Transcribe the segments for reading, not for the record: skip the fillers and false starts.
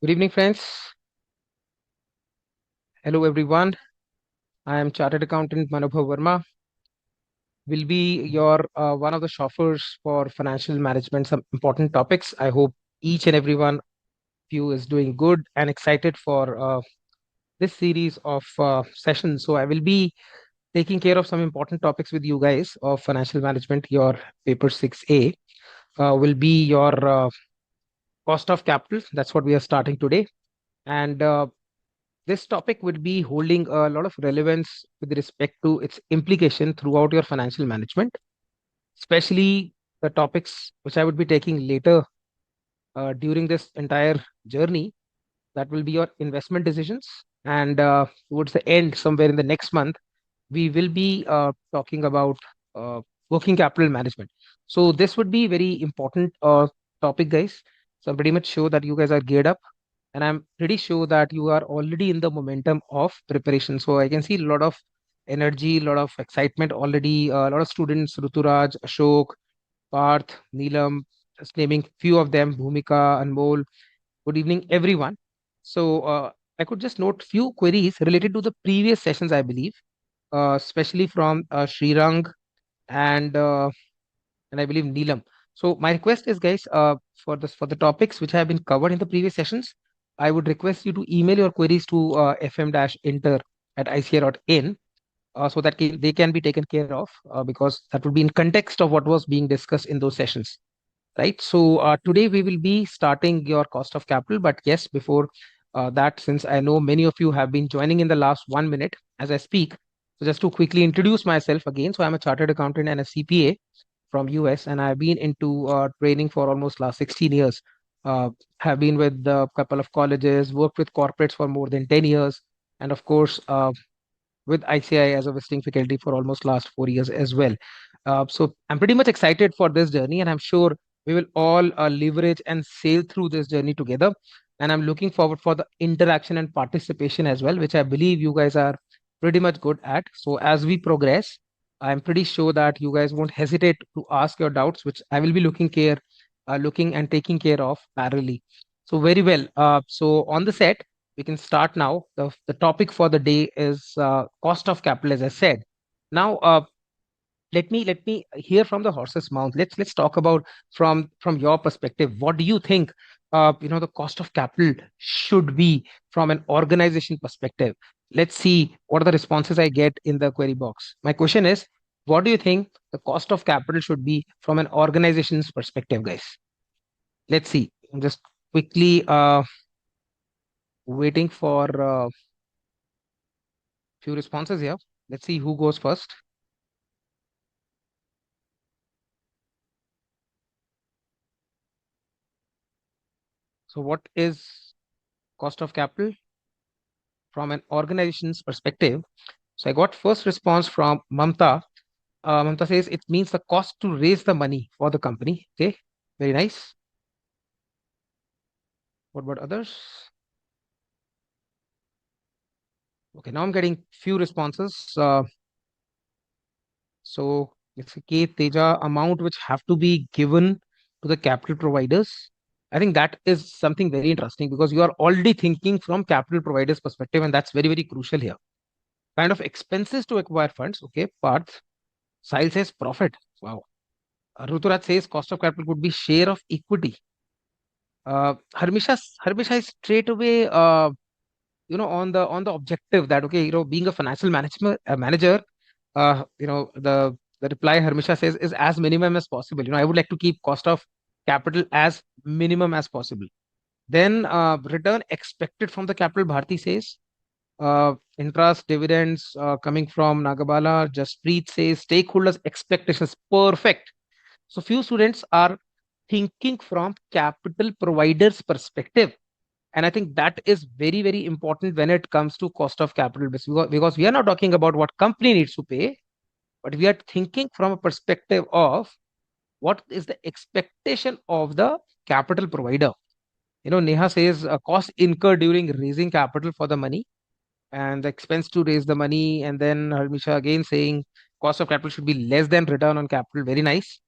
Good evening, friends. Hello, everyone. I am Chartered Accountant Manobhav Verma. Will be your one of the chauffeurs for financial management. Some important topics. I hope each and every one of you is doing good and excited for this series of sessions. So I will be taking care of some important topics with you guys of financial management. Your paper 6A will be your cost of capital. That's what we are starting today. And this topic would be holding a lot of relevance with respect to its implication throughout your financial management, especially the topics which I would be taking later during this entire journey. That will be your investment decisions. And towards the end, somewhere in the next month, we will be talking about uh, working capital management. So this would be very important topic, guys. So I'm pretty much sure that you guys are geared up, and I'm pretty sure that you are already in the momentum of preparation. So I can see a lot of energy, a lot of excitement already. A lot of students, Ruturaj, Ashok, Parth, Neelam, just naming few of them, Bhumika, Anmol. Good evening, everyone. So I could just note few queries related to the previous sessions, I believe, especially from Srirang and I believe Neelam. So my request is, guys, for the topics which have been covered in the previous sessions, I would request you to email your queries to fm-inter@ica.in so that they can be taken care of because that would be in context of what was being discussed in those sessions, right? So today we will be starting your cost of capital, but yes, before that, since I know many of you have been joining in the last 1 minute as I speak, so just to quickly introduce myself again, so I'm a chartered accountant and a CPA from US, and I've been into training for almost last 16 years. Have been with a couple of colleges, worked with corporates for more than 10 years, and of course, with ICAI as a visiting faculty for almost last 4 years as well. So I'm pretty much excited for this journey, and I'm sure we will all leverage and sail through this journey together. And I'm looking forward for the interaction and participation as well, which I believe you guys are pretty much good at. So as we progress, I'm pretty sure that you guys won't hesitate to ask your doubts, which I will be looking and taking care of parallelly. So very well. So on the set, we can start now. The topic for the day is cost of capital, as I said. Now, let me hear from the horse's mouth. Let's talk about from your perspective. What do you think? The cost of capital should be from an organization perspective. Let's see what are the responses I get in the query box. My question is, what do you think the cost of capital should be from an organization's perspective, guys? Let's see. I'm just quickly waiting for few responses here. Let's see who goes first. So, what is cost of capital from an organization's perspective? So, I got first response from Mamta. Mamta says it means the cost to raise the money for the company. Okay, very nice. What about others? Okay, now I'm getting few responses. So, it's a K Teja amount which have to be given to the capital providers. I think that is something very interesting because you are already thinking from capital providers' perspective, and that's very, very crucial here. Kind of expenses to acquire funds. Okay, parts. Sahil says profit. Wow. Ruturaj says cost of capital could be share of equity. Harmisha is straight away, on the objective that okay, being a financial management manager, the reply Harmisha says is as minimum as possible. I would like to keep cost of capital as minimum as possible. Then return expected from the capital. Bharti says interest, dividends coming from Nagabala. Jaspreet says stakeholders' expectations. Perfect. So few students are thinking from capital providers' perspective. And I think that is very, very important when it comes to cost of capital because we are not talking about what company needs to pay, but we are thinking from a perspective of what is the expectation of the capital provider. Neha says cost incurred during raising capital for the money and the expense to raise the money. And then Harmisha again saying cost of capital should be less than return on capital. Very nice.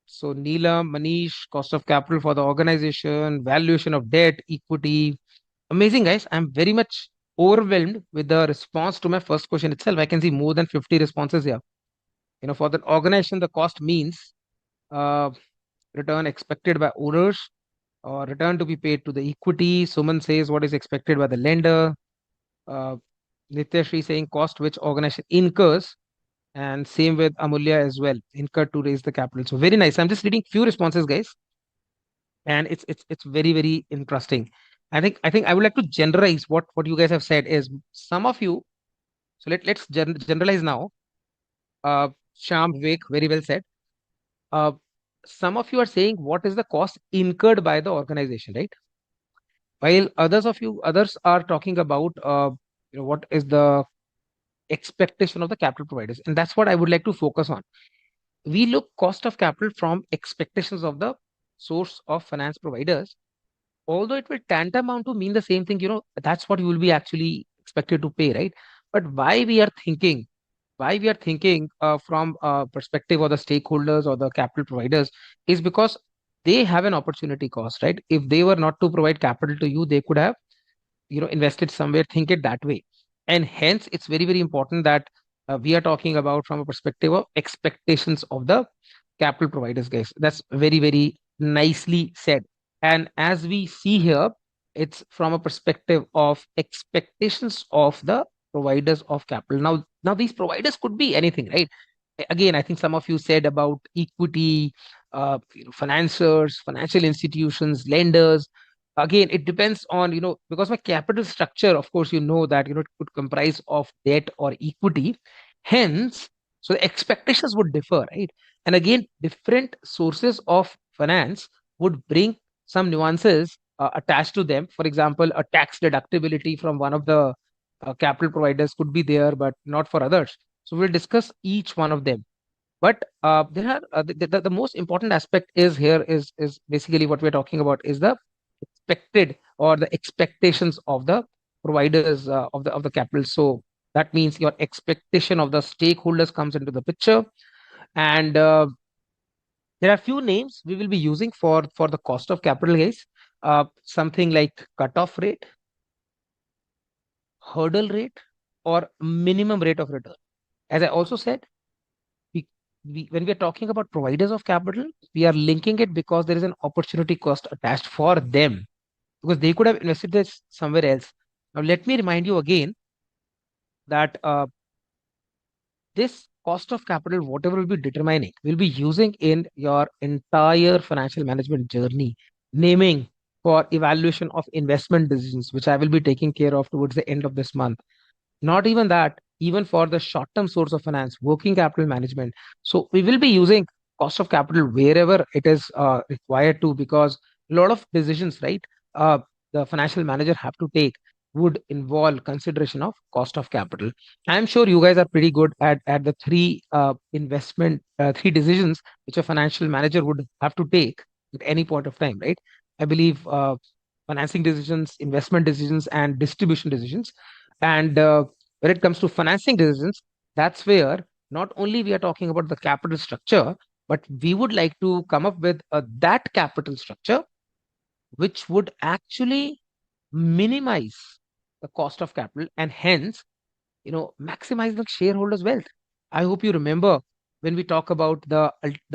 So Neelam, Manish, cost of capital for the organization, valuation of debt, equity. Amazing, guys. I'm very much overwhelmed with the response to my first question itself. I can see more than 50 responses here. For the organization, the cost means uh, return expected by owners or return to be paid to the equity. Suman says what is expected by the lender. Uh, Nityashri saying cost which organization incurs, and same with Amulya as well, incurred to raise the capital. So very nice. I'm just reading few responses, guys, and it's very very interesting. I think I would like to generalize what you guys have said is some of you. So let's generalize now. Uh, Sham Vivek, very well said. Uh, some of you are saying what is the cost incurred by the organization, right? While others are talking about what is the expectation of the capital providers, and that's what I would like to focus on. We look cost of capital from expectations of the source of finance providers, although it will tantamount to mean the same thing. That's what you will be actually expected to pay, right? But why we are thinking from perspective of the stakeholders or the capital providers is because they have an opportunity cost, right? If they were not to provide capital to you, they could have invested somewhere. Think it that way. And hence it's very very important that we are talking about from a perspective of expectations of the capital providers, guys. That's very very nicely said. And as we see here, it's from a perspective of expectations of the providers of capital. Now these providers could be anything, right? Again, I think some of you said about equity, financiers, financial institutions, lenders. Again, it depends on, because my capital structure, of course, that, it could comprise of debt or equity. Hence, so the expectations would differ, right? And again, different sources of finance would bring some nuances attached to them. For example, a tax deductibility from one of the capital providers could be there, but not for others. So we'll discuss each one of them. But there are the most important aspect is here is basically what we're talking about is the expected or the expectations of the providers of the capital. So that means your expectation of the stakeholders comes into the picture. And there are few names we will be using for the cost of capital, guys. Something like cutoff rate, hurdle rate, or minimum rate of return. As I also said, when we are talking about providers of capital, we are linking it because there is an opportunity cost attached for them, because they could have invested this somewhere else. Now, let me remind you again that this cost of capital, whatever we'll be determining, we'll be using in your entire financial management journey, naming for evaluation of investment decisions, which I will be taking care of towards the end of this month. Not even that, even for the short term source of finance, working capital management. So we will be using cost of capital wherever it is required to, because a lot of decisions, right, uh, the financial manager have to take would involve consideration of cost of capital. I'm sure you guys are pretty good at the three decisions which a financial manager would have to take at any point of time, right? I believe financing decisions, investment decisions, and distribution decisions. And when it comes to financing decisions, that's where not only we are talking about the capital structure, but we would like to come up with that capital structure which would actually minimize the cost of capital and hence maximize the shareholders' wealth. I hope you remember when we talk about the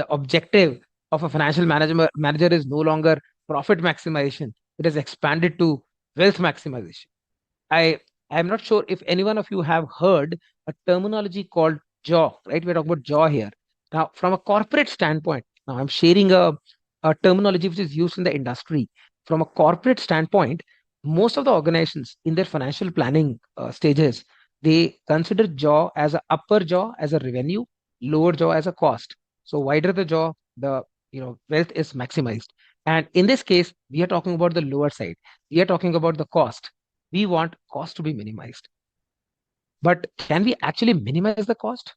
objective of a financial manager is no longer profit maximization; it is expanded to wealth maximization. I I'm not sure if any one of you have heard a terminology called jaw, right? We're talking about jaw here. Now, from a corporate standpoint, now I'm sharing a terminology which is used in the industry. From a corporate standpoint, most of the organizations in their financial planning stages, they consider jaw as a upper jaw as a revenue, lower jaw as a cost. So wider the jaw, the wealth is maximized. And in this case, we are talking about the lower side. We are talking about the cost. We want cost to be minimized. But can we actually minimize the cost?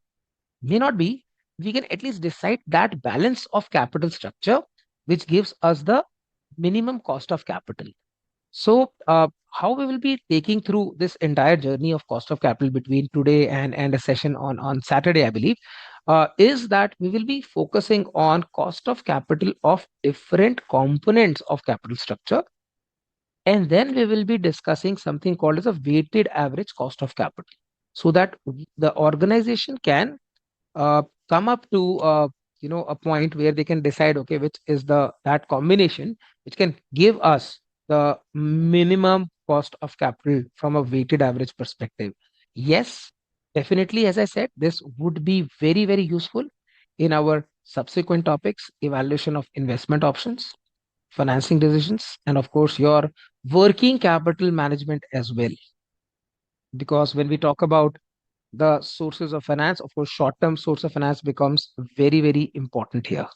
May not be. We can at least decide that balance of capital structure, which gives us the minimum cost of capital. So, how we will be taking through this entire journey of cost of capital between today and a session on Saturday, I believe. is that we will be focusing on cost of capital of different components of capital structure, and then we will be discussing something called as a weighted average cost of capital, so that the organization can come up to a point where they can decide, okay, which is the that combination which can give us the minimum cost of capital from a weighted average perspective. Yes, definitely, as I said, this would be very, very useful in our subsequent topics: evaluation of investment options, financing decisions, and of course your working capital management as well. Because when we talk about the sources of finance, of course, short-term source of finance becomes very, very important here.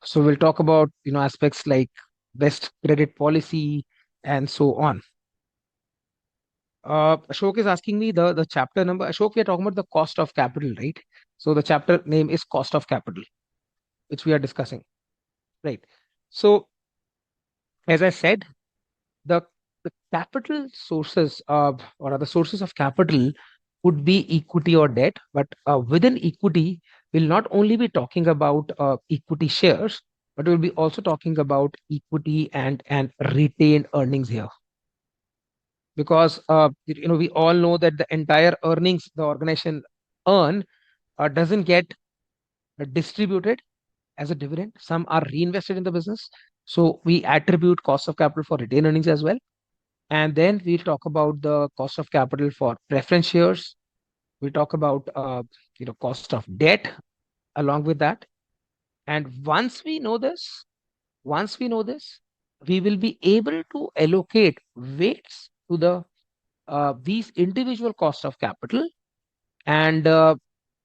So we'll talk about aspects like best credit policy and so on. Ashok is asking me the chapter number. Ashok, we are talking about the cost of capital, right? So the chapter name is cost of capital, which we are discussing, right? So as I said, the the capital sources or other sources of capital would be equity or debt, but within equity we'll not only be talking about equity shares, but we'll be also talking about equity and retained earnings here, because we all know that the entire earnings the organization earn doesn't get distributed as a dividend. Some are reinvested in the business, so we attribute cost of capital for retained earnings as well. And then we'll talk about the cost of capital for preference shares. We'll talk about cost of debt along with that. And once we know this, we will be able to allocate weights to these individual cost of capital, and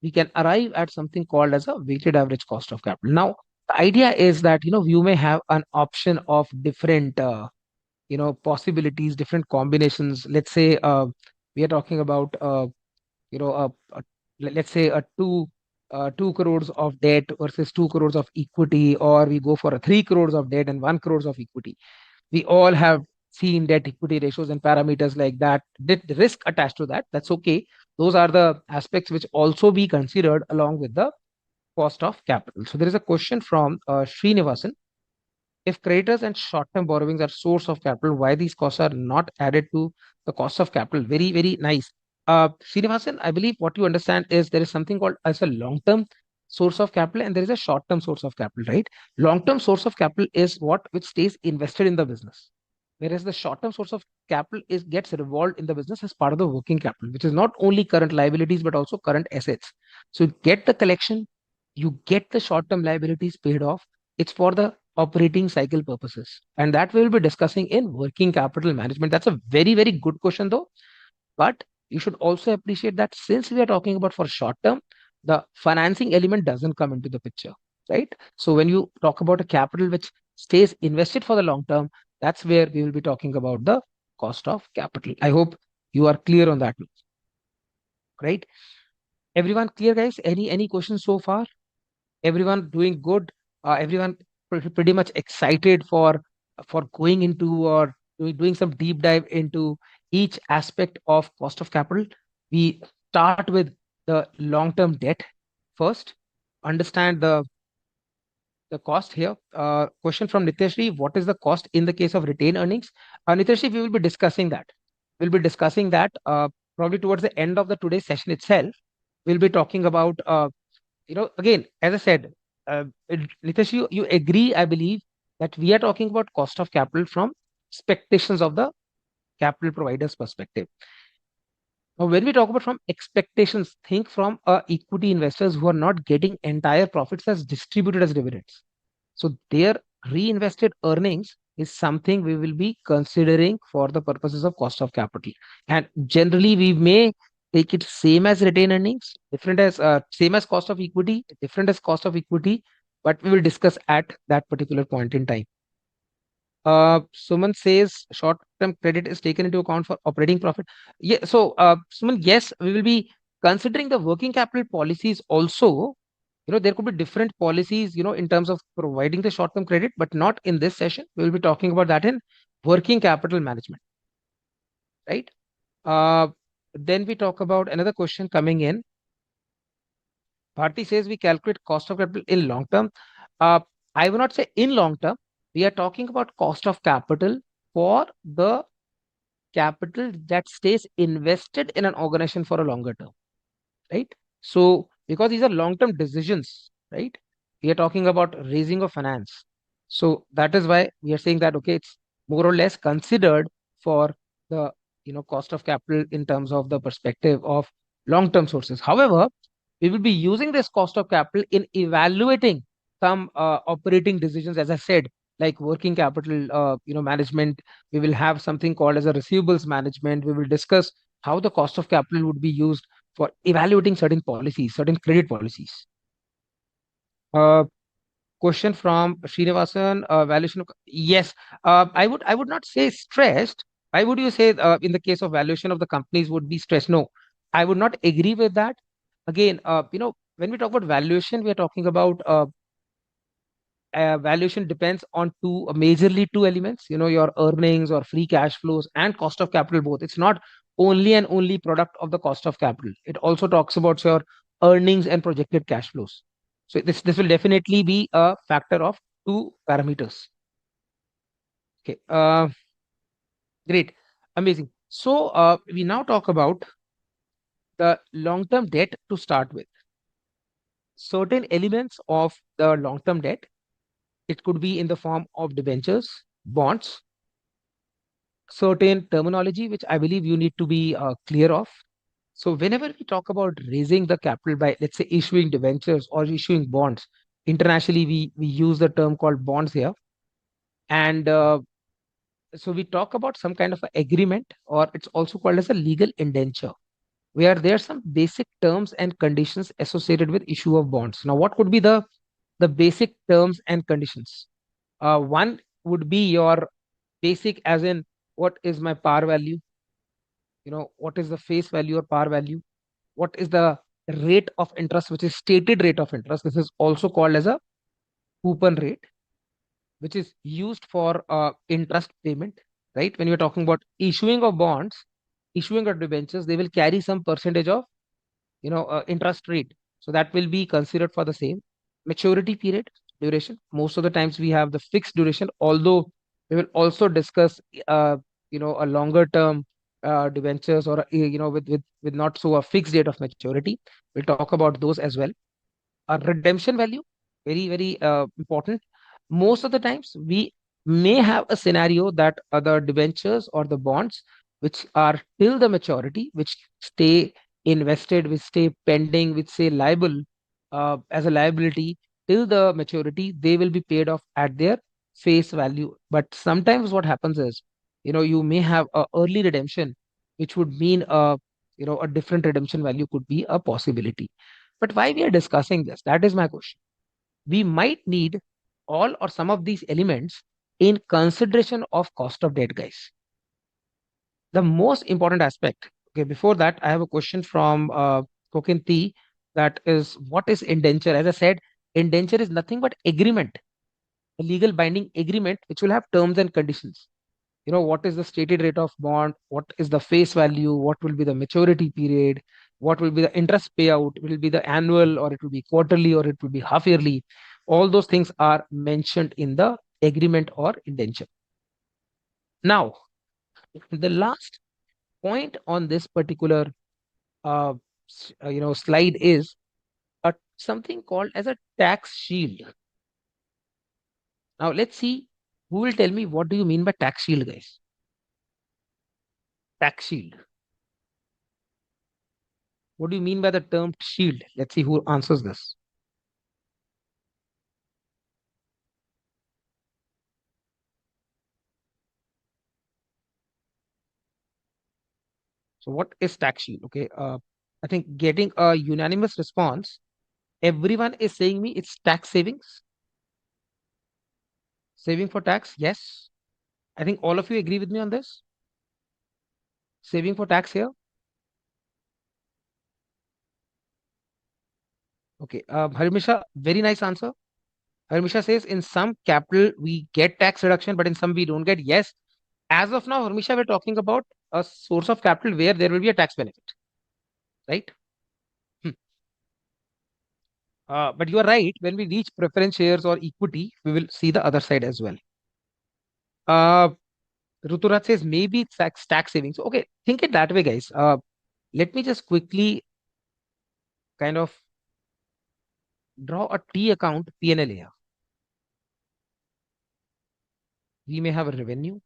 we can arrive at something called as a weighted average cost of capital. Now, the idea is that you may have an option of different possibilities, different combinations. Let's say we are talking about you know let's say a 2 crores of debt versus 2 crores of equity, or we go for a 3 crores of debt and 1 crores of equity. We all have seen debt equity ratios and parameters like that, the risk attached to that. That's okay. Those are the aspects which also be considered along with the cost of capital. So there is a question from Srinivasan: if creditors and short-term borrowings are source of capital, why these costs are not added to the cost of capital? Very, very nice. Srinivasan, I believe what you understand is there is something called as a long-term source of capital and there is a short-term source of capital, right? Long-term source of capital is what which stays invested in the business, whereas the short-term source of capital is gets revolved in the business as part of the working capital, which is not only current liabilities but also current assets. So you get the collection, you get the short-term liabilities paid off. It's for the operating cycle purposes, and that we will be discussing in working capital management. That's a very, very good question though. But you should also appreciate that since we are talking about for short term, the financing element doesn't come into the picture, right? So when you talk about a capital which stays invested for the long term, that's where we will be talking about the cost of capital. I hope you are clear on that, right? Everyone clear, guys? Any questions so far? Everyone doing good? Everyone pretty much excited for going into or doing some deep dive into each aspect of cost of capital. We start with the long term debt first, understand the cost here. Question from Niteshri: what is the cost in the case of retained earnings? Niteshri, we will be discussing that. We'll be discussing that probably towards the end of the today's session itself. We'll be talking about again, as I said, Nitesh, you agree, I believe, that we are talking about cost of capital from expectations of the capital provider's perspective. Now, when we talk about from expectations, think from equity investors who are not getting entire profits as distributed as dividends. So their reinvested earnings is something we will be considering for the purposes of cost of capital. And generally, we may take it same as retained earnings, different as same as cost of equity, different as cost of equity, but we will discuss at that particular point in time. Suman says short-term credit is taken into account for operating profit. Yeah, so Suman, yes, we will be considering the working capital policies also. There could be different policies in terms of providing the short term credit, but not in this session. We will be talking about that in working capital management, right? uh, then we talk about another question coming in. Bharti says we calculate cost of capital in long term. Uh, I will not say in long term. We are talking about cost of capital for the capital that stays invested in an organization for a longer term, right? So, because these are long term decisions, right? We are talking about raising of finance. So, that is why we are saying that, okay, it's more or less considered for the cost of capital in terms of the perspective of long term sources. However, we will be using this cost of capital in evaluating some operating decisions, as I said, like working capital management. We will have something called as a receivables management. We will discuss how the cost of capital would be used for evaluating certain policies, certain credit policies. uh, Question from Srinivasan, valuation of, yes. I would not say stressed. Why would you say in the case of valuation of the companies would be stressed? No, I would not agree with that. Again, when we talk about valuation, we are talking about valuation depends on majorly two elements, your earnings or free cash flows and cost of capital both. It's not only and only product of the cost of capital. It also talks about your earnings and projected cash flows. So this will definitely be a factor of two parameters. Okay, great, amazing. So we now talk about the long-term debt to start with. Certain elements of the long-term debt, it could be in the form of debentures, bonds, certain terminology which I believe you need to be clear of. So whenever we talk about raising the capital by, let's say, issuing debentures or issuing bonds, internationally we use the term called bonds here. And so we talk about some kind of a agreement, or it's also called as a legal indenture, where there are some basic terms and conditions associated with issue of bonds. Now, what could be the basic terms and conditions? One would be your basic, as in what is my par value, what is the face value or par value, what is the rate of interest, which is stated rate of interest. This is also called as a coupon rate, which is used for interest payment, right? When you're talking about issuing of bonds, issuing of debentures, they will carry some percentage of interest rate, so that will be considered for the same. Maturity period, duration, most of the times we have the fixed duration, although we will also discuss a longer term debentures, or with not so a fixed date of maturity. We'll talk about those as well. A redemption value, very very important. Most of the times we may have a scenario that the debentures or the bonds which are till the maturity, which stay invested, which stay pending, which say liable, as a liability till the maturity, they will be paid off at their face value. But sometimes what happens is, you may have a early redemption, which would mean a different redemption value could be a possibility. But why we are discussing this? That is my question. We might need all or some of these elements in consideration of cost of debt, guys. The most important aspect. Okay, before that, I have a question from Kokinti. That is, what is indenture? As I said, indenture is nothing but agreement, a legal binding agreement which will have terms and conditions. What is the stated rate of bond, what is the face value, what will be the maturity period, what will be the interest payout, will it be the annual, or it will be quarterly, or it will be half yearly. All those things are mentioned in the agreement or indenture. Now, the last point on this particular slide is something called as a tax shield. Now let's see who will tell me what do you mean by tax shield, guys. Tax shield, what do you mean by the term shield? Let's see who answers this. So what is tax shield? Okay, I think getting a unanimous response. Everyone is saying me it's tax savings, saving for tax. Yes, I think all of you agree with me on this. Saving for tax here. Okay, Harmisha, very nice answer. Harmisha says in some capital we get tax reduction, but in some we don't get. Yes, as of now, Harmisha, we're talking about a source of capital where there will be a tax benefit, right? Hmm. But you are right. When we reach preference shares or equity, we will see the other side as well. Uh, Ruturaj says maybe it's tax savings. Okay, think it that way, guys. Let me just quickly kind of draw a T account P&L here. We may have a revenue.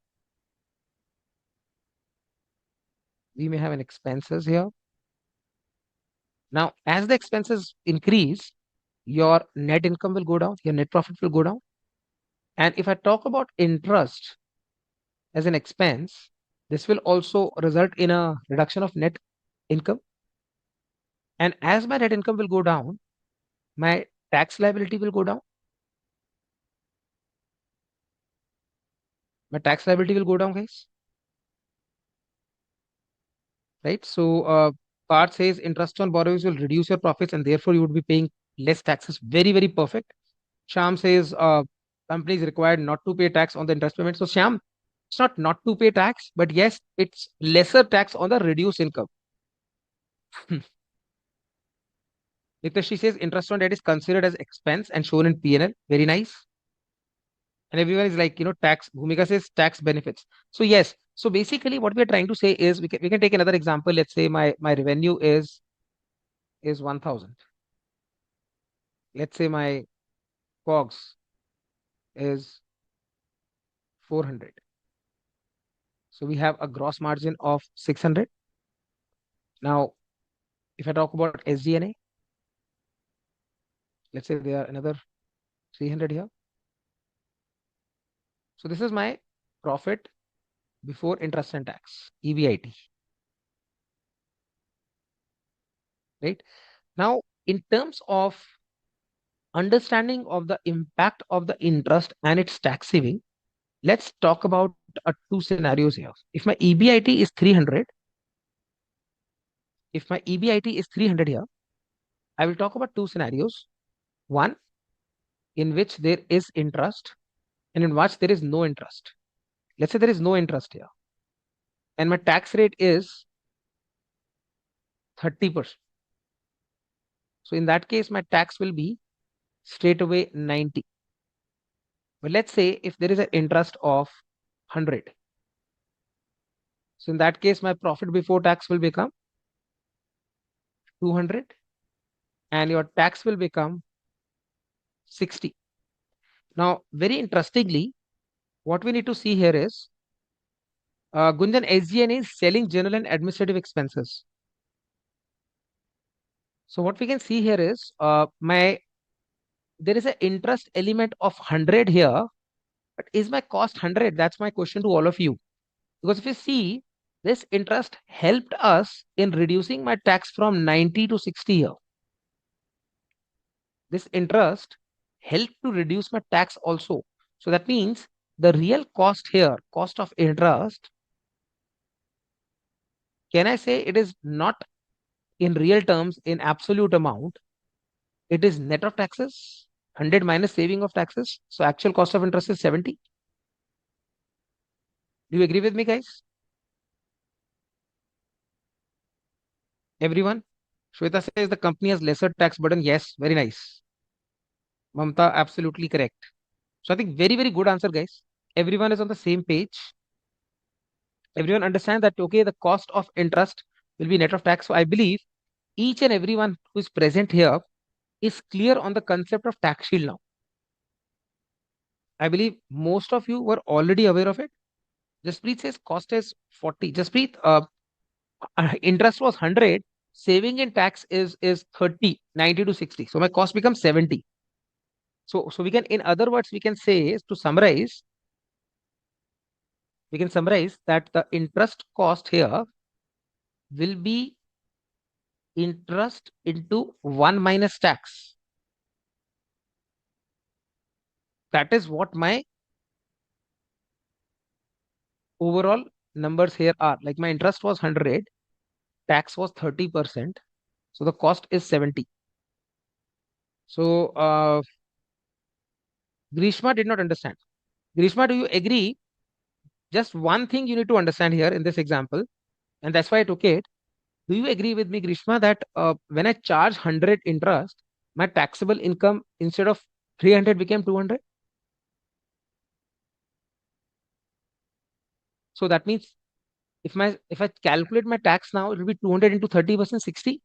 We may have an expenses here. Now, as the expenses increase, your net income will go down, your net profit will go down. And if I talk about interest as an expense, this will also result in a reduction of net income. And as my net income will go down, my tax liability will go down. My tax liability will go down, guys. Right? So, part says interest on borrowings will reduce your profits and therefore you would be paying less taxes. Very, very perfect. Sham says companies required not to pay tax on the interest payment. So, Sham, it's not to pay tax, but yes, it's lesser tax on the reduced income. Because she says interest on debt is considered as expense and shown in P&L. Very nice. And everyone is like, tax. Bhumika says tax benefits. So yes. So basically, what we are trying to say is we can take another example. Let's say my revenue is 1,000. Let's say my COGS is 400. So we have a gross margin of 600. Now, if I talk about SG&A, let's say there are another 300 here. So this is my profit before interest and tax, EBIT. Right? Now, in terms of understanding of the impact of the interest and its tax saving, let's talk about two scenarios here. If my EBIT is 300, if my EBIT is 300 here, I will talk about two scenarios. One in which there is interest and in which there is no interest. Let's say there is no interest here and my tax rate is 30%. So in that case, my tax will be straight away 90. But let's say if there is an interest of 100. So in that case, my profit before tax will become 200 and your tax will become 60. Now, very interestingly, what we need to see here is Gunjan, SGN is selling general and administrative expenses. So what we can see here is there is an interest element of 100 here, but is my cost 100? That's my question to all of you. Because if you see, this interest helped us in reducing my tax from 90 to 60 here. This interest helped to reduce my tax also. So that means the real cost here, cost of interest, can I say it is not in real terms, in absolute amount, it is net of taxes, 100 minus saving of taxes. So actual cost of interest is 70. Do you agree with me, guys? Everyone? Shweta says the company has lesser tax burden. Yes, very nice. Mamta, absolutely correct. So I think very, very good answer, guys. Everyone is on the same page. Everyone understand that, okay, the cost of interest will be net of tax. So I believe each and everyone who is present here is clear on the concept of tax shield now. I believe most of you were already aware of it. Jaspreet says cost is 40. Jaspreet, interest was 100. Saving in tax is 30, 90 to 60. So my cost becomes 70. So we can, in other words, we can say to summarize, we can summarize that the interest cost here will be interest into 1 minus tax. That is what my overall numbers here are. Like my interest was 100, tax was 30%. So the cost is 70. So Grishma did not understand. Grishma, do you agree? Just one thing you need to understand here in this example, and that's why I took it. Do you agree with me, Grishma, that when I charge 100 interest, my taxable income instead of 300 became 200. So that means if I calculate my tax now, it will be 200 into 30%, 60.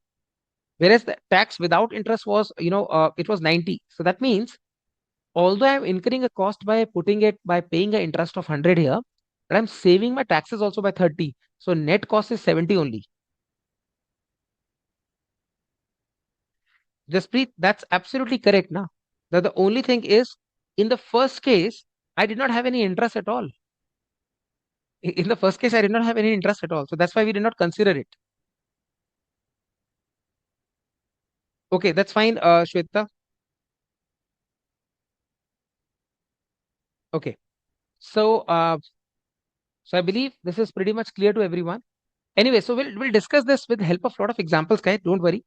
Whereas the tax without interest was, it was 90. So that means although I'm incurring a cost by paying an interest of 100 here, but I'm saving my taxes also by 30. So net cost is 70 only. Jaspreet, that's absolutely correct now. The only thing is, in the first case, I did not have any interest at all. In the first case, I did not have any interest at all. So that's why we did not consider it. Okay, that's fine, Shweta. Okay. So, so I believe this is pretty much clear to everyone. Anyway, so we'll discuss this with the help of a lot of examples, guys. Don't worry.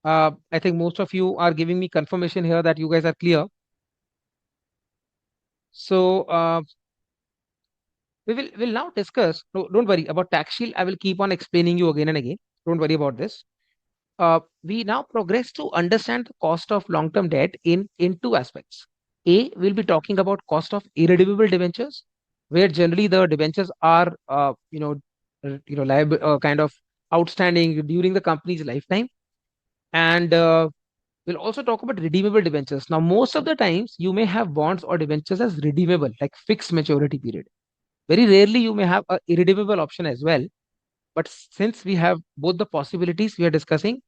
I think most of you are giving me confirmation here that you guys are clear. So, we'll now discuss. No, don't worry about tax shield. I will keep on explaining you again and again. Don't worry about this. We now progress to understand the cost of long-term debt in two aspects. A, we'll be talking about cost of irredeemable debentures, where generally the debentures are, liable, kind of outstanding during the company's lifetime, and we'll also talk about redeemable debentures. Now, most of the times you may have bonds or debentures as redeemable, like fixed maturity period. Very rarely you may have a irredeemable option as well. But since we have both the possibilities, we are discussing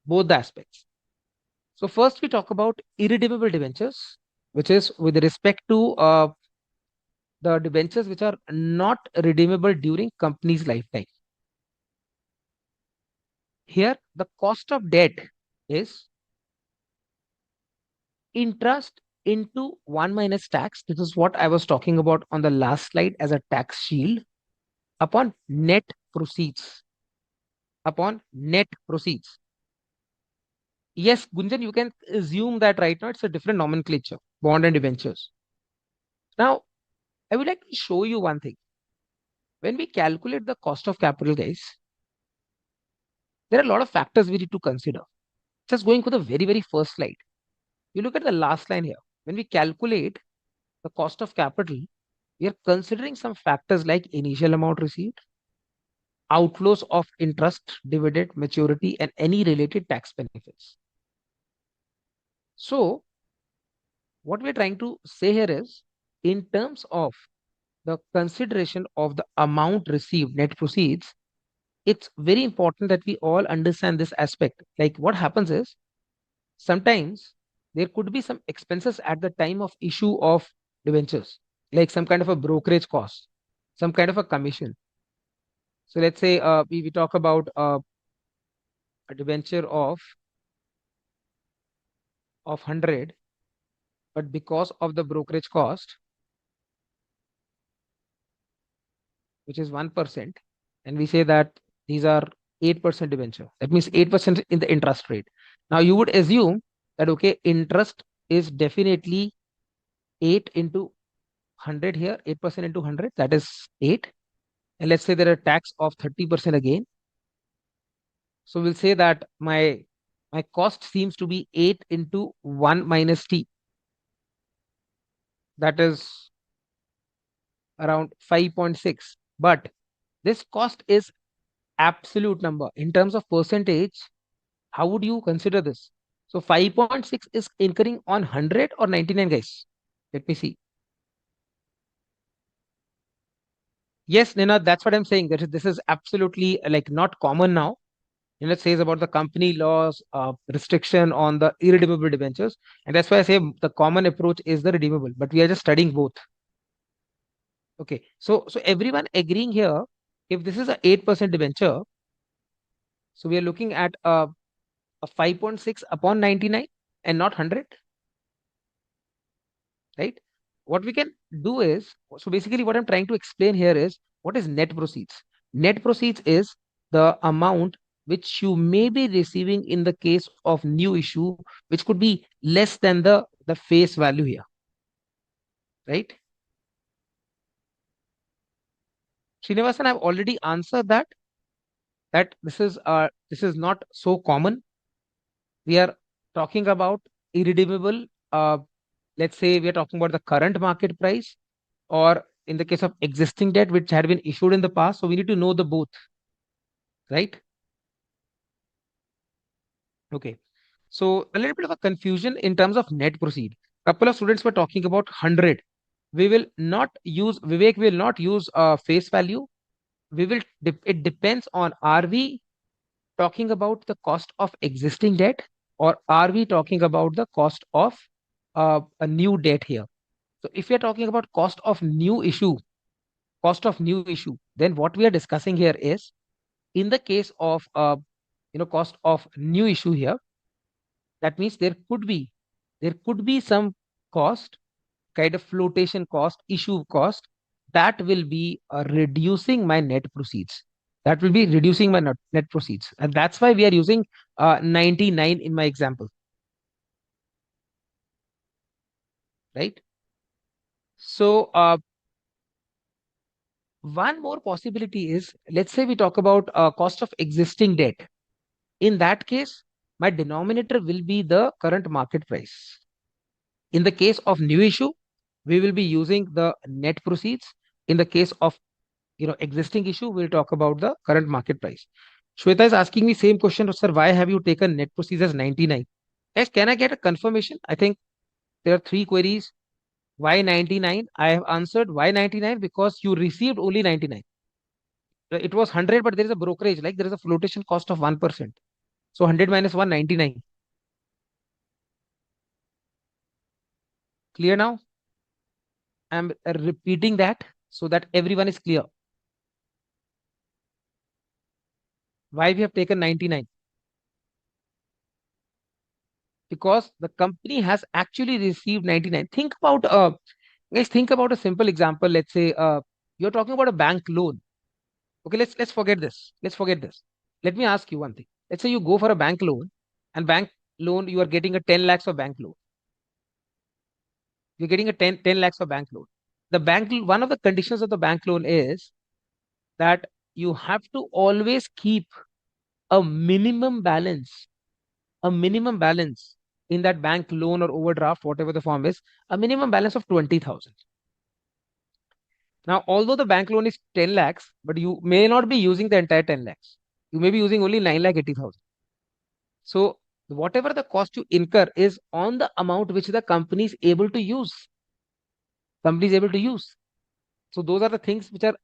both the aspects. So first we talk about irredeemable debentures, which is with respect to the debentures which are not redeemable during company's lifetime. Here, the cost of debt is interest into 1 minus tax. This is what I was talking about on the last slide as a tax shield upon net proceeds. Upon net proceeds. Yes, Gunjan, you can assume that right now it's a different nomenclature, bond and debentures. Now, I would like to show you one thing. When we calculate the cost of capital, guys, there are a lot of factors we need to consider. Just going for the very, very first slide. You look at the last line here. When we calculate the cost of capital, we are considering some factors like initial amount received, outflows of interest, dividend, maturity, and any related tax benefits. So, what we're trying to say here is, in terms of the consideration of the amount received, net proceeds, it's very important that we all understand this aspect. Like what happens is, sometimes there could be some expenses at the time of issue of debentures, like some kind of a brokerage cost, some kind of a commission. So let's say we talk about a debenture of 100, but because of the brokerage cost, which is 1%, and we say that these are 8% debenture. That means 8% in the interest rate. Now you would assume that okay, interest is definitely 8 into 100 here, 8% into 100, that is 8. And let's say there are tax of 30% again. So we'll say that my cost seems to be 8 into 1 minus t. That is around 5.6. But this cost is absolute number. In terms of percentage, how would you consider this? So 5.6 is incurring on 100 or 99, guys? Let me see. Yes, Nina, that's what I'm saying. This is absolutely like not common now. It says about the company laws, restriction on the irredeemable debentures. And that's why I say the common approach is the redeemable, but we are just studying both. Okay. So everyone agreeing here, if this is a 8% debenture, so we are looking at a 5.6 upon 99 and not 100, right? What we can do is, so basically what I'm trying to explain here is what is net proceeds. Net proceeds is the amount which you may be receiving in the case of new issue, which could be less than the face value here, right? Srinivasan, I've already answered that this is not so common. We are talking about irredeemable, let's say we are talking about the current market price, or in the case of existing debt which had been issued in the past. So we need to know the both, right? Okay. So a little bit of a confusion in terms of net proceed. Couple of students were talking about 100. We will not use, Vivek will not use face value. We will, it depends on, are we talking about the cost of existing debt, or are we talking about the cost of a new debt here? So if we are talking about cost of new issue, then what we are discussing here is, in the case of cost of new issue here, that means there could be some cost, kind of flotation cost, issue cost, that will be reducing my net proceeds. That will be reducing my net proceeds. And that's why we are using 99 in my example, right? So one more possibility is, let's say we talk about cost of existing debt. In that case, my denominator will be the current market price. In the case of new issue, we will be using the net proceeds. In the case of existing issue, we'll talk about the current market price. Shweta is asking me same question, sir, why have you taken net proceeds as 99? Guys, can I get a confirmation? I think there are three queries. Why 99? I have answered why 99, because you received only 99. It was 100, but there is a brokerage, like there is a flotation cost of 1%. So 100 minus 1, 99. Clear now? I'm repeating that so that everyone is clear. Why we have taken 99? Because the company has actually received 99. Think about guys, think about a simple example. Let's say you're talking about a bank loan. Okay, let's forget this. Let's forget this. Let me ask you one thing. Let's say you go for a bank loan, and bank loan, you are getting a 10 lakhs of bank loan. You're getting a 10 lakhs of bank loan. One of the conditions of the bank loan is that you have to always keep a minimum balance, a minimum balance in that bank loan or overdraft, whatever the form is, a minimum balance of 20,000. Now, although the bank loan is 10 lakhs, but you may not be using the entire 10 lakhs. You may be using only 9 lakh 80,000. So, whatever the cost you incur is on the amount which the company is able to use. Company is able to use. So, those are the things which are,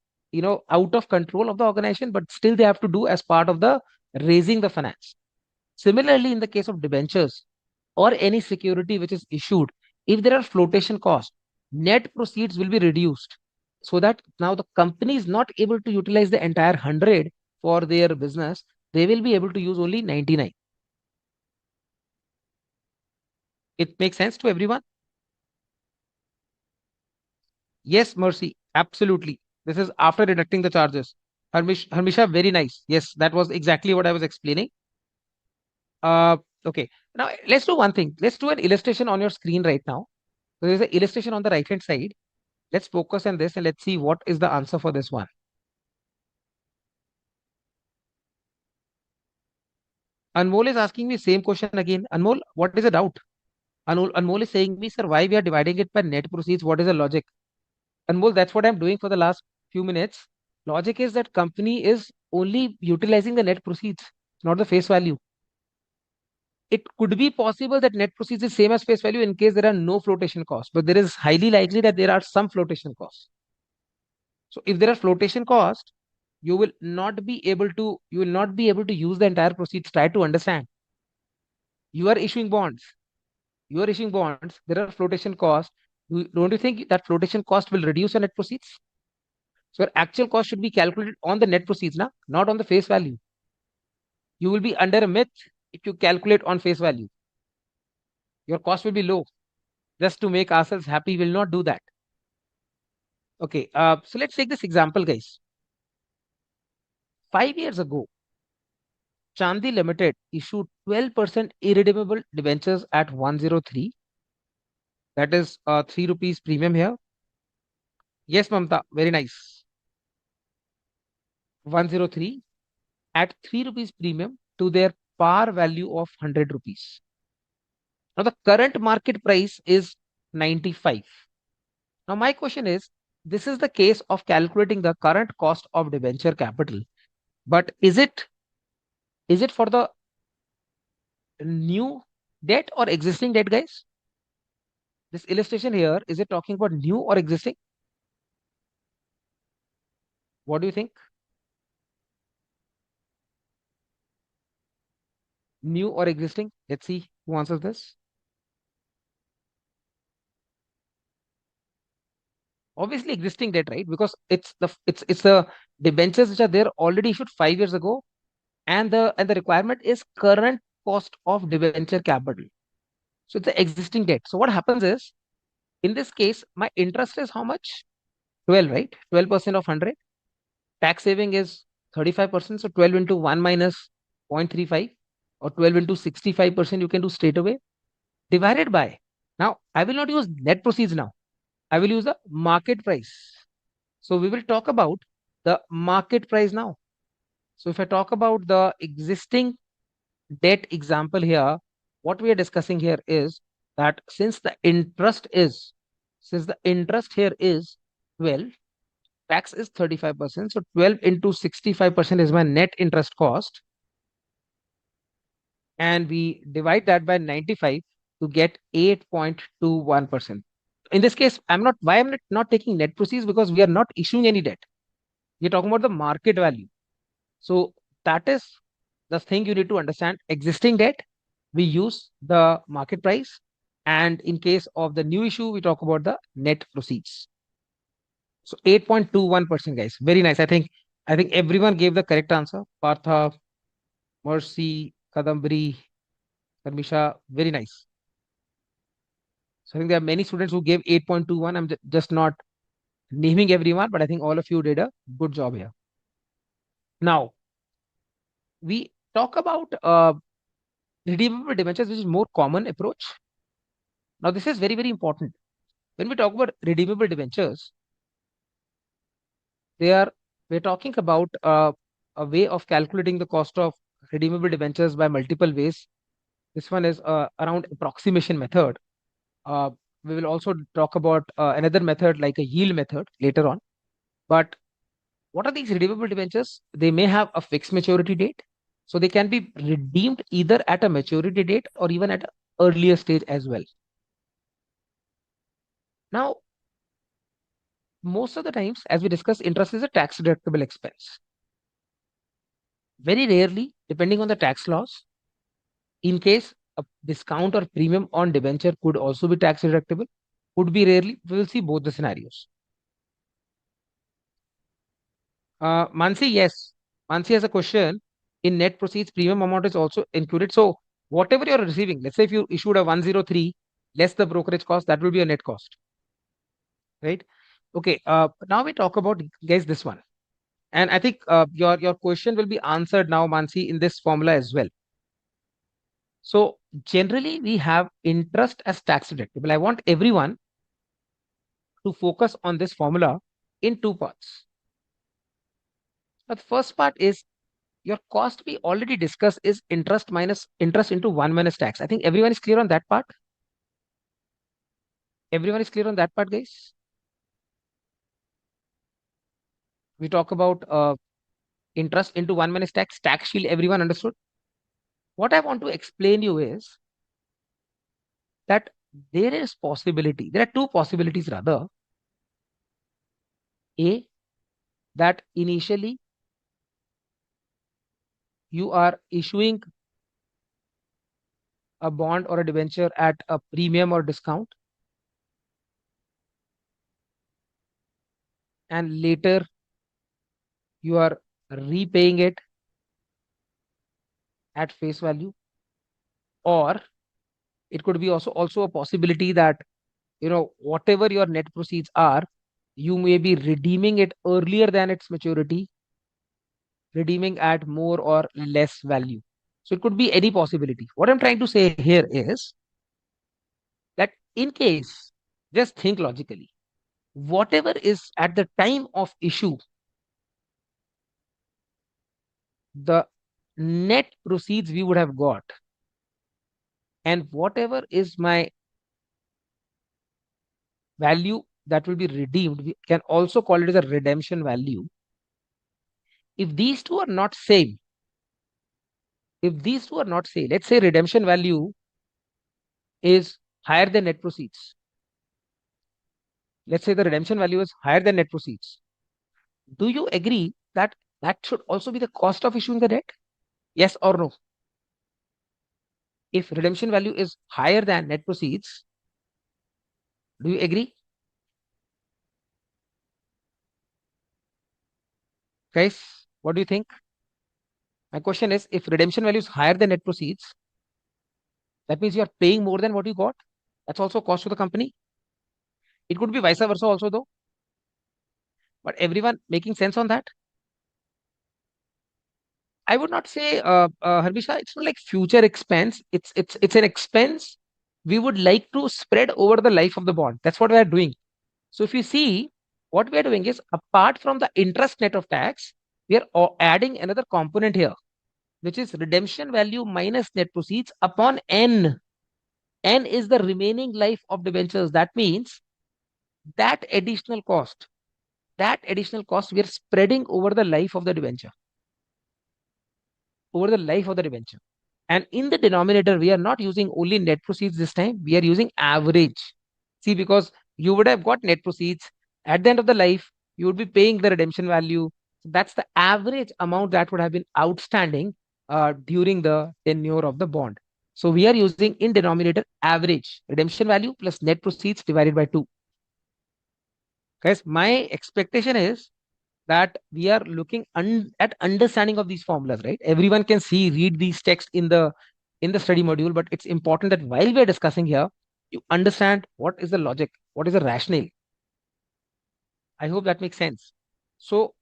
out of control of the organization, but still they have to do as part of the raising the finance. Similarly, in the case of debentures or any security which is issued, if there are flotation costs, net proceeds will be reduced, so that now the company is not able to utilize the entire 100 for their business. They will be able to use only 99. It makes sense to everyone? Yes, Mercy, absolutely. This is after deducting the charges. Harmisha, very nice. Yes, that was exactly what I was explaining. Uh, okay. Now let's do one thing. Let's do an illustration on your screen right now. So there's an illustration on the right hand side. Let's focus on this and let's see what is the answer for this one. Anmol is asking me same question again. Anmol, what is the doubt? Anmol is saying me, sir, why we are dividing it by net proceeds? What is the logic? Anmol, that's what I'm doing for the last few minutes. Logic is that company is only utilizing the net proceeds, not the face value. It could be possible that net proceeds is same as face value in case there are no flotation costs, but there is highly likely that there are some flotation costs. So if there are flotation costs, you will not be able to use the entire proceeds. Try to understand. You are issuing bonds. You are issuing bonds. There are flotation costs. Don't you think that flotation cost will reduce your net proceeds? So your actual cost should be calculated on the net proceeds, now, not on the face value. You will be under a myth if you calculate on face value. Your cost will be low. Just to make ourselves happy, we'll not do that. Okay, so let's take this example, guys. 5 years ago, Chandi Limited issued 12% irredeemable debentures at 103. That is 3 rupees premium here. Yes, Mamta, very nice. 103 at 3 rupees premium to their par value of 100 rupees. Now the current market price is 95. Now my question is, this is the case of calculating the current cost of debenture capital, but is it for the new debt or existing debt, guys? This illustration here, is it talking about new or existing? What do you think? New or existing? Let's see who answers this. Obviously existing debt, right? Because it's the debentures which are there already issued 5 years ago, and the requirement is current cost of debenture capital. So it's the existing debt. So what happens is, in this case, my interest is how much? 12, right? 12% of 100. Tax saving is 35%. So 12 into 1 minus 0.35, or 12 into 65% you can do straight away, divided by. Now, I will not use net proceeds now. I will use the market price. So we will talk about the market price now. So if I talk about the existing debt example here, what we are discussing here is that since the interest here is 12, tax is 35%. So 12 into 65% is my net interest cost. And we divide that by 95 to get 8.21%. In this case, why I'm not taking net proceeds, because we are not issuing any debt. We're talking about the market value. So that is the thing you need to understand. Existing debt, we use the market price. And in case of the new issue, we talk about the net proceeds. So 8.21%, guys. Very nice. I think everyone gave the correct answer. Partha, Mercy, Kadambari, Karmisha, very nice. So I think there are many students who gave 8.21. I'm just not naming everyone, but I think all of you did a good job here. Now, we talk about redeemable debentures, which is more common approach. Now, this is very, very important. When we talk about redeemable debentures, they are we're talking about a way of calculating the cost of redeemable debentures by multiple ways. This one is around approximation method. Uh, we will also talk about another method like a yield method later on. But what are these redeemable debentures? They may have a fixed maturity date, so they can be redeemed either at a maturity date or even at an earlier stage as well. Now, most of the times, as we discussed, interest is a tax deductible expense. Very rarely, depending on the tax laws, in case a discount or premium on debenture could also be tax deductible, could be rarely. We will see both the scenarios. Mansi, yes. Mansi has a question. In net proceeds, premium amount is also included. So whatever you're receiving, let's say if you issued a 103 less the brokerage cost, that will be a net cost, right? Okay. Now we talk about, guys, this one. And I think your question will be answered now, Mansi, in this formula as well. So generally, we have interest as tax deductible. I want everyone to focus on this formula in two parts. Now, the first part is your cost we already discussed is interest minus interest into 1 minus tax. I think everyone is clear on that part. Everyone is clear on that part, guys. We talk about interest into 1 minus tax, tax shield. Everyone understood? What I want to explain you is that there are two possibilities rather. A, that initially you are issuing a bond or a debenture at a premium or discount, and later you are repaying it at face value. Or it could be also a possibility that, whatever your net proceeds are, you may be redeeming it earlier than its maturity, redeeming at more or less value. So it could be any possibility. What I'm trying to say here is that in case, just think logically, whatever is at the time of issue, the net proceeds we would have got, and whatever is my value that will be redeemed, we can also call it as a redemption value. If these two are not same, if these two are not same, let's say redemption value is higher than net proceeds. Let's say the redemption value is higher than net proceeds. Do you agree that that should also be the cost of issuing the debt? Yes or no? If redemption value is higher than net proceeds, do you agree? Guys, what do you think? My question is, if redemption value is higher than net proceeds, that means you are paying more than what you got. That's also cost to the company. It could be vice versa also though. But everyone making sense on that? I would not say, Harbisha, it's not like future expense. It's an expense we would like to spread over the life of the bond. That's what we are doing. So if you see, what we are doing is apart from the interest net of tax, we are adding another component here, which is redemption value minus net proceeds upon N. N is the remaining life of debentures. That means that additional cost, we are spreading over the life of the debenture, over the life of the debenture. And in the denominator, we are not using only net proceeds this time, we are using average. See, because you would have got net proceeds at the end of the life, you would be paying the redemption value. So that's the average amount that would have been outstanding during the tenure of the bond. So we are using in denominator average redemption value plus net proceeds divided by 2. Guys, my expectation is that we are looking at understanding of these formulas, right? Everyone can see, read these texts in the study module, but it's important that while we are discussing here, you understand what is the logic, what is the rationale. I hope that makes sense. So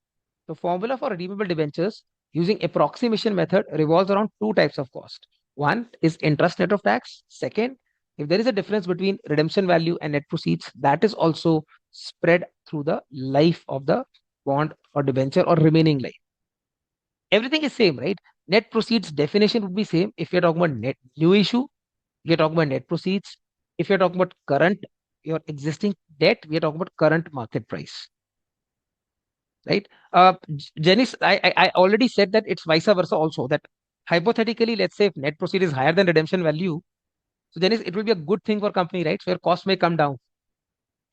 the formula for redeemable debentures using approximation method revolves around two types of cost. One is interest net of tax. Second, if there is a difference between redemption value and net proceeds, that is also spread through the life of the bond or debenture or remaining life. Everything is same, right? Net proceeds definition would be same if you're talking about net new issue, we're talking about net proceeds. If you're talking about current, your existing debt, we're talking about current market price, right? Janice, I already said that it's vice versa also. That hypothetically, let's say if net proceed is higher than redemption value, so Janice, it will be a good thing for company, right? So your cost may come down.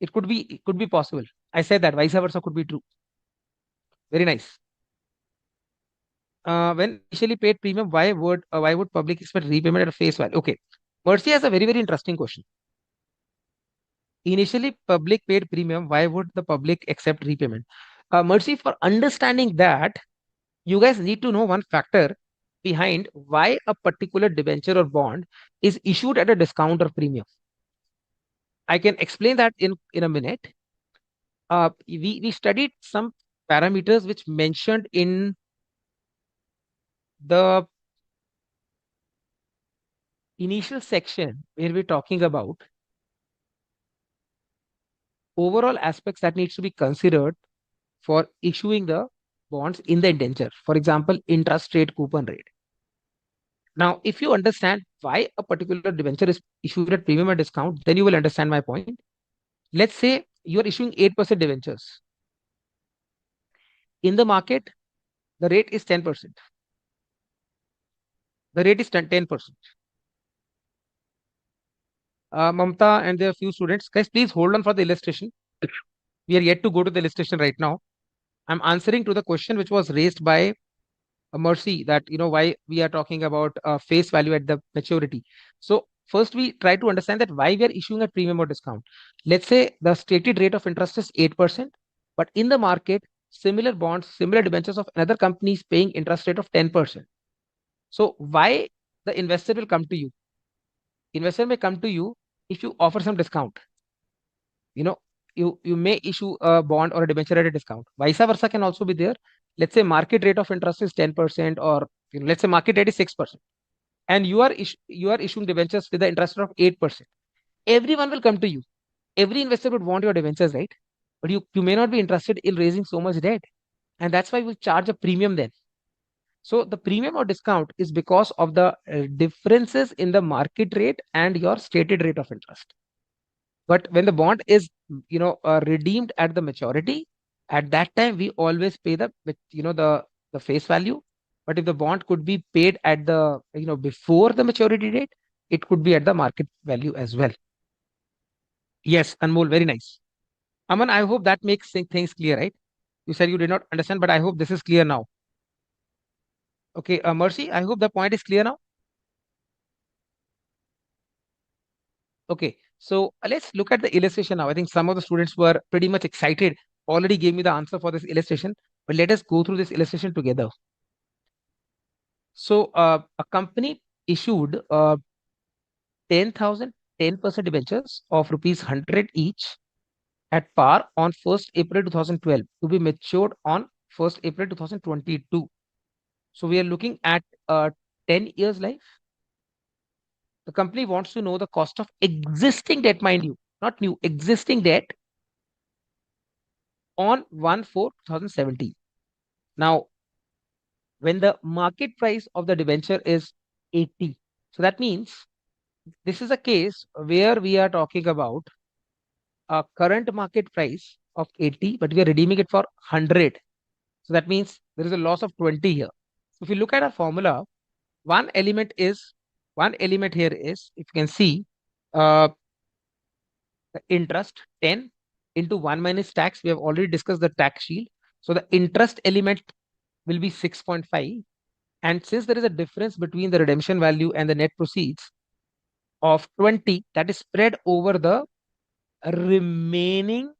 It could be possible. I said that vice versa could be true. Very nice. When initially paid premium, why would public expect repayment at a face value? Okay, Mercy has a very interesting question. Initially, public paid premium. Why would the public accept repayment? Mercy, for understanding that, you guys need to know one factor behind why a particular debenture or bond is issued at a discount or premium. I can explain that in a minute. We studied some parameters which mentioned in the initial section where we're talking about overall aspects that needs to be considered for issuing the bonds in the indenture. For example, interest rate, coupon rate. Now, if you understand why a particular debenture is issued at premium or discount, then you will understand my point. Let's say you are issuing 8% debentures. In the market, the rate is 10%. The rate is 10%. Mamta and there are few students. Guys, please hold on for the illustration. We are yet to go to the illustration right now. I'm answering to the question which was raised by Mercy, that why we are talking about face value at the maturity. So first we try to understand that why we are issuing a premium or discount. Let's say the stated rate of interest is 8%, but in the market, similar bonds, similar debentures of another company is paying interest rate of 10%. So why the investor will come to you? Investor may come to you if you offer some discount. You know, you may issue a bond or a debenture at a discount. Vice versa can also be there. Let's say market rate of interest is 10%, or let's say market rate is 6%, and you are issuing debentures with the interest rate of 8%. Everyone will come to you. Every investor would want your debentures, right? But you may not be interested in raising so much debt, and that's why we charge a premium then. So the premium or discount is because of the differences in the market rate and your stated rate of interest. But when the bond is, redeemed at the maturity, at that time we always pay the face value. But if the bond could be paid at the, before the maturity date, it could be at the market value as well. Yes, Anmol, very nice. Aman, I hope that makes things clear, right? You said you did not understand, but I hope this is clear now. Okay, Mercy, I hope the point is clear now. Okay, so let's look at the illustration now. I think some of the students were pretty much excited, already gave me the answer for this illustration, but let us go through this illustration together. So, a company issued 10,000 10% debentures of rupees 100 each at par on 1st April 2012 to be matured on 1st April 2022. So, we are looking at 10 years life. The company wants to know the cost of existing debt, mind you, not new, existing debt on 1/4/2017. Now, when the market price of the debenture is 80, so that means this is a case where we are talking about a current market price of 80, but we are redeeming it for 100. So that means there is a loss of 20 here. So if you look at our formula, one element is, one element here is, if you can see, uh, the interest 10 into 1 minus tax. We have already discussed the tax shield. So the interest element will be 6.5. And since there is a difference between the redemption value and the net proceeds of 20, that is spread over the remaining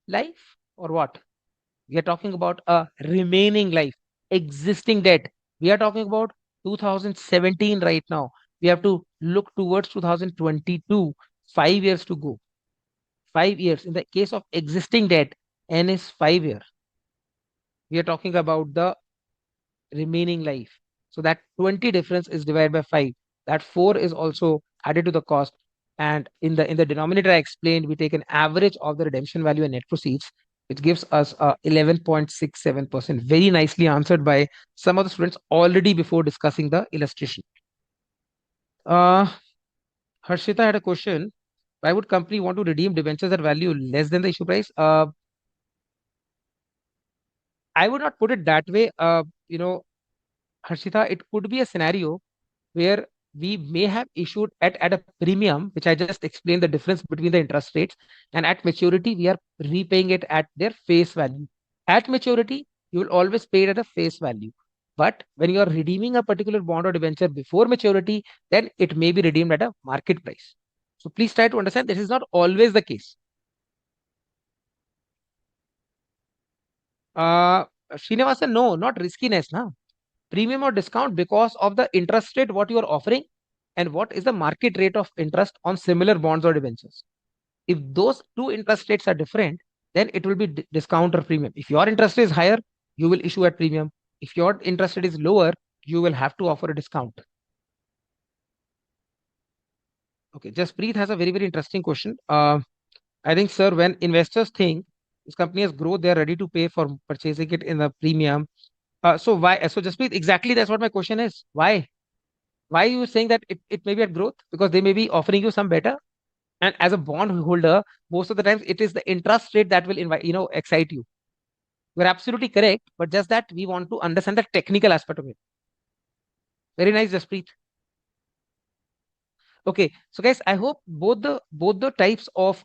life, or what? We are talking about a remaining life, existing debt. We are talking about 2017 right now. We have to look towards 2022, 5 years to go. 5 years. In the case of existing debt, N is 5 years. We are talking about the remaining life. So that 20 difference is divided by 5. That 4 is also added to the cost. And in the denominator I explained, we take an average of the redemption value and net proceeds, which gives us 11.67%. Very nicely answered by some of the students already before discussing the illustration. Uh, Harshita had a question. Why would company want to redeem debentures at value less than the issue price? I would not put it that way. Harshita, it could be a scenario where we may have issued at a premium, which I just explained the difference between the interest rates, and at maturity, we are repaying it at their face value. At maturity, you will always pay it at a face value. But when you are redeeming a particular bond or debenture before maturity, then it may be redeemed at a market price. So please try to understand this is not always the case. Uh, Srinivasan, no, not riskiness, na. Premium or discount because of the interest rate what you are offering and what is the market rate of interest on similar bonds or debentures. If those two interest rates are different, then it will be discount or premium. If your interest is higher, you will issue at premium. If your interest rate is lower, you will have to offer a discount. Okay, Jaspreet has a very, very interesting question. I think, sir, when investors think this company has growth, they are ready to pay for purchasing it in the premium. So why? So Jaspreet, exactly that's what my question is. Why? Why are you saying that it may be at growth? Because they may be offering you some better. And as a bond holder, most of the times it is the interest rate that will excite you. You're absolutely correct, but just that we want to understand the technical aspect of it. Very nice, Jaspreet. Okay, so guys, I hope both the types of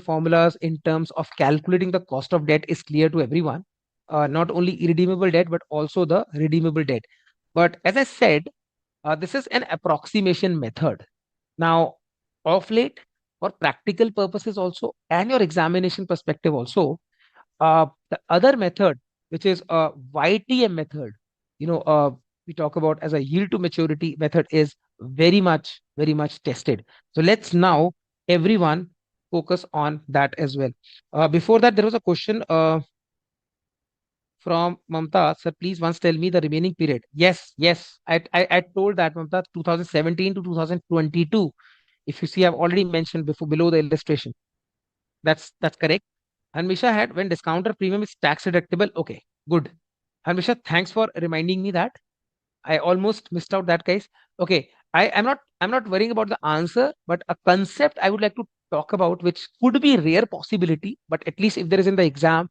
formulas in terms of calculating the cost of debt is clear to everyone. Not only irredeemable debt, but also the redeemable debt. But as I said, this is an approximation method. Now, of late, for practical purposes also, and your examination perspective also, the other method, which is a YTM method, you know, uh, we talk about as a yield to maturity method, is very much tested. So let's now everyone focus on that as well. Before that, there was a question from Mamta. Sir, please once tell me the remaining period. Yes, I told that, Mamta, 2017 to 2022. If you see, I've already mentioned before below the illustration. That's correct. Hanmisha had when discounter premium is tax deductible. Okay, good. Hanmisha, thanks for reminding me that. I almost missed out that case. Okay, I'm not worrying about the answer, but a concept I would like to talk about, which could be rare possibility, but at least if there is in the exam,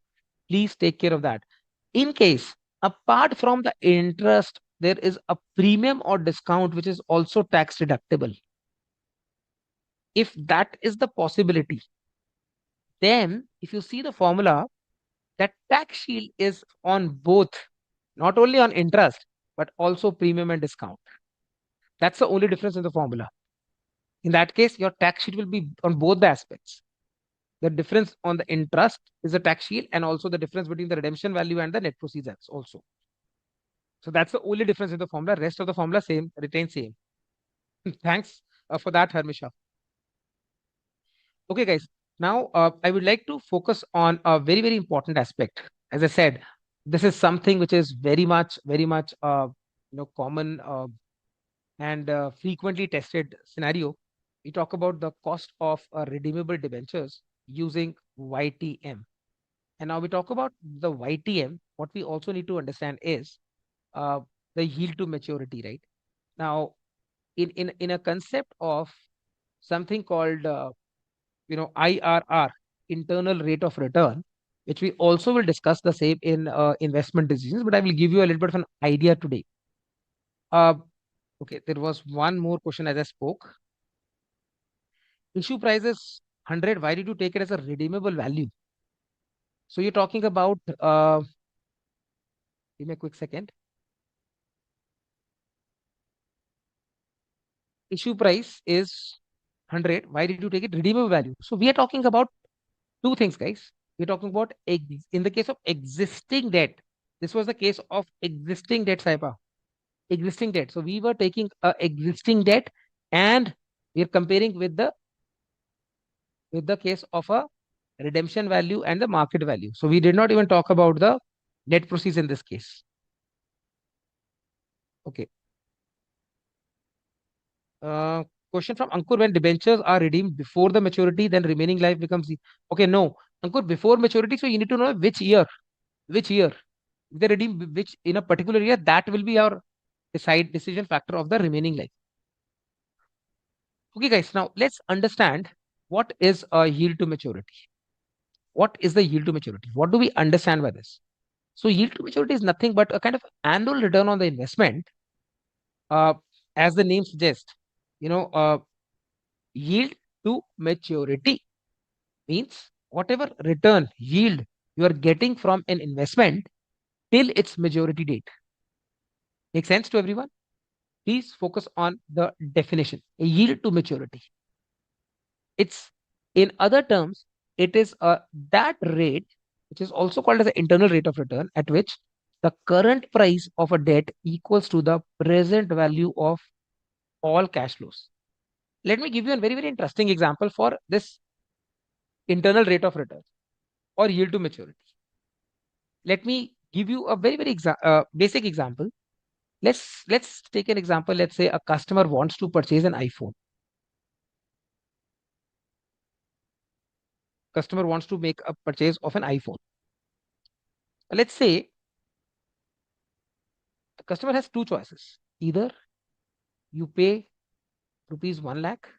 please take care of that. In case, apart from the interest, there is a premium or discount which is also tax deductible. If that is the possibility, then if you see the formula, that tax shield is on both, not only on interest, but also premium and discount. That's the only difference in the formula. In that case, your tax sheet will be on both the aspects. The difference on the interest is the tax shield, and also the difference between the redemption value and the net proceeds also. So that's the only difference in the formula. Rest of the formula same, retain same. Thanks for that, Harmisha. Okay, guys. Now I would like to focus on a very, very important aspect. As I said, this is something which is very much, common and frequently tested scenario. We talk about the cost of redeemable debentures using YTM. And now we talk about the YTM. What we also need to understand is uh, the yield to maturity, right? Now, in a concept of something called IRR, internal rate of return, which we also will discuss the same in investment decisions, but I will give you a little bit of an idea today. Uh, okay, there was one more question as I spoke. Issue price is 100. Why did you take it as a redeemable value? So you're talking about, give me a quick second. Issue price is 100. Why did you take it redeemable value? So we are talking about two things, guys. We're talking about in the case of existing debt. This was the case of existing debt, Saipa. Existing debt. So we were taking a existing debt and we are comparing with the case of a redemption value and the market value. So we did not even talk about the net proceeds in this case. Okay. Uh, Question from Ankur: when debentures are redeemed before the maturity, then remaining life becomes okay. No, Ankur, before maturity, so you need to know which year. Which year? If they redeem which in a particular year, that will be our decision factor of the remaining life. Okay, guys. Now let's understand what is a yield to maturity. What is the yield to maturity? What do we understand by this? So yield to maturity is nothing but a kind of annual return on the investment, uh, as the name suggests. You know, yield to maturity means whatever return yield you are getting from an investment till its maturity date. Make sense to everyone? Please focus on the definition. A yield to maturity. It's, in other terms, it is that rate, which is also called as the internal rate of return, at which the current price of a debt equals to the present value of all cash flows. Let me give you a very, very interesting example for this internal rate of return or yield to maturity. Let me give you a very, very basic example. Let's take an example. Let's say a customer wants to purchase an iPhone. Customer wants to make a purchase of an iPhone. Let's say the customer has two choices. Either you pay rupees 1 lakh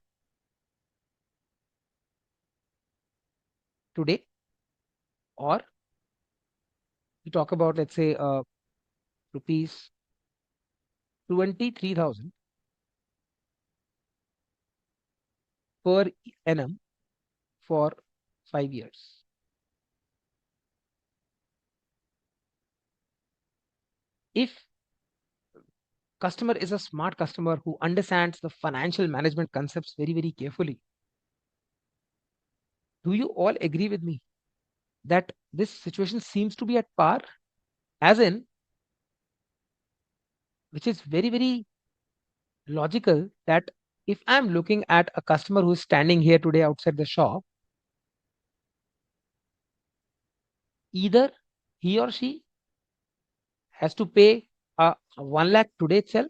today, or you talk about, let's say, rupees 23,000 per annum for 5 years. If customer is a smart customer who understands the financial management concepts very, very carefully, do you all agree with me that this situation seems to be at par? As in, which is very, very logical, that if I'm looking at a customer who is standing here today outside the shop, either he or she has to pay 1 lakh today itself,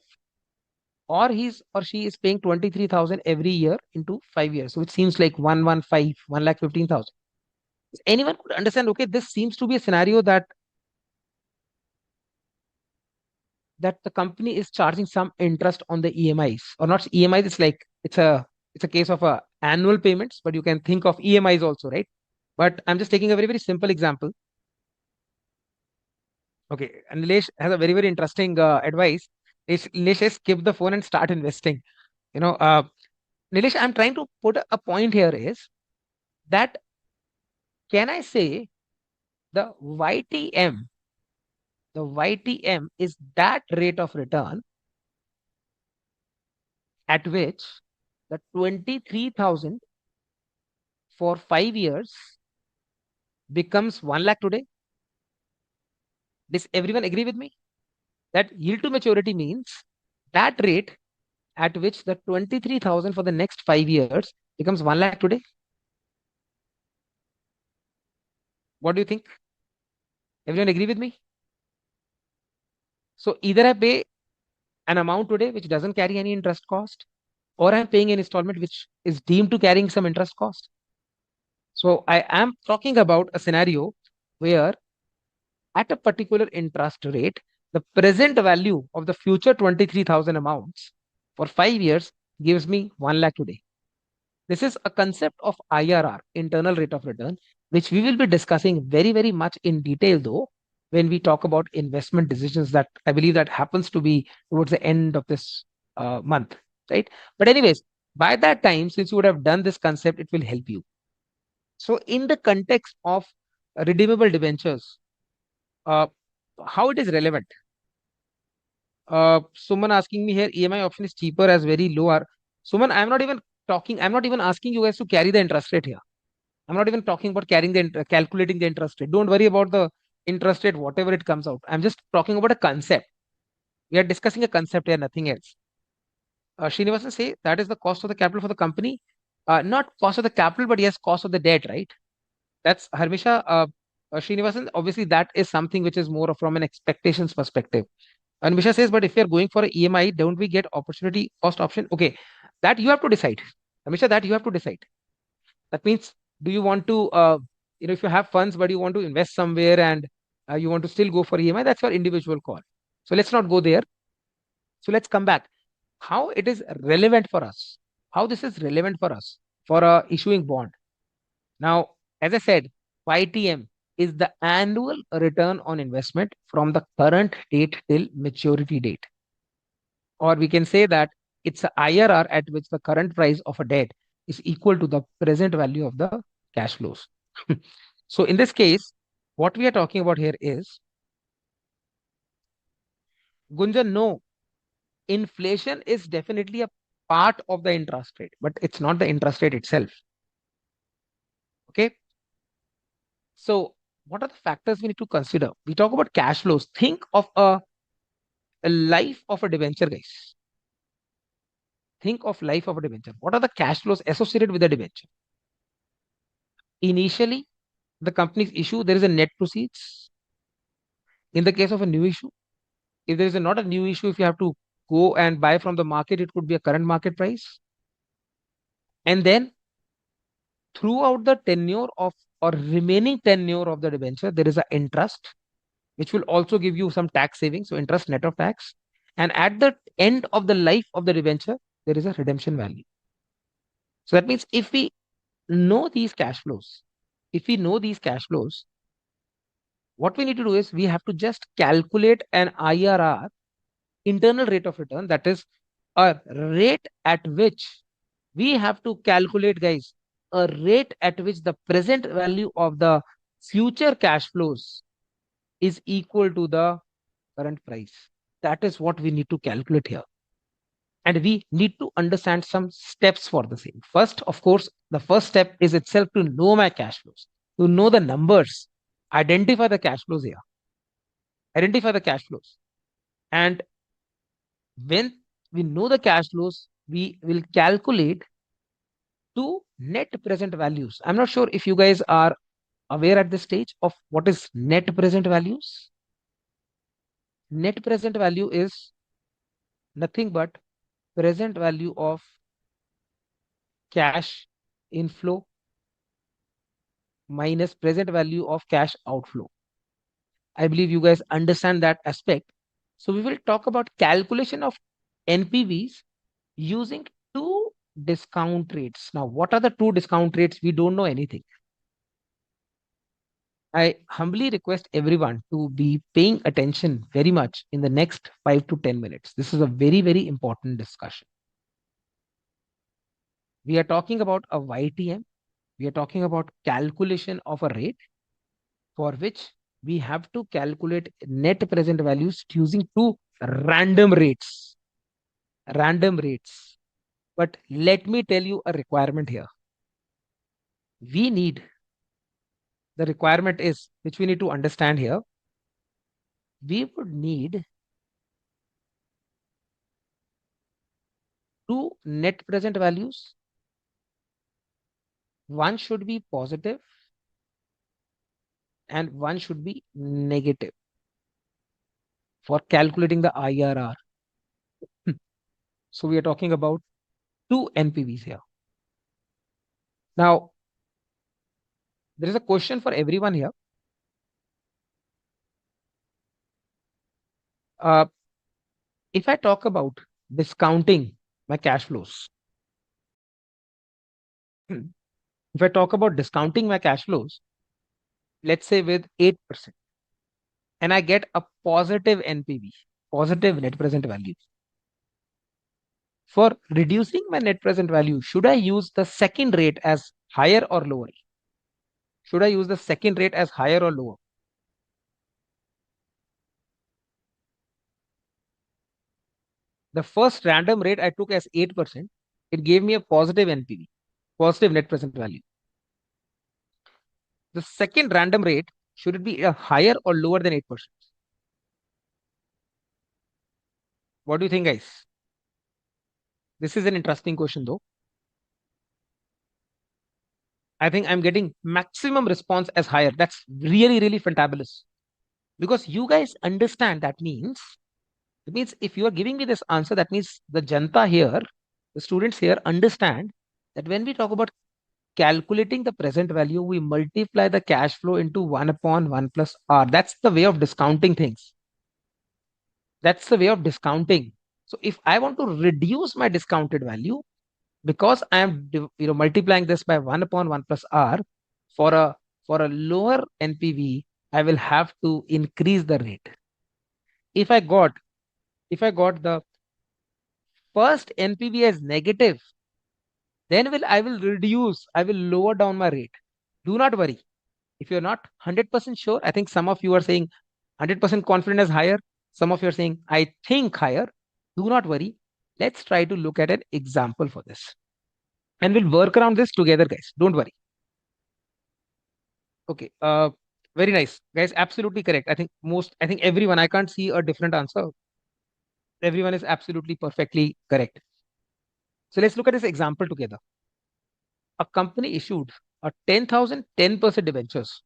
or he's or she is paying 23,000 every year into 5 years. So it seems like 115, 1,15,000. Anyone could understand, okay, this seems to be a scenario that that the company is charging some interest on the EMIs, or not EMIs. It's like it's a case of a annual payments, but you can think of EMIs also, right? But I'm just taking a very simple example. Okay, and Nilesh has a very interesting advice. Nilesh says, skip the phone and start investing. You know, Nilesh, I'm trying to put a point here is that, can I say the YTM, the YTM is that rate of return at which the 23,000 for 5 years becomes 1 lakh today? Does everyone agree with me? That yield to maturity means that rate at which the 23,000 for the next 5 years becomes 1 lakh today. What do you think? Everyone agree with me? So either I pay an amount today which doesn't carry any interest cost, or I'm paying an installment which is deemed to carrying some interest cost. So I am talking about a scenario where at a particular interest rate, the present value of the future 23,000 amounts for 5 years gives me 1 lakh today. This is a concept of IRR, internal rate of return, which we will be discussing very much in detail, though, when we talk about investment decisions. That I believe that happens to be towards the end of this month, right? But anyways, by that time, since you would have done this concept, it will help you. So in the context of redeemable debentures, uh, how it is relevant? Suman asking me here, EMI option is cheaper as very low. Suman, I'm not even asking you guys to carry the interest rate here. I'm not even talking about carrying calculating the interest rate. Don't worry about the interest rate, whatever it comes out. I'm just talking about a concept. We are discussing a concept here, nothing else. Srinivasan say that is the cost of the capital for the company. Not cost of the capital, but yes, cost of the debt, right? That's Harmisha. Srinivasan, obviously that is something which is more from an expectations perspective. And Misha says, but if you're going for a EMI, don't we get opportunity cost option? Okay, that you have to decide. Amisha, that you have to decide. That means, do you want to, if you have funds, but you want to invest somewhere and you want to still go for EMI, that's your individual call. So let's not go there. So let's come back. How it is relevant for us? How this is relevant for us for issuing bond? Now, as I said, YTM is the annual return on investment from the current date till maturity date. Or we can say that it's a IRR at which the current price of a debt is equal to the present value of the cash flows. So in this case, what we are talking about here is, Gunjan, no, inflation is definitely a part of the interest rate, but it's not the interest rate itself. Okay. So what are the factors we need to consider? We talk about cash flows. Think of a life of a debenture, guys. Think of life of a debenture. What are the cash flows associated with the debenture? Initially, the company's issue, there is a net proceeds. In the case of a new issue, if there is not a new issue, if you have to go and buy from the market, it could be a current market price. And then throughout the tenure of or remaining tenure of the debenture, there is an interest, which will also give you some tax savings. So interest net of tax. And at the end of the life of the debenture, there is a redemption value. So that means if we know these cash flows, if we know these cash flows, what we need to do is we have to just calculate an IRR, internal rate of return, that is a rate at which we have to calculate, guys, a rate at which the present value of the future cash flows is equal to the current price. That is what we need to calculate here. And we need to understand some steps for the same. First, of course, the first step is itself to know my cash flows, to know the numbers, identify the cash flows here, identify the cash flows. And when we know the cash flows, we will calculate two net present values. I'm not sure if you guys are aware at this stage of what is net present values. Net present value is nothing but present value of cash inflow minus present value of cash outflow. I believe you guys understand that aspect. So we will talk about calculation of NPVs using two discount rates. Now, what are the two discount rates? We don't know anything. I humbly request everyone to be paying attention very much in the next 5 to 10 minutes. This is a very, very important discussion. We are talking about a YTM. We are talking about calculation of a rate for which we have to calculate net present values using two random rates. Random rates. But let me tell you a requirement here. We need, the requirement is, which we need to understand here, we would need two net present values. One should be positive and one should be negative for calculating the IRR. So we are talking about two NPVs here. Now, there is a question for everyone here. Uh, if I talk about discounting my cash flows, if I talk about discounting my cash flows, let's say with 8%, and I get a positive NPV, positive net present value. For reducing my net present value, should I use the second rate as higher or lower? Should I use the second rate as higher or lower? The first random rate I took as 8%, it gave me a positive NPV, positive net present value. The second random rate, should it be a higher or lower than 8%? What do you think, guys? This is an interesting question, though. I think I'm getting maximum response as higher. That's really, really fantabulous. Because you guys understand that means, it means if you are giving me this answer, that means the janta here, the students here understand that when we talk about calculating the present value, we multiply the cash flow into 1 upon 1 plus R. That's the way of discounting things. That's the way of discounting. So if I want to reduce my discounted value, because I am multiplying this by 1 upon 1 plus R, for a lower NPV, I will have to increase the rate. If I got the first NPV as negative, then I will reduce, I will lower down my rate. Do not worry. If you're not 100% sure, I think some of you are saying 100% confident is higher. Some of you are saying, I think higher. Do not worry. Let's try to look at an example for this. And we'll work around this together, guys. Don't worry. Okay. Very nice. Guys, absolutely correct. I think everyone, I can't see a different answer. Everyone is absolutely perfectly correct. So let's look at this example together. A company issued a 10,000 10% debentures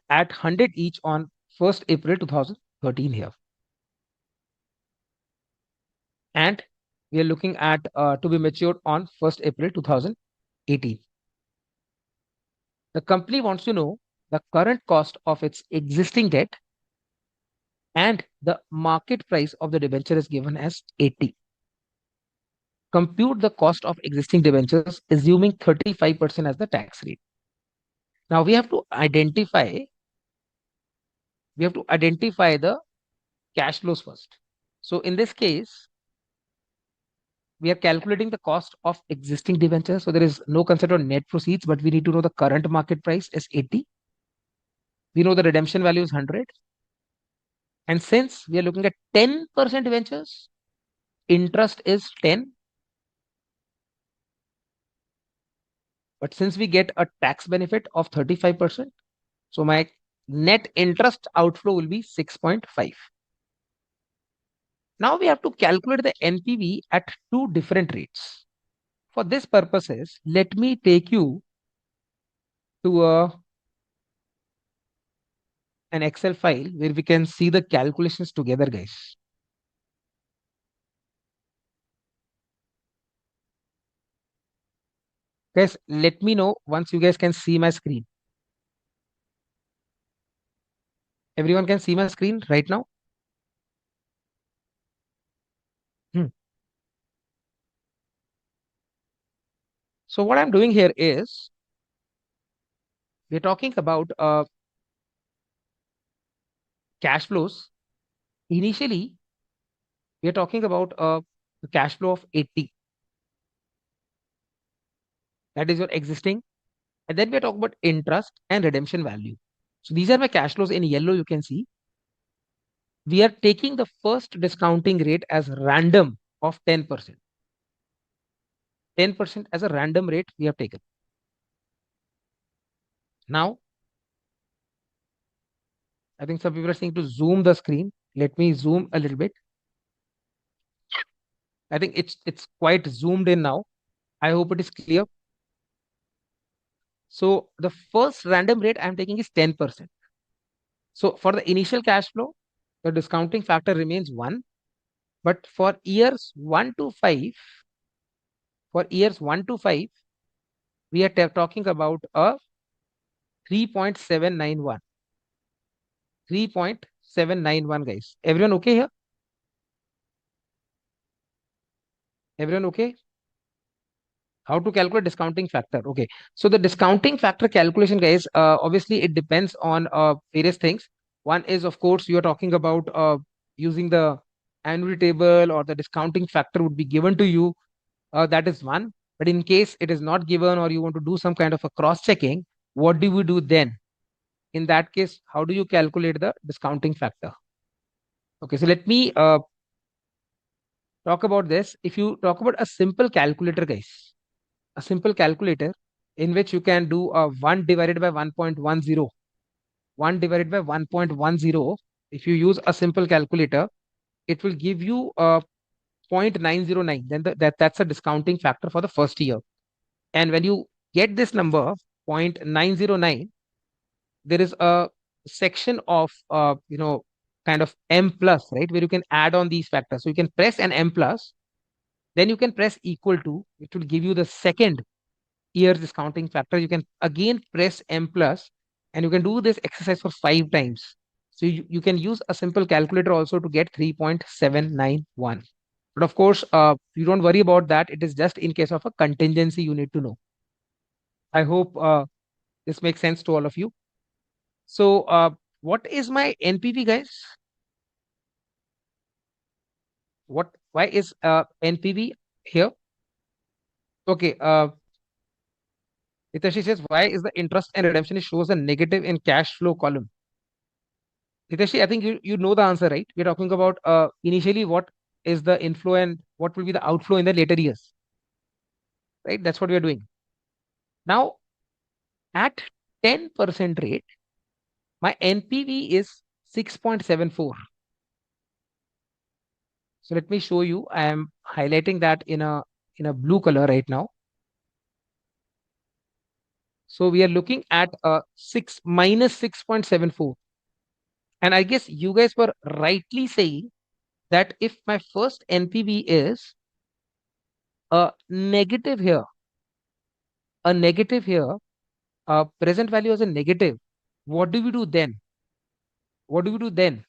at 100 each on 1st April 2013 here. And we are looking at to be matured on 1st April 2018. The company wants to know the current cost of its existing debt, and the market price of the debenture is given as 80. Compute the cost of existing debentures assuming 35% as the tax rate. Now we have to identify the cash flows first. So in this case, we are calculating the cost of existing debentures. So there is no concept of net proceeds, but we need to know the current market price is 80. We know the redemption value is 100. And since we are looking at 10% debentures, interest is 10. But since we get a tax benefit of 35%, so my net interest outflow will be 6.5. Now we have to calculate the NPV at two different rates. For this purposes, let me take you to an Excel file where we can see the calculations together, guys. Guys, let me know once you guys can see my screen. Everyone can see my screen right now? So what I'm doing here is we're talking about cash flows. Initially, we're talking about a cash flow of 80. That is your existing. And then we're talking about interest and redemption value. So these are my cash flows in yellow, you can see. We are taking the first discounting rate as random of 10%. 10% as a random rate we have taken. Now, I think some people are saying to zoom the screen. Let me zoom a little bit. I think it's quite zoomed in now. I hope it is clear. So the first random rate I'm taking is 10%. So for the initial cash flow, the discounting factor remains 1. But for years 1 to 5, we are talking about a 3.791. 3.791, guys. Everyone okay here? Everyone okay? How to calculate discounting factor? Okay. So the discounting factor calculation, guys, obviously it depends on various things. One is, of course, you're talking about using the annuity table, or the discounting factor would be given to you. That is one. But in case it is not given, or you want to do some kind of a cross checking, what do we do then? In that case, how do you calculate the discounting factor? Okay, so let me talk about this. If you talk about a simple calculator, guys, a simple calculator in which you can do a 1 divided by 1.10, 1 divided by 1.10. If you use a simple calculator, it will give you a 0.909. Then that's a discounting factor for the first year. And when you get this number 0.909, there is a section of kind of M plus, right, where you can add on these factors. So you can press an M plus, then you can press equal to, it will give you the second year's discounting factor. You can again press M plus, and you can do this exercise for 5 times. So you can use a simple calculator also to get 3.791. But of course, you don't worry about that. It is just in case of a contingency you need to know. I hope this makes sense to all of you. So what is my NPV, guys? Why is NPV here? Okay, Hitashi says, why is the interest and redemption, it shows a negative in cash flow column? Hiteshi, I think you know the answer, right? We're talking about initially what is the inflow and what will be the outflow in the later years, right? That's what we are doing. Now, at 10% rate, my NPV is 6.74. So let me show you. I am highlighting that in a blue color right now. So we are looking at a 6 minus 6.74. And I guess you guys were rightly saying that if my first NPV is a negative here, a negative here, present value as a negative, what do we do then? What do we do then?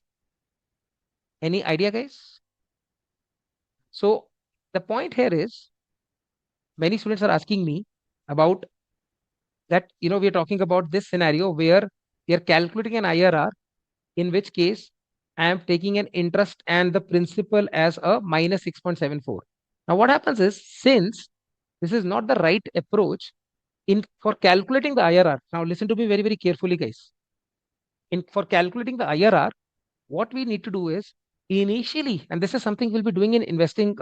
Any idea, guys? So the point here is, many students are asking me about that. We are talking about this scenario where we are calculating an IRR, in which case I am taking an interest and the principal as a minus 6.74. Now what happens is, since this is not the right approach in for calculating the IRR. Now listen to me very, very carefully, guys. In for calculating the IRR, what we need to do is, initially, and this is something we'll be doing in investing,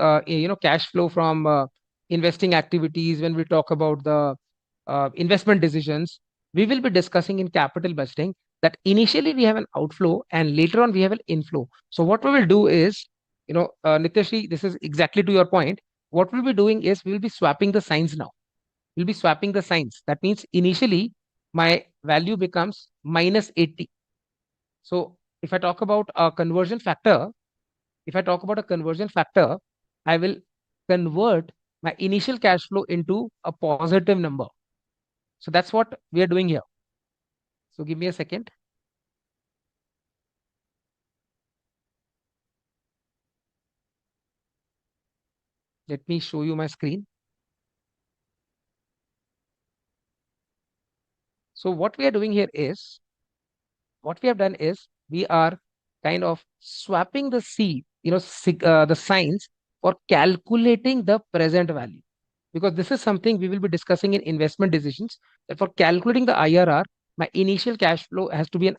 cash flow from investing activities. When we talk about the investment decisions, we will be discussing in capital budgeting that initially we have an outflow and later on we have an inflow. So what we will do is, Nityashi, this is exactly to your point. What we'll be doing is, we will be swapping the signs now. We'll be swapping the signs. That means initially my value becomes minus 80. So if I talk about a conversion factor, if I talk about a conversion factor, I will convert my initial cash flow into a positive number. So that's what we are doing here. So give me a second. Let me show you my screen. So what we have done is we are kind of swapping the the signs for calculating the present value, because this is something we will be discussing in investment decisions, that for calculating the IRR, my initial cash flow has to be an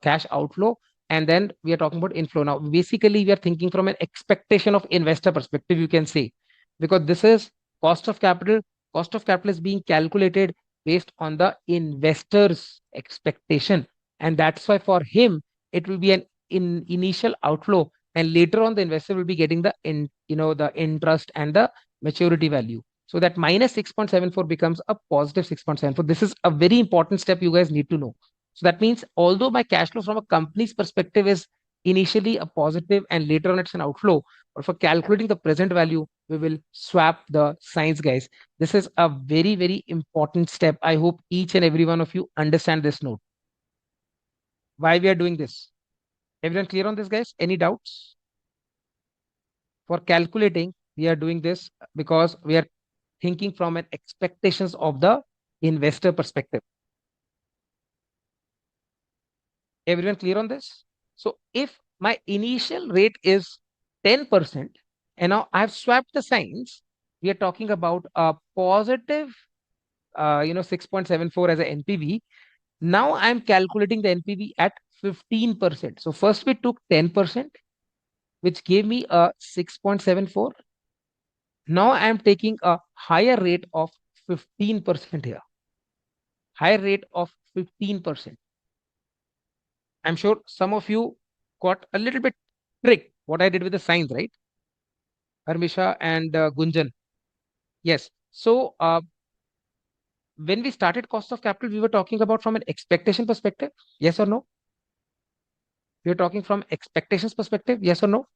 cash outflow, and then we are talking about inflow. Now basically we are thinking from an expectation of investor perspective, you can say, because this is cost of capital. Cost of capital is being calculated based on the investor's expectation, and that's why for him it will be an initial outflow, and later on the investor will be getting the interest and the maturity value. So that minus 6.74 becomes a positive 6.74. This is a very important step you guys need to know. So that means although my cash flow from a company's perspective is initially a positive and later on it's an outflow, but for calculating the present value, we will swap the signs, guys. This is a very, very important step. I hope each and every one of you understand this note. Why we are doing this? Everyone clear on this, guys? Any doubts? For calculating, we are doing this because we are thinking from an expectations of the investor perspective. Everyone clear on this? So if my initial rate is 10%, and now I've swapped the signs, we are talking about a positive 6.74 as a NPV. Now I'm calculating the NPV at 15%. So first we took 10%, which gave me a 6.74. Now I am taking a higher rate of 15% here. Higher rate of 15%. I'm sure some of you got a little bit tricked what I did with the signs, right? Harmisha and Gunjan. Yes. So when we started cost of capital, we were talking about from an expectation perspective. Yes or no? We were talking from expectations perspective. Yes or no?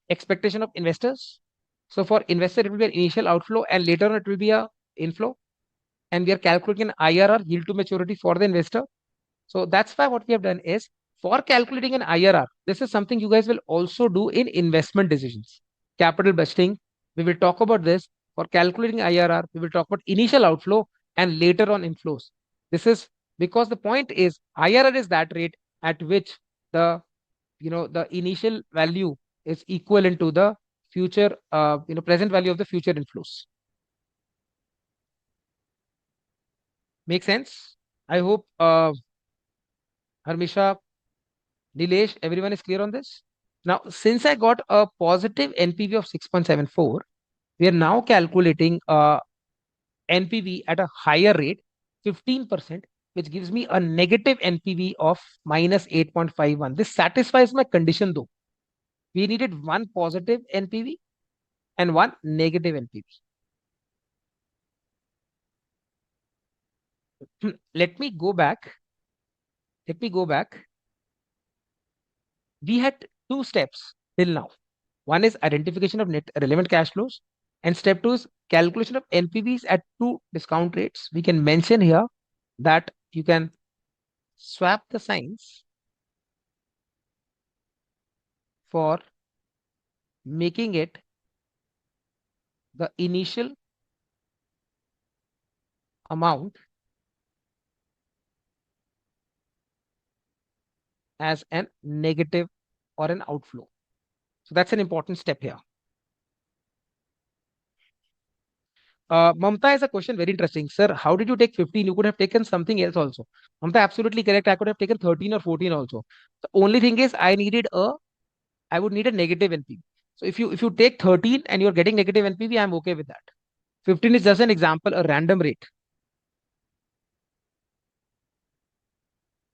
Expectation of investors. So for investor, it will be an initial outflow and later on it will be a inflow. And we are calculating an IRR, yield to maturity, for the investor. So that's why what we have done is, for calculating an IRR, this is something you guys will also do in investment decisions. Capital budgeting, we will talk about this. For calculating IRR, we will talk about initial outflow and later on inflows. This is because the point is IRR is that rate at which the initial value is equivalent to the future present value of the future inflows. Make sense? I hope Harmisha, Nilesh, everyone is clear on this. Now, since I got a positive NPV of 6.74, we are now calculating NPV at a higher rate, 15%, which gives me a negative NPV of minus 8.51. This satisfies my condition though. We needed one positive NPV and one negative NPV. Let me go back. Let me go back. We had two steps till now. One is identification of net relevant cash flows, and step two is calculation of NPVs at two discount rates. We can mention here that you can swap the signs for making it the initial amount as an negative or an outflow. So that's an important step here. Mamta has a question very interesting. Sir, how did you take 15? You could have taken something else also. Mamta, absolutely correct. I could have taken 13 or 14 also. The only thing is I would need a negative NPV. So if you take 13 and you're getting negative NPV, I'm okay with that. 15 is just an example, a random rate.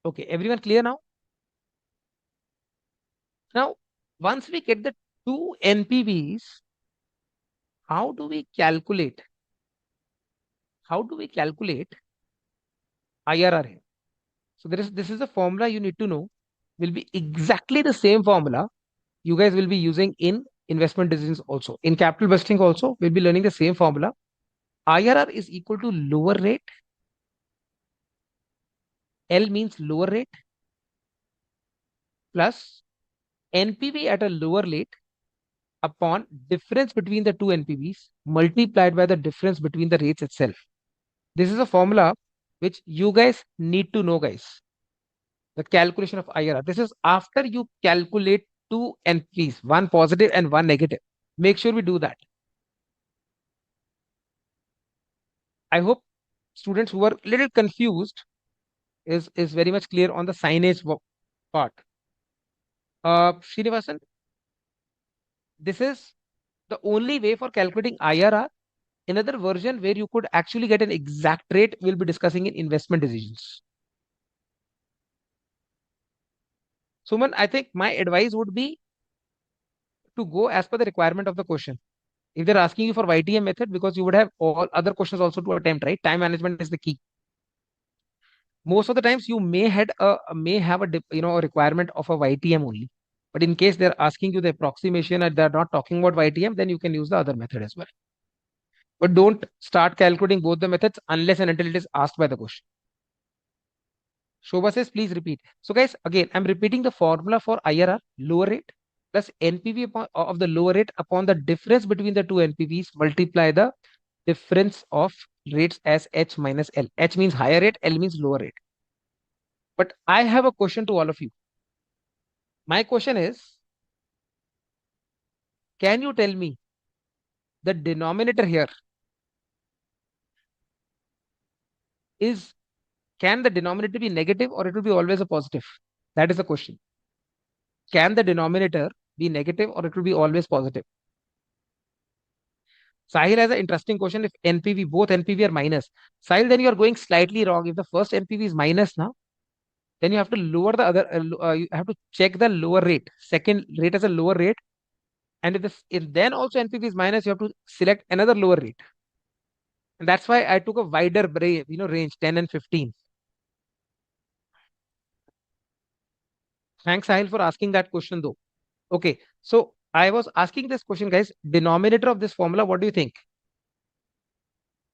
Okay, everyone clear now? Now, once we get the two NPVs, how do we calculate? How do we calculate IRR here? So this is a formula you need to know. Will be exactly the same formula you guys will be using in investment decisions also. In capital budgeting also, we'll be learning the same formula. IRR is equal to lower rate. L means lower rate plus NPV at a lower rate upon difference between the two NPVs multiplied by the difference between the rates itself. This is a formula which you guys need to know, guys. The calculation of IRR. This is after you calculate two NPs, one positive and one negative. Make sure we do that. I hope students who are a little confused is very much clear on the signage part. Srinivasan, this is the only way for calculating IRR. Another version where you could actually get an exact rate, we'll be discussing in investment decisions. Suman, I think my advice would be to go as per the requirement of the question. If they're asking you for YTM method, because you would have all other questions also to attempt, right? Time management is the key. Most of the times you may have a requirement of a YTM only. But in case they're asking you the approximation and they're not talking about YTM, then you can use the other method as well. But don't start calculating both the methods unless and until it is asked by the question. Shobha says, please repeat. So guys, again, I'm repeating the formula for IRR, lower rate plus NPV of the lower rate upon the difference between the two NPVs, multiply the difference of rates as H minus L. H means higher rate, L means lower rate. But I have a question to all of you. My question is, can you tell me the denominator here is, can the denominator be negative or it will be always a positive? That is the question. Can the denominator be negative or it will be always positive? Sahil has an interesting question. If NPV, both NPV are minus. Sahil, then you are going slightly wrong. If the first NPV is minus now, then you have to lower the other, you have to check the lower rate. Second rate as a lower rate. And if then also NPV is minus, you have to select another lower rate. And that's why I took a wider range, 10 and 15. Thanks, Sahil, for asking that question though. Okay, so I was asking this question, guys. Denominator of this formula, what do you think?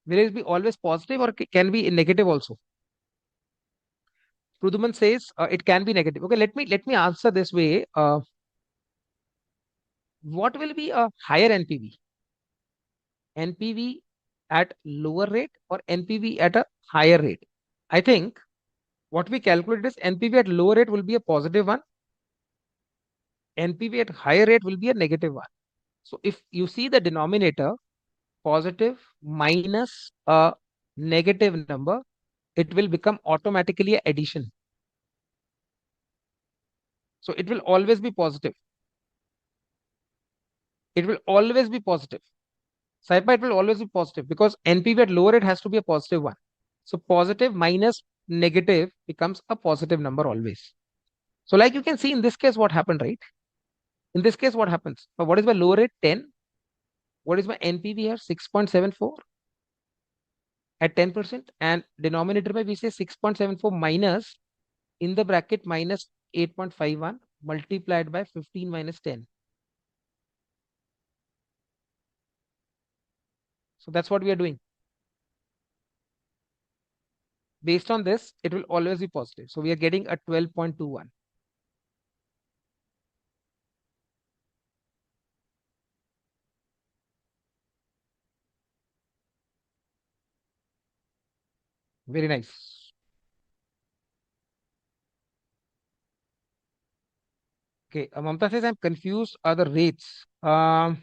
Will it be always positive or can be negative also? Pruduman says it can be negative. Okay, let me answer this way. What will be a higher NPV? NPV at lower rate or NPV at a higher rate? I think what we calculated is NPV at lower rate will be a positive one. NPV at higher rate will be a negative one. So if you see the denominator, positive minus a negative number, it will become automatically addition. So it will always be positive. It will always be positive. Saipa, it will always be positive because NPV at lower rate has to be a positive one. So positive minus negative becomes a positive number always. So like you can see in this case what happened, right? In this case what happens? What is my lower rate? 10. What is my NPV here? 6.74 at 10%. And denominator by we say 6.74 minus in the bracket minus 8.51 multiplied by 15 minus 10. So that's what we are doing. Based on this, it will always be positive. So we are getting a 12.21. Very nice. Okay, Mamta says I'm confused. Are the rates? Mamta,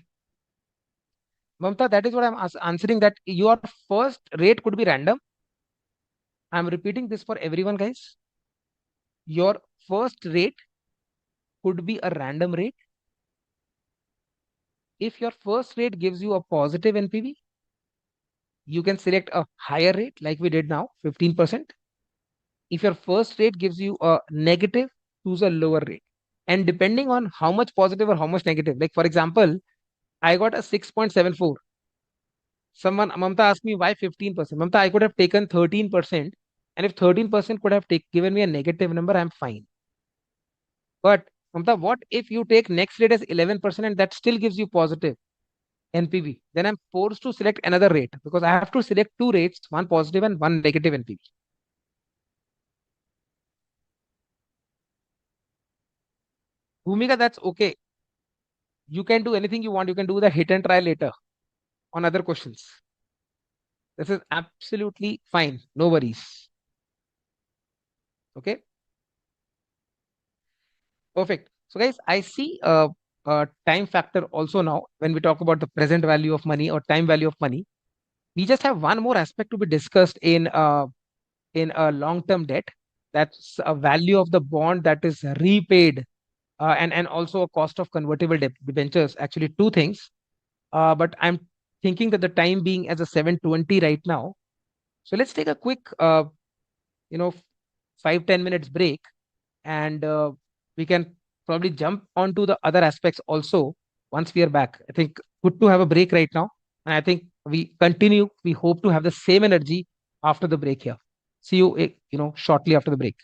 that is what I'm answering. That your first rate could be random. I'm repeating this for everyone, guys. Your first rate could be a random rate. If your first rate gives you a positive NPV, you can select a higher rate like we did now, 15%. If your first rate gives you a negative, choose a lower rate. And depending on how much positive or how much negative, like for example, I got a 6.74. Someone, Mamta asked me why 15%. Mamta, I could have taken 13%. And if 13% could have given me a negative number, I'm fine. But Mamta, what if you take next rate as 11% and that still gives you positive NPV? Then I'm forced to select another rate because I have to select two rates, one positive and one negative NPV. Bhumika, that's okay. You can do anything you want. You can do the hit and try later on other questions. This is absolutely fine. No worries. Okay, perfect. So, guys, I see a time factor also now when we talk about the present value of money or time value of money. We just have one more aspect to be discussed in a long-term debt. That's a value of the bond that is repaid, and also a cost of convertible debentures. Actually, two things. But I'm thinking that the time being as a 7:20 right now. So let's take a quick, you know, 5-10 minutes break, and we can probably jump onto the other aspects also once we are back. I think good to have a break right now, and I think we continue. We hope to have the same energy after the break here. See you, shortly after the break.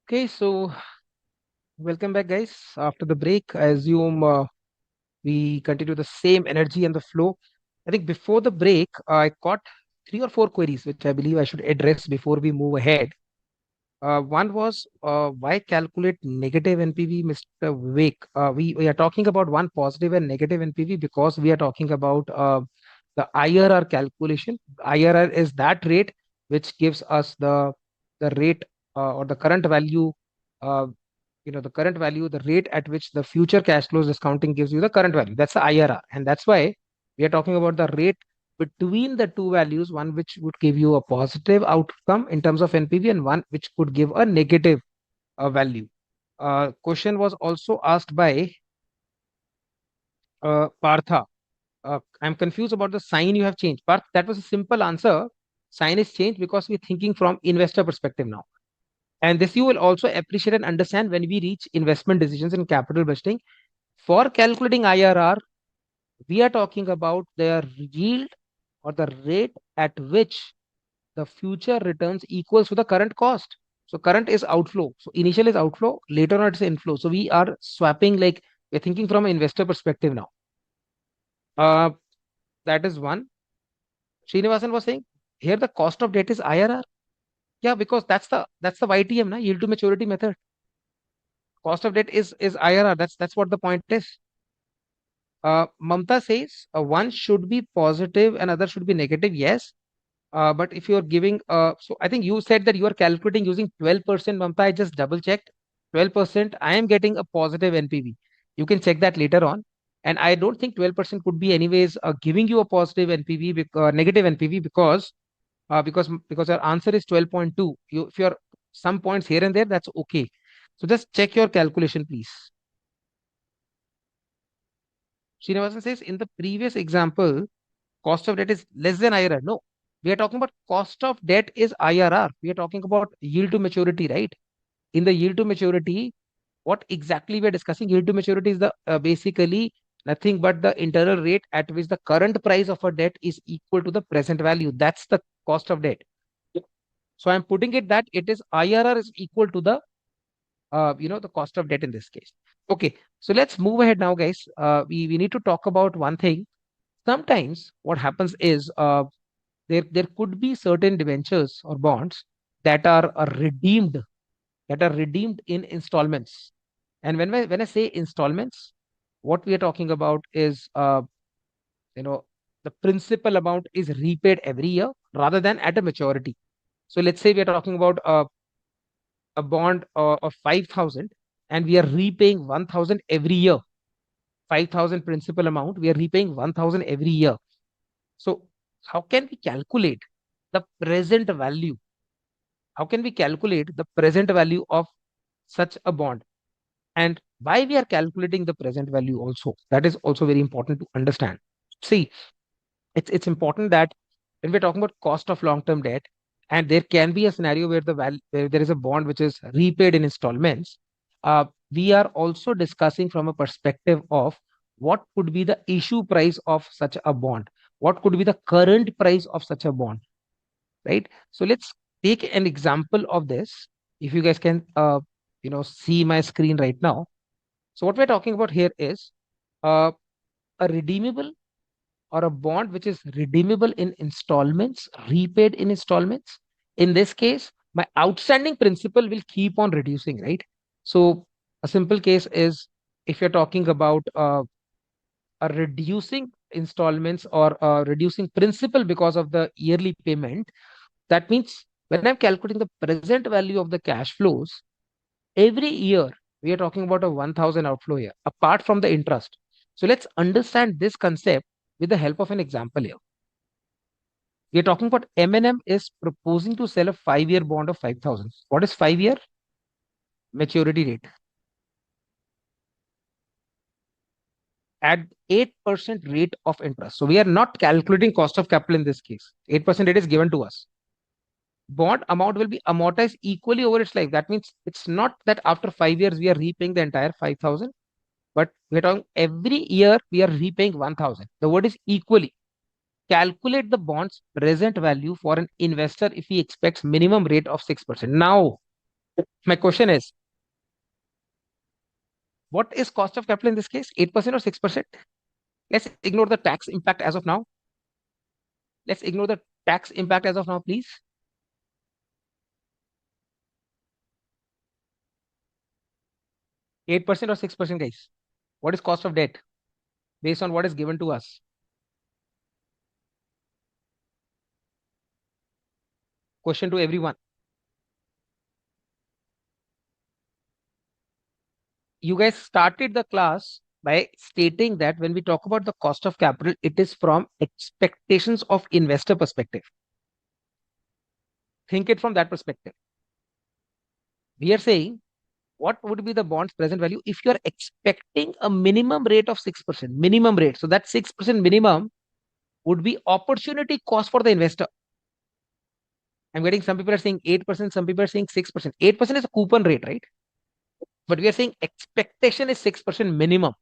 Okay, so welcome back, guys. After the break, I assume we continue the same energy and the flow. I think before the break, I caught three or four queries which I believe I should address before we move ahead. One was why calculate negative NPV, Mr. Vivek? We are talking about one positive and negative NPV because we are talking about the IRR calculation. IRR is that rate which gives us the rate or the current value. Uh, the current value, the rate at which the future cash flows discounting gives you the current value. That's the IRR, and that's why we are talking about the rate between the two values, one which would give you a positive outcome in terms of NPV and one which could give a negative value. Question was also asked by Partha. I'm confused about the sign you have changed. Parth, that was a simple answer. Sign is changed because we're thinking from investor perspective now. And this you will also appreciate and understand when we reach investment decisions in capital budgeting. For calculating IRR, we are talking about their yield or the rate at which the future returns equals to the current cost. So current is outflow. So initial is outflow, later on it's inflow. So we are swapping, like we're thinking from an investor perspective now. Uh, that is one. Srinivasan was saying here the cost of debt is IRR. Yeah, because that's the YTM, na, yield to maturity method. Cost of debt is IRR. That's what the point is. Mamta says one should be positive and other should be negative. Yes, but if you're giving, so I think you said that you are calculating using 12%, Mamta. I just double checked. 12%, I am getting a positive NPV. You can check that later on. And I don't think 12% could be anyways giving you a positive NPV, negative NPV because your answer is 12.2. If you're some points here and there, that's okay. So just check your calculation, please. Srinivasan says in the previous example, cost of debt is less than IRR. No, we are talking about cost of debt is IRR. We are talking about yield to maturity, right? In the yield to maturity, what exactly we are discussing? Yield to maturity is the basically nothing but the internal rate at which the current price of a debt is equal to the present value. That's the cost of debt. So I'm putting it that it is IRR is equal to the cost of debt in this case. Okay, so let's move ahead now, guys. We need to talk about one thing. Sometimes what happens is there could be certain debentures or bonds that are redeemed in installments. And when I say installments, what we are talking about is you know the principal amount is repaid every year rather than at a maturity. So let's say we are talking about a bond of 5,000 and we are repaying 1,000 every year. 5,000 principal amount, we are repaying 1,000 every year. So how can we calculate the present value? How can we calculate the present value of such a bond? And why we are calculating the present value also? That is also very important to understand. See, it's important that when we're talking about cost of long-term debt, and there can be a scenario where where there is a bond which is repaid in installments, we are also discussing from a perspective of what could be the issue price of such a bond, what could be the current price of such a bond, right? So let's take an example of this. If you guys can, see my screen right now. So what we're talking about here is uh, a redeemable or a bond which is redeemable in installments, repaid in installments. In this case, my outstanding principal will keep on reducing, right? So a simple case is if you're talking about a reducing installments or reducing principal because of the yearly payment, that means when I'm calculating the present value of the cash flows, every year we are talking about a 1,000 outflow here, apart from the interest. So let's understand this concept with the help of an example here. We are talking about M&M is proposing to sell a 5-year bond of 5,000. What is 5-year? Maturity rate. At 8% rate of interest. So we are not calculating cost of capital in this case. 8% rate is given to us. Bond amount will be amortized equally over its life. That means it's not that after 5 years we are repaying the entire 5,000, but we're talking every year we are repaying 1,000. The word is equally. Calculate the bond's present value for an investor if he expects minimum rate of 6%. Now, My question is, what is cost of capital in this case? 8% or 6%? Let's ignore the tax impact as of now. Let's ignore the tax impact as of now, please. 8% or 6%, guys? What is cost of debt based on what is given to us? Question to everyone. You guys started the class by stating that when we talk about the cost of capital, it is from expectations of investor perspective. Think it from that perspective. We are saying what would be the bond's present value if you are expecting a minimum rate of 6%, minimum rate. So that 6% minimum would be opportunity cost for the investor. I'm getting some people are saying 8%, some people are saying 6%. 8% is a coupon rate, right? But we are saying expectation is 6% minimum.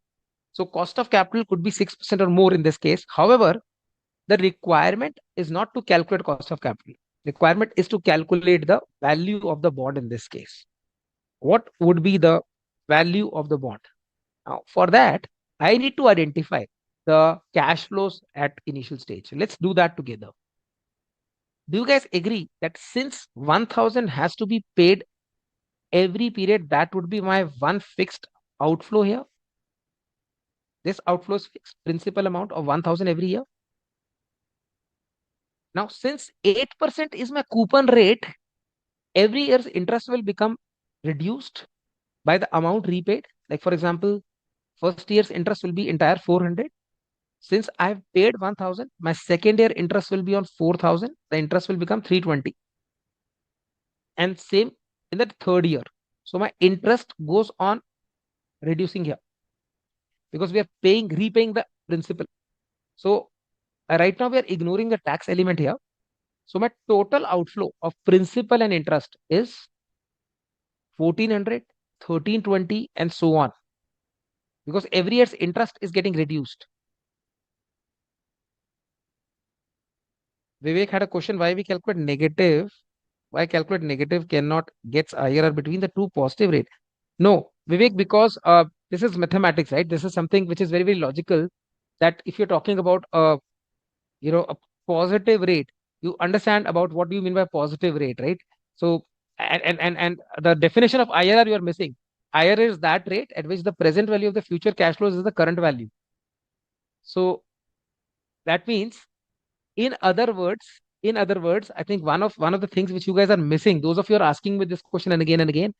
So cost of capital could be 6% or more in this case. However, the requirement is not to calculate cost of capital. Requirement is to calculate the value of the bond in this case. What would be the value of the bond? Now, for that, I need to identify the cash flows at initial stage. Let's do that together. Do you guys agree that since 1000 has to be paid every period, that would be my one fixed outflow here? This outflow is fixed principal amount of 1000 every year. Now, since 8% is my coupon rate, every year's interest will become reduced by the amount repaid. Like, for example, first year's interest will be entire 400. Since I've paid 1000, my second year interest will be on 4000. The interest will become 320. And same in the third year. So my interest goes on reducing here because we are repaying the principal. So right now we are ignoring the tax element here. So my total outflow of principal and interest is 1400, 1320, and so on. Because every year's interest is getting reduced. Vivek had a question, why we calculate negative? Why calculate negative cannot gets IRR between the two positive rate? No, Vivek, because this is mathematics, right? This is something which is very, very logical, that if you're talking about a positive rate, you understand about what do you mean by positive rate, right? So and the definition of IRR you are missing. IRR is that rate at which the present value of the future cash flows is the current value. So that means, in other words, I think one of the things which you guys are missing, those of you are asking me this question and again,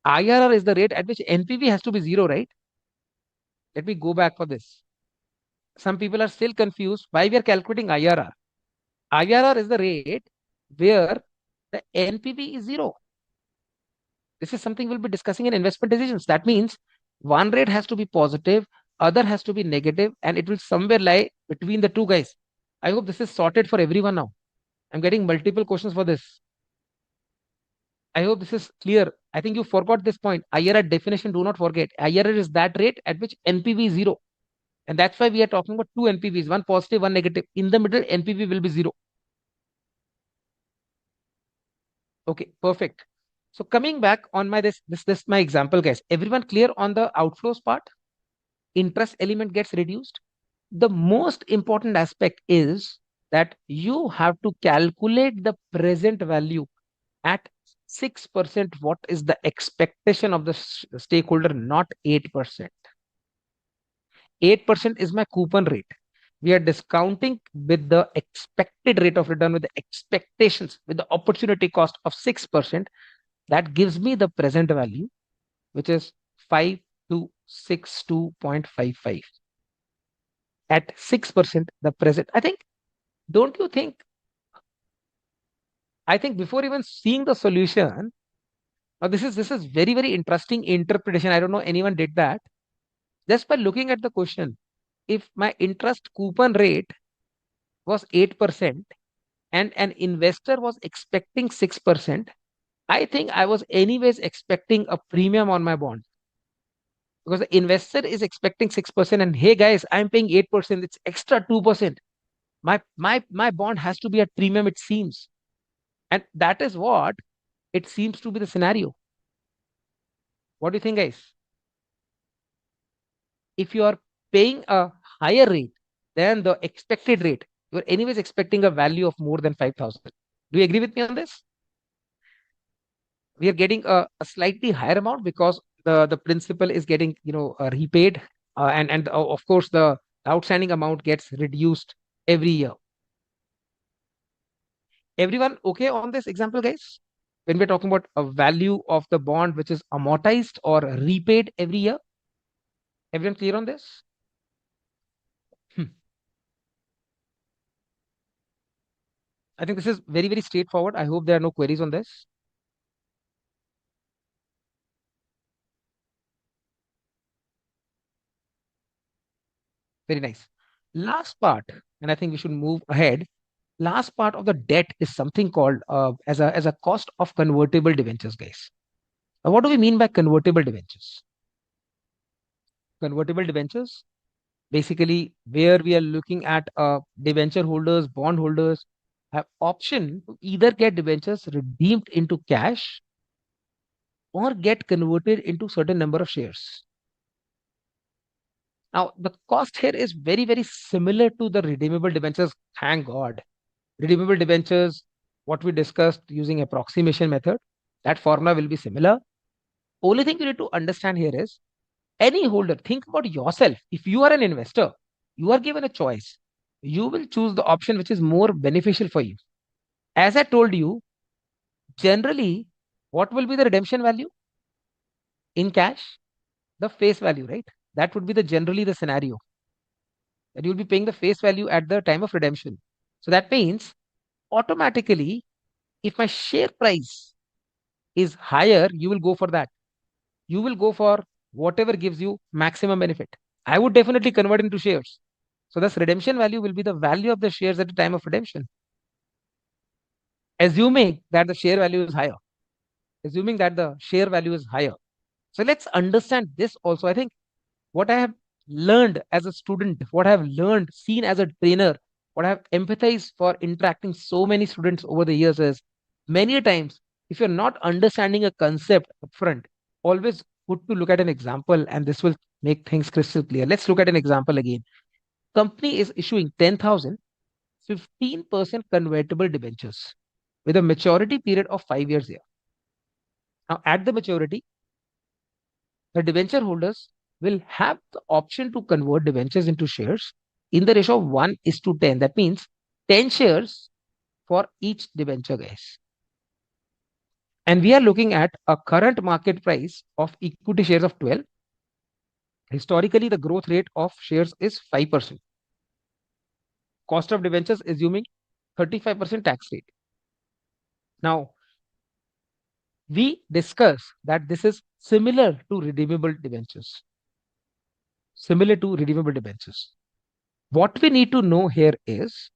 IRR is the rate at which NPV has to be zero, right? Let me go back for this. Some people are still confused why we are calculating IRR. IRR is the rate where the NPV is zero. This is something we'll be discussing in investment decisions. That means one rate has to be positive, other has to be negative, and it will somewhere lie between the two, guys. I hope this is sorted for everyone now. I'm getting multiple questions for this. I hope this is clear. I think you forgot this point. IRR definition, do not forget. IRR is that rate at which NPV is zero. And that's why we are talking about two NPVs, one positive, one negative. In the middle, NPV will be zero. Okay, perfect. So coming back on my this my example, guys. Everyone clear on the outflows part? Interest element gets reduced. The most important aspect is that you have to calculate the present value at 6%. What is the expectation of the stakeholder, not 8%? 8% is my coupon rate. We are discounting with the expected rate of return, with the expectations, with the opportunity cost of 6%. That gives me the present value, which is 5262.55. At 6%, the present, don't you think, before even seeing the solution, now this is very, very interesting interpretation. I don't know anyone did that. Just by looking at the question, if my interest coupon rate was 8% and an investor was expecting 6%, I think I was anyways expecting a premium on my bond, because the investor is expecting 6%, and hey guys, I'm paying 8%, it's extra 2%. My bond has to be at premium, it seems. And that is what it seems to be the scenario. What do you think, guys? If you are paying a higher rate than the expected rate, you're anyways expecting a value of more than 5,000. Do you agree with me on this? We are getting a slightly higher amount because the principal is getting repaid, and of course the outstanding amount gets reduced every year. Everyone okay on this example, guys? When we're talking about a value of the bond which is amortized or repaid every year, everyone clear on this? Hmm. I think this is very, very straightforward. I hope there are no queries on this. Very nice. Last part, and I think we should move ahead. Last part of the debt is something called as a cost of convertible debentures, guys. Now, what do we mean by convertible debentures? Convertible debentures, basically, where we are looking at debenture holders, bond holders have option to either get debentures redeemed into cash or get converted into certain number of shares. Now, the cost here is very, very similar to the redeemable debentures. Thank God. Redeemable debentures, what we discussed using approximation method, that formula will be similar. Only thing you need to understand here is any holder, think about yourself. If you are an investor, you are given a choice. You will choose the option which is more beneficial for you. As I told you, generally, what will be the redemption value in cash? The face value, right? That would be the generally the scenario that you'll be paying the face value at the time of redemption. So that means automatically, if my share price is higher, you will go for that. You will go for whatever gives you maximum benefit. I would definitely convert into shares. So this redemption value will be the value of the shares at the time of redemption, assuming that the share value is higher. Assuming that the share value is higher. So let's understand this also. I think what I have learned as a student, what I have learned, seen as a trainer, what I have empathized for interacting so many students over the years is many times, if you're not understanding a concept upfront, always good to look at an example and this will make things crystal clear. Let's look at an example again. Company is issuing 10,000 15% convertible debentures with a maturity period of 5 years here. Now, at the maturity, the debenture holders will have the option to convert debentures into shares in the ratio of 1 is to 10. That means 10 shares for each debenture, guys. And we are looking at a current market price of equity shares of 12. Historically, the growth rate of shares is 5%. Cost of debentures assuming 35% tax rate. Now, we discuss that this is similar to redeemable debentures. Similar to redeemable debentures. What we need to know here is,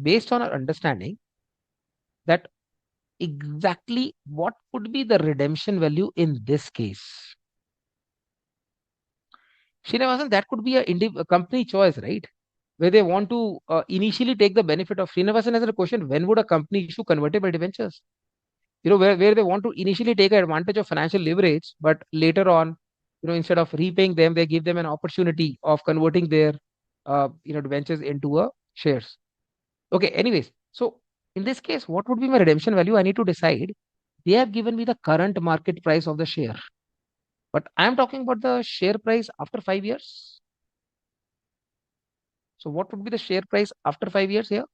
based on our understanding, that exactly what could be the redemption value in this case. Srinivasan, that could be a company choice, right? Where they want to initially take the benefit of. Srinivasan has a question: when would a company issue convertible debentures? Where they want to initially take advantage of financial leverage, but later on, instead of repaying them, they give them an opportunity of converting their debentures into a shares. Okay, anyways, so in this case, what would be my redemption value? I need to decide. They have given me the current market price of the share, but I'm talking about the share price after 5 years. So what would be the share price after 5 years here?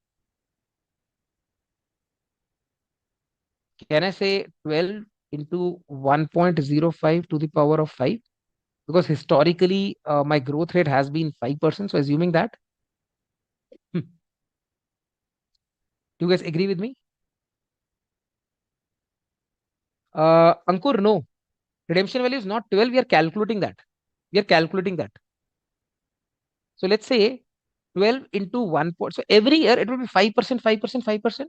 Can I say 12 into 1.05 to the power of 5? Because historically, my growth rate has been 5%. So assuming that, do you guys agree with me? Ankur, no. Redemption value is not 12. We are calculating that. We are calculating that. So let's say 12 into 1 point. So every year it will be 5%, 5%, 5%.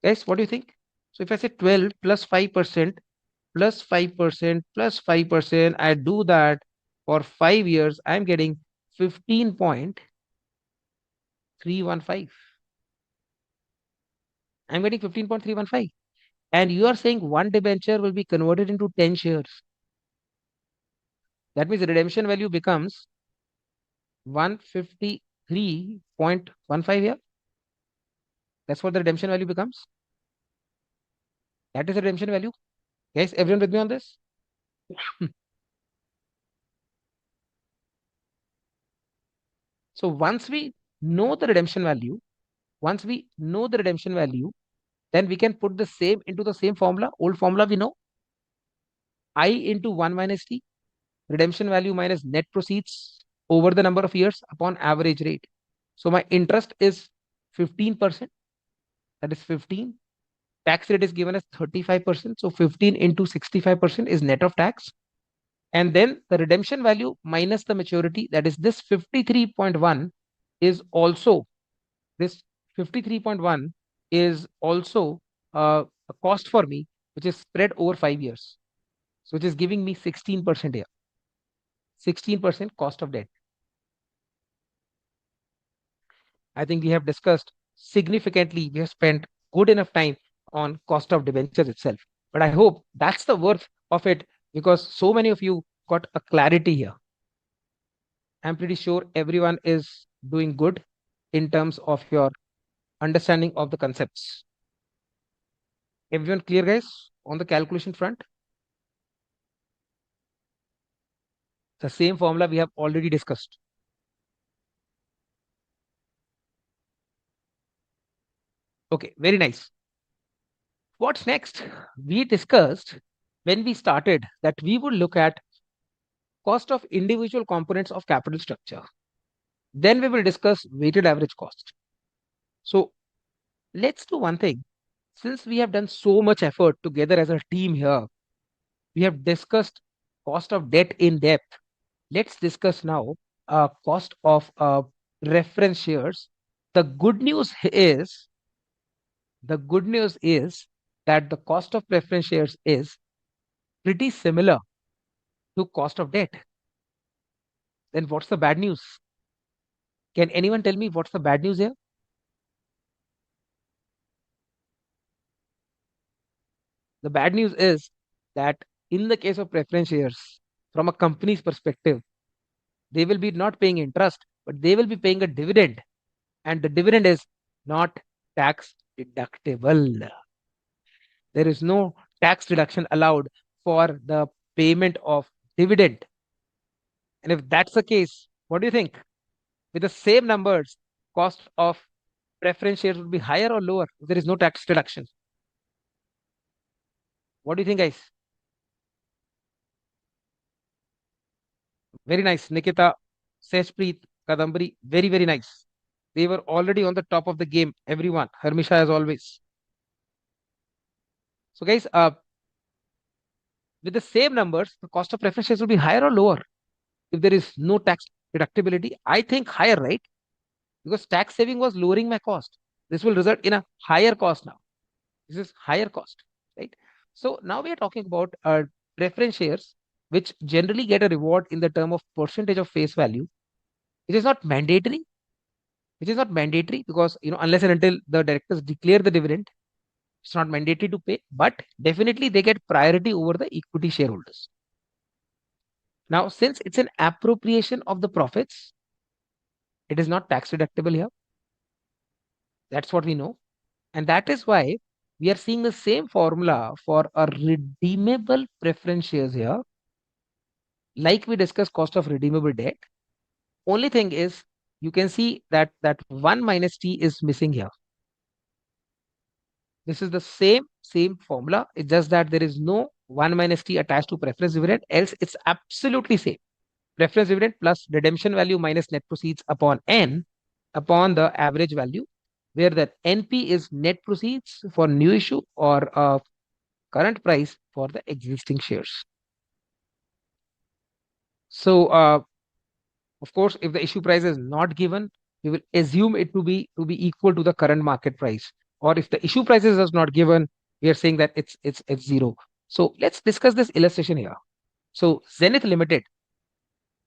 Guys, what do you think? So if I say 12 plus 5% plus 5% plus 5%, I do that for 5 years, I'm getting 15.315. I'm getting 15.315. And you are saying one debenture will be converted into 10 shares. That means the redemption value becomes 153.15 here. That's what the redemption value becomes. That is the redemption value. Guys, everyone with me on this? So once we know the redemption value, once we know the redemption value, then we can put the same into the same formula. Old formula we know. I into 1 minus T, redemption value minus net proceeds over the number of years upon average rate. So my interest is 15%. That is 15. Tax rate is given as 35%. So 15 into 65% is net of tax. And then the redemption value minus the maturity, that is this 53.1 is also, this 53.1 is also a cost for me, which is spread over 5 years. So which is giving me 16% here. 16% cost of debt. I think we have discussed significantly, we have spent good enough time on cost of debentures itself. But I hope that's the worth of it because so many of you got a clarity here. I'm pretty sure everyone is doing good in terms of your understanding of the concepts. Everyone clear, guys, on the calculation front? The same formula we have already discussed. Okay, very nice. What's next? We discussed when we started that we would look at cost of individual components of capital structure. Then we will discuss weighted average cost. So let's do one thing. Since we have done so much effort together as a team here, we have discussed cost of debt in depth. Let's discuss now cost of reference shares. The good news is, the good news is that the cost of preference shares is pretty similar to cost of debt. Then what's the bad news? Can anyone tell me what's the bad news here? The bad news is that in the case of preference shares, from a company's perspective, they will be not paying interest, but they will be paying a dividend. And the dividend is not tax deductible. There is no tax deduction allowed for the payment of dividend. And if that's the case, what do you think? With the same numbers, cost of preference shares would be higher or lower if there is no tax deduction? What do you think, guys? Very nice. Nikita, Seshpreet, Kadambari, very, very nice. They were already on the top of the game, everyone. Harmisha, as always. So, guys, with the same numbers, the cost of preference shares will be higher or lower if there is no tax deductibility? I think higher, right? Because tax saving was lowering my cost. This will result in a higher cost now. This is higher cost, right? So now we are talking about preference shares, which generally get a reward in the term of percentage of face value. It is not mandatory. Which is not mandatory because unless and until the directors declare the dividend, it's not mandatory to pay. But definitely they get priority over the equity shareholders. Now, since it's an appropriation of the profits, it is not tax deductible here. That's what we know. And that is why we are seeing the same formula for a redeemable preference shares here. Like we discussed cost of redeemable debt. Only thing is you can see that 1 minus T is missing here. This is the same formula. It's just that there is no 1 minus T attached to preference dividend. Else it's absolutely same. Preference dividend plus redemption value minus net proceeds upon N upon the average value, where the NP is net proceeds for new issue or current price for the existing shares. So, of course, if the issue price is not given, we will assume it to be equal to the current market price. Or if the issue price is not given, we are saying that it's zero. So let's discuss this illustration here. So Zenith Limited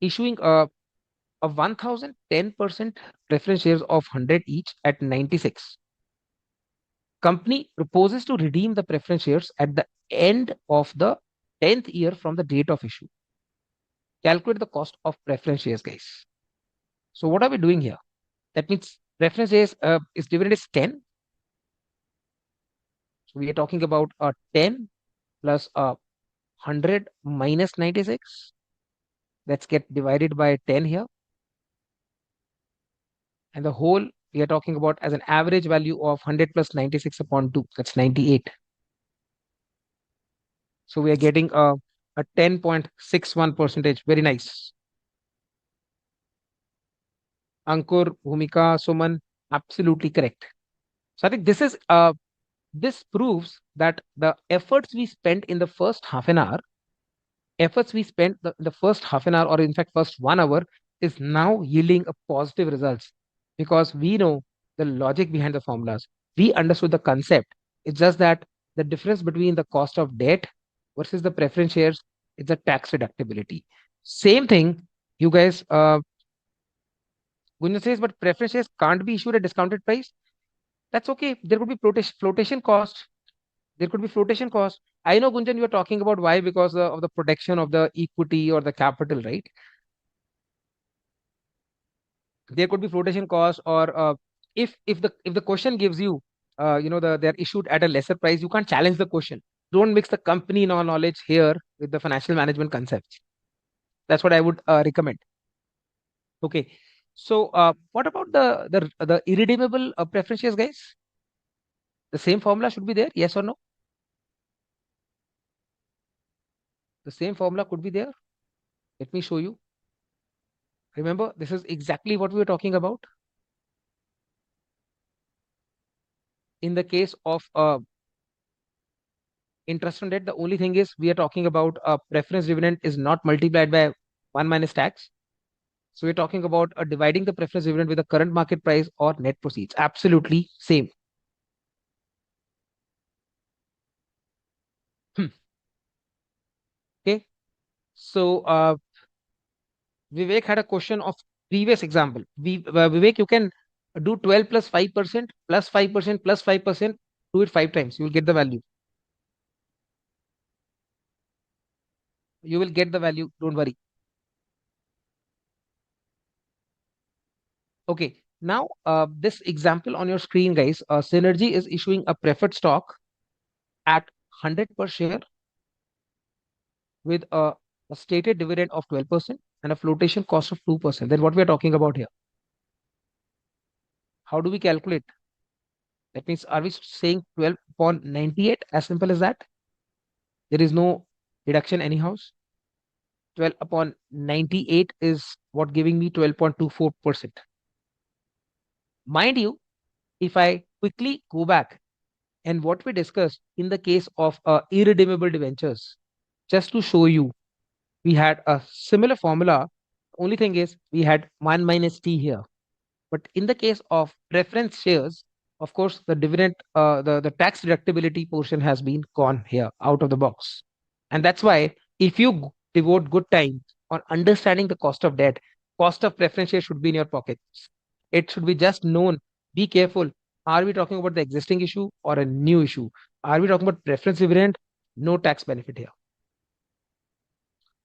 issuing a 1010% preference shares of 100 each at 96. Company proposes to redeem the preference shares at the end of the 10th year from the date of issue. calculate the cost of preference shares, guys. So what are we doing here? That means preference shares is dividend is 10. So we are talking about 10 plus 100 minus 96. Let's get divided by 10 here. And the whole we are talking about as an average value of 100 plus 96 upon 2. That's 98. So we are getting a 10.61 percentage. Very nice. Ankur, Bhumika, Suman, absolutely correct. So I think this proves that the efforts we spent in the first half an hour, efforts we spent the first half an hour, or in fact first 1 hour, is now yielding a positive results because we know the logic behind the formulas. We understood the concept. It's just that the difference between the cost of debt versus the preference shares is the tax deductibility. Same thing, you guys. Gunjan says, but preference shares can't be issued at discounted price. That's okay. There could be flotation cost. There could be flotation cost. I know, Gunjan, you are talking about why because of the protection of the equity or the capital, right? There could be flotation cost, or if the question gives you, they're issued at a lesser price, you can't challenge the question. Don't mix the company knowledge here with the financial management concepts. That's what I would recommend. Okay. So, what about the irredeemable preferences, guys? The same formula should be there, yes or no? The same formula could be there. Let me show you. Remember, this is exactly what we were talking about. In the case of interest on debt, the only thing is we are talking about preference dividend is not multiplied by 1 minus tax. So we're talking about dividing the preference dividend with the current market price or net proceeds. Absolutely same. Hmm. Okay. So Vivek had a question of previous example. Vivek, you can do 12 plus 5% plus 5% plus 5%. Do it 5 times. You will get the value. You will get the value. Don't worry. Okay. Now, this example on your screen, guys, Synergy is issuing a preferred stock at 100 per share with a stated dividend of 12% and a flotation cost of 2%. Then what we are talking about here? How do we calculate? That means, are we saying 12 upon 98? As simple as that. There is no deduction anyhow. 12 upon 98 is what giving me 12.24%. Mind you, if I quickly go back and what we discussed in the case of irredeemable debentures, just to show you, we had a similar formula. Only thing is we had 1 minus t here. But in the case of preference shares, of course, the dividend, the tax deductibility portion has been gone here out of the box. And that's why if you devote good time on understanding the cost of debt, cost of preference shares should be in your pockets. It should be just known. Be careful. Are we talking about the existing issue or a new issue? Are we talking about preference dividend? No tax benefit here.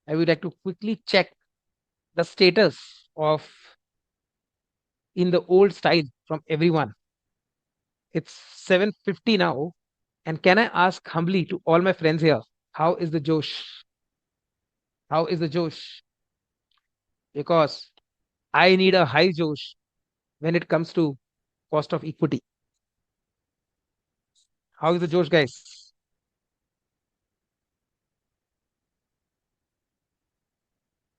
I would like to quickly check the status of in the old style from everyone. It's 7:50 now. And can I ask humbly to all my friends here, how is the Josh? How is the Josh? Because I need a high Josh when it comes to cost of equity. How is the Josh, guys?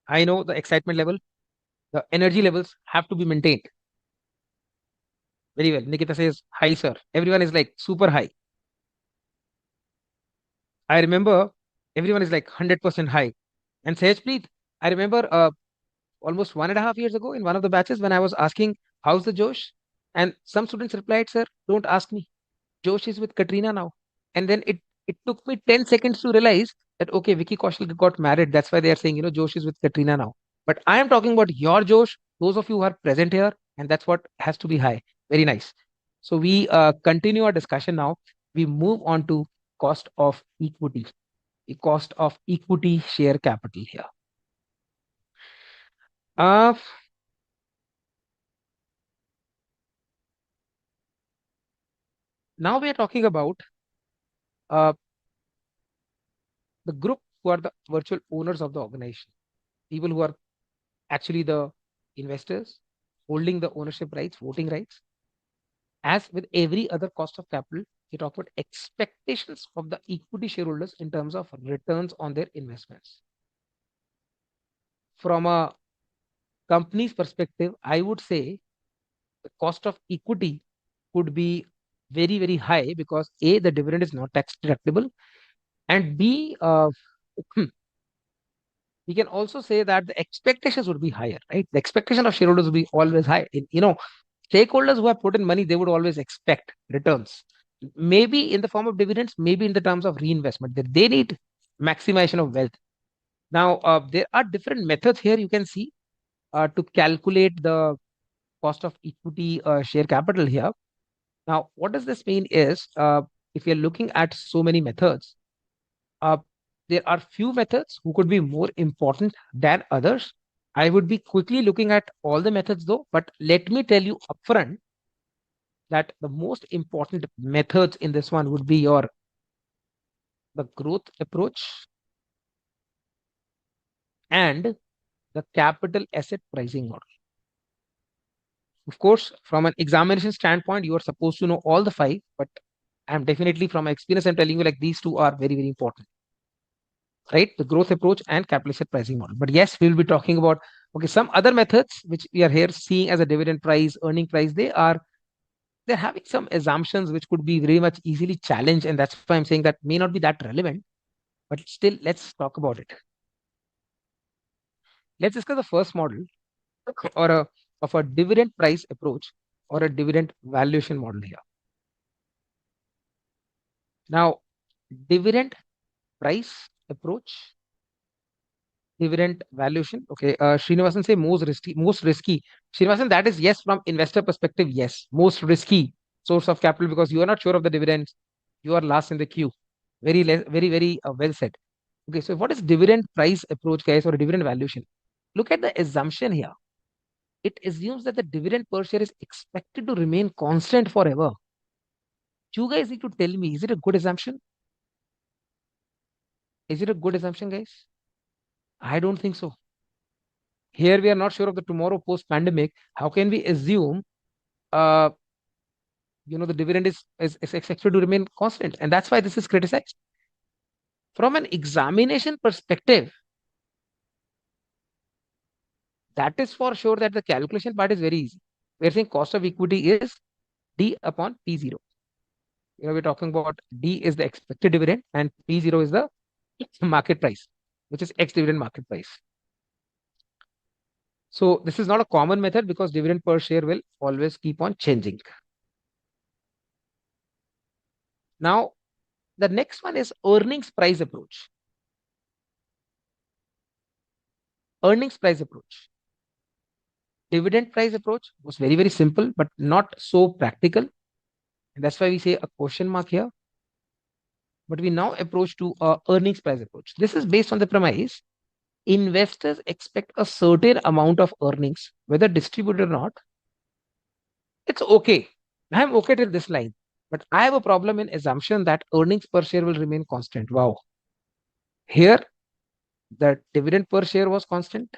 I know the excitement level, the energy levels have to be maintained. Very well. Nikita says, hi, sir. Everyone is like super high. I remember everyone is like 100% high. And Sehajpreet, I remember almost 1.5 years ago in one of the batches when I was asking, how's the Josh? And some students replied, sir, don't ask me. Josh is with Katrina now. And then it took me 10 seconds to realize that, okay, Vicky Kaushal got married. That's why they are saying, Josh is with Katrina now. But I am talking about your Josh, those of you who are present here, and that's what has to be high. Very nice. So we continue our discussion now. We move on to cost of equity, the cost of equity share capital here. Uh, Now we are talking about uh, the group who are the virtual owners of the organization, people who are actually the investors holding the ownership rights, voting rights. As with every other cost of capital, we talk about expectations of the equity shareholders in terms of returns on their investments. From a company's perspective, I would say the cost of equity could be very, very high because A, the dividend is not tax deductible, and B, we can also say that the expectations would be higher, right? The expectation of shareholders will be always high. Stakeholders who have put in money, they would always expect returns, maybe in the form of dividends, maybe in the terms of reinvestment. That they need maximization of wealth. Now, there are different methods here you can see to calculate the cost of equity share capital here. Now, what does this mean is if you're looking at so many methods, uh, there are few methods who could be more important than others. I would be quickly looking at all the methods though, but let me tell you upfront that the most important methods in this one would be your the growth approach and the capital asset pricing model. Of course, from an examination standpoint, you are supposed to know all the five, but I'm definitely from my experience, I'm telling you like these two are very, very important, right? The growth approach and capital asset pricing model. But yes, we will be talking about okay, some other methods which we are here seeing as a dividend price, earning price, they're having some assumptions which could be very much easily challenged, and that's why I'm saying that may not be that relevant, but still let's talk about it. Let's discuss the first model or of a dividend price approach or a dividend valuation model here. Now, dividend price approach, dividend valuation. Okay, Srinivasan say most risky, most risky. Srinivasan, that is yes from investor perspective, yes, most risky source of capital because you are not sure of the dividends. You are last in the queue. Very well said. Okay, so what is dividend price approach, guys, or dividend valuation? Look at the assumption here. It assumes that the dividend per share is expected to remain constant forever. You guys need to tell me, is it a good assumption? Is it a good assumption, guys? I don't think so. Here we are not sure of the tomorrow post pandemic. How can we assume uh the dividend is expected to remain constant? And that's why this is criticized. From an examination perspective, that is for sure that the calculation part is very easy. We're saying cost of equity is D upon P0. We're talking about D is the expected dividend and P0 is the market price, which is ex dividend market price. So this is not a common method because dividend per share will always keep on changing. Now, the next one is earnings price approach. Earnings price approach. Dividend price approach was very, very simple, but not so practical. And that's why we say a question mark here. But we now approach to earnings price approach. This is based on the premise investors expect a certain amount of earnings, whether distributed or not. It's okay. I'm okay till this line. But I have a problem in assumption that earnings per share will remain constant. Wow. Here, the dividend per share was constant.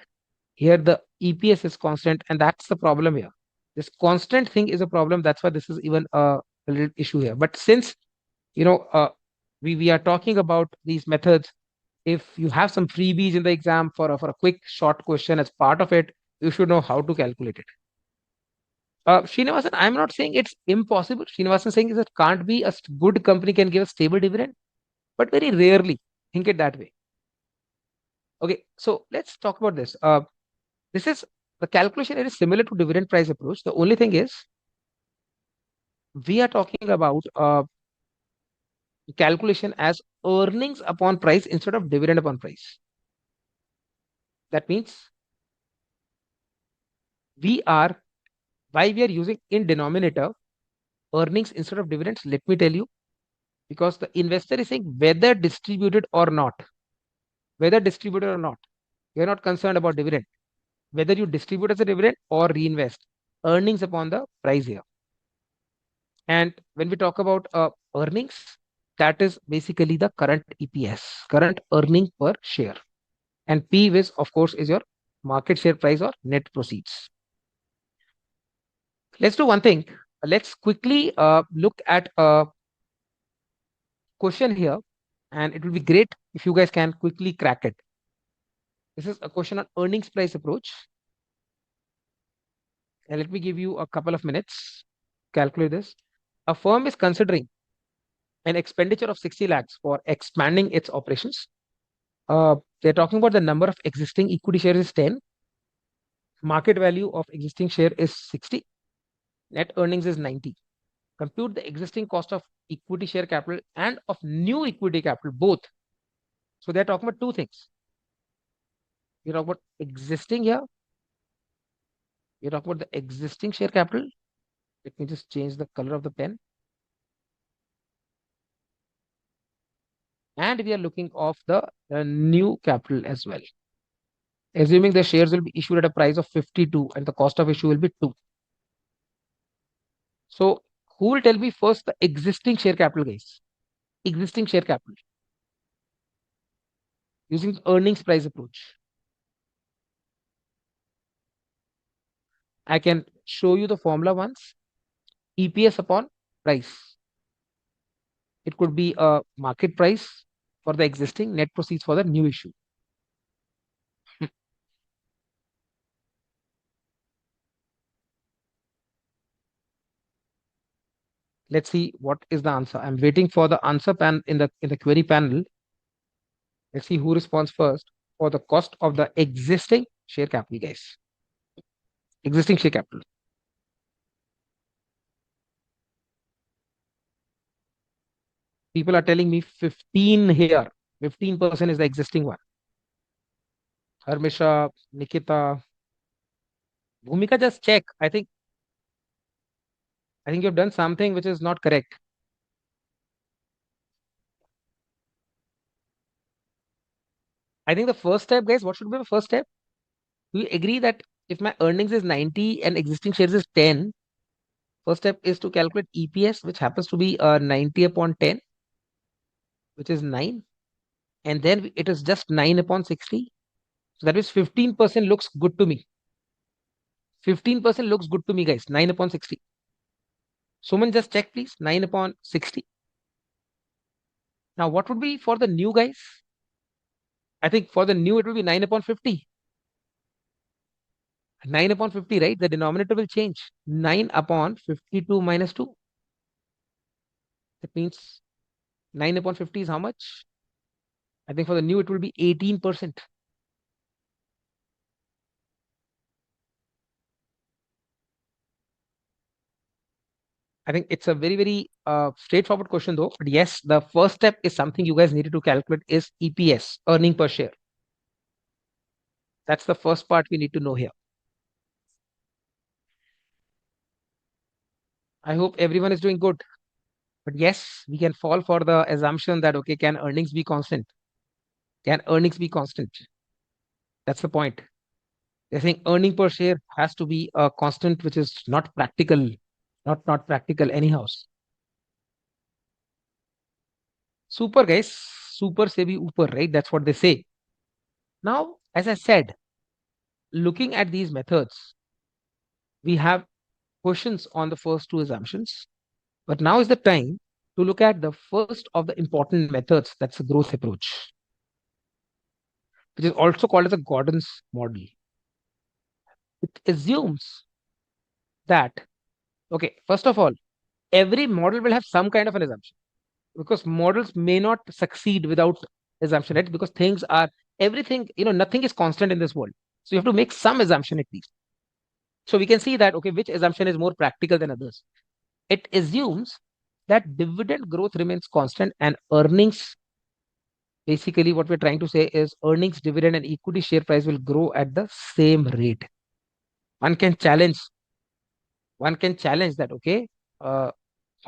Here, the EPS is constant. And that's the problem here. This constant thing is a problem. That's why this is even a little issue here. But since, you know, uh, we are talking about these methods, if you have some freebies in the exam for a quick short question as part of it, you should know how to calculate it. Srinivasan, I'm not saying it's impossible. Srinivasan saying is it can't be a good company can give a stable dividend, but very rarely think it that way. Okay, so let's talk about this. This is the calculation is similar to dividend price approach. The only thing is we are talking about calculation as earnings upon price instead of dividend upon price. That means we are why we are using in denominator earnings instead of dividends. Let me tell you because the investor is saying whether distributed or not, whether distributed or not. You're not concerned about dividend. whether you distribute as a dividend or reinvest, earnings upon the price here. And when we talk about earnings, that is basically the current EPS, current earning per share. And P is, of course, is your market share price or net proceeds. Let's do one thing. Let's quickly look at a question here, and it will be great if you guys can quickly crack it. This is a question on earnings price approach. And let me give you a couple of minutes. Calculate this. A firm is considering an expenditure of 60 lakhs for expanding its operations. They're talking about the number of existing equity shares is 10. Market value of existing share is 60. Net earnings is 90. Compute the existing cost of equity share capital and of new equity capital, both. So they're talking about two things. You're talking about existing here. You're talking about the existing share capital. Let me just change the color of the pen. And we are looking of the new capital as well. Assuming the shares will be issued at a price of 52 and the cost of issue will be 2. So who will tell me first the existing share capital, guys? Existing share capital using earnings price approach. I can show you the formula once. EPS upon price. It could be a market price for the existing, net proceeds for the new issue. Let's see what is the answer. I'm waiting for the answer pan in the query panel. Let's see who responds first for the cost of the existing share capital, guys. Existing share capital. People are telling me 15 here. 15% is the existing one. Harmisha, Nikita, Bhumika, just check. I think you've done something which is not correct. I think the first step, guys, what should be the first step? We agree that if my earnings is 90 and existing shares is 10, first step is to calculate EPS, which happens to be 90 upon 10, which is 9. And then it is just 9 upon 60. So that means 15% looks good to me. 15% looks good to me, guys. 9 upon 60. Suman, just check, please. 9 upon 60. Now, what would be for the new guys? I think for the new, it will be 9 upon 50. 9 upon 50, right? The denominator will change. 9 upon 52 minus 2. That means 9 upon 50 is how much? I think for the new, it will be 18%. I think it's a very, very straightforward question though. But yes, the first step is something you guys needed to calculate is EPS, earning per share. That's the first part we need to know here. I hope everyone is doing good. But yes, we can fall for the assumption that, okay, can earnings be constant? Can earnings be constant? That's the point. I think earning per share has to be a constant, which is not practical, not practical anyhow. Super, guys. Super se bhi upar, right? That's what they say. Now, as I said, looking at these methods, we have questions on the first two assumptions. But now is the time to look at the first of the important methods, that's the growth approach, which is also called as a Gordon's model. It assumes that, okay, first of all, every model will have some kind of an assumption because models may not succeed without assumption, right? Because things are everything, nothing is constant in this world. So you have to make some assumption at least. So we can see that, okay, which assumption is more practical than others. It assumes that dividend growth remains constant and earnings, basically what we're trying to say is earnings, dividend, and equity share price will grow at the same rate. One can challenge, that, okay, how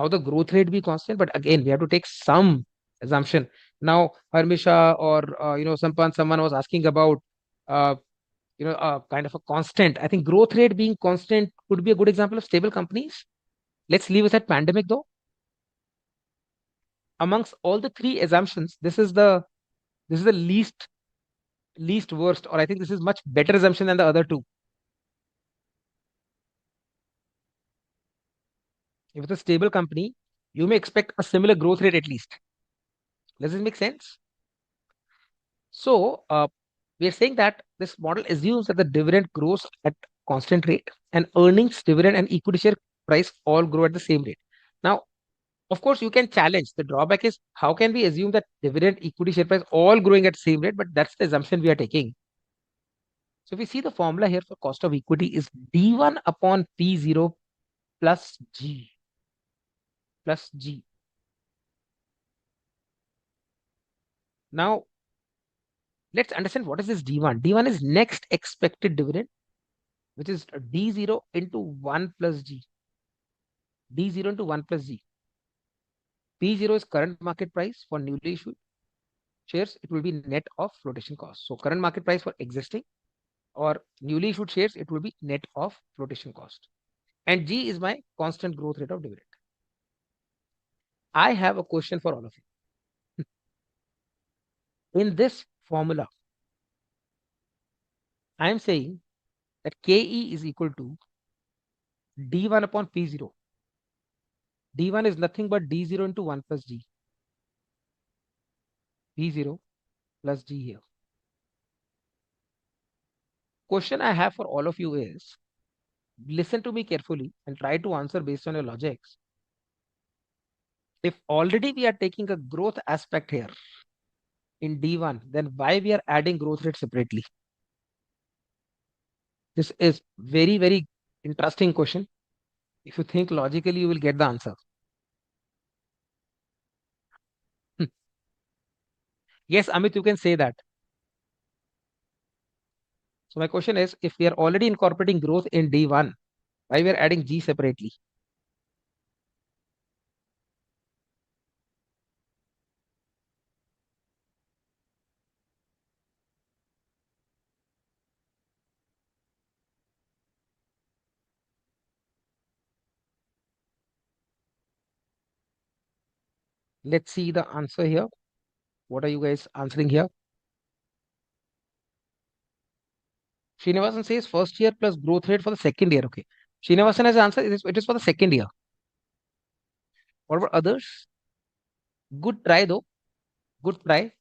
the growth rate be constant, but again, we have to take some assumption. Now, Harmisha or, Sampan, someone was asking about kind of a constant. I think growth rate being constant could be a good example of stable companies. Let's leave aside pandemic though. Amongst all the three assumptions, this is the least worst, or I think this is much better assumption than the other two. If it's a stable company, you may expect a similar growth rate at least. Does this make sense? So we are saying that this model assumes that the dividend grows at constant rate and earnings, dividend, and equity share price all grow at the same rate. Now, of course, you can challenge. The drawback is how can we assume that dividend, equity share price all growing at the same rate? But that's the assumption we are taking. So if we see the formula here for cost of equity is D1 upon P0 plus G plus G. Now, let's understand what is this D1. D1 is next expected dividend, which is D0 into 1 plus G. D0 into 1 plus G. P0 is current market price for newly issued shares. It will be net of flotation cost. So current market price for existing or newly issued shares, it will be net of flotation cost. And G is my constant growth rate of dividend. I have a question for all of you. In this formula, I am saying that KE is equal to D1 upon P0. D1 is nothing but D0 into 1 plus G. P0 plus G here. Question I have for all of you is, listen to me carefully and try to answer based on your logics. If already we are taking a growth aspect here in D1, then why we are adding growth rate separately? This is very, very interesting question. If you think logically, you will get the answer. Yes, Amit, you can say that. So my question is, if we are already incorporating growth in D1, why we are adding G separately? Let's see the answer here. What are you guys answering here? Srinivasan says first year plus growth rate for the second year. Okay. Srinivasan has answered it is for the second year. What about others? Good try though. Good try.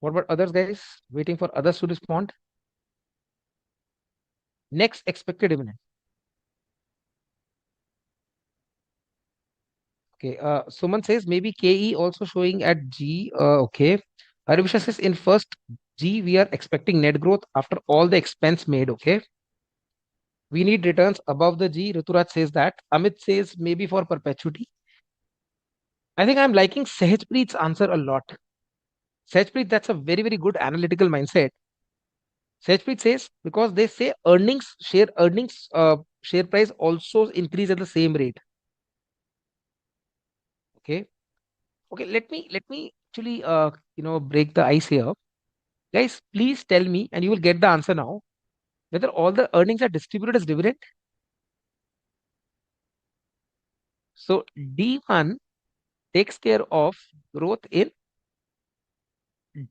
What about others, guys? Waiting for others to respond. Next expected dividend. Okay. Suman says maybe KE also showing at G. Okay. Harivisha says in first G we are expecting net growth after all the expense made. Okay. We need returns above the G. Rituraj says that. Amit says maybe for perpetuity. I think I'm liking Sehajpreet's answer a lot. Sehajpreet, that's a very, very good analytical mindset. Sehajpreet says because they say share price also increase at the same rate. Okay. Okay, let me actually break the ice here. Guys, please tell me, and you will get the answer now, whether all the earnings are distributed as dividend. So D1 takes care of growth in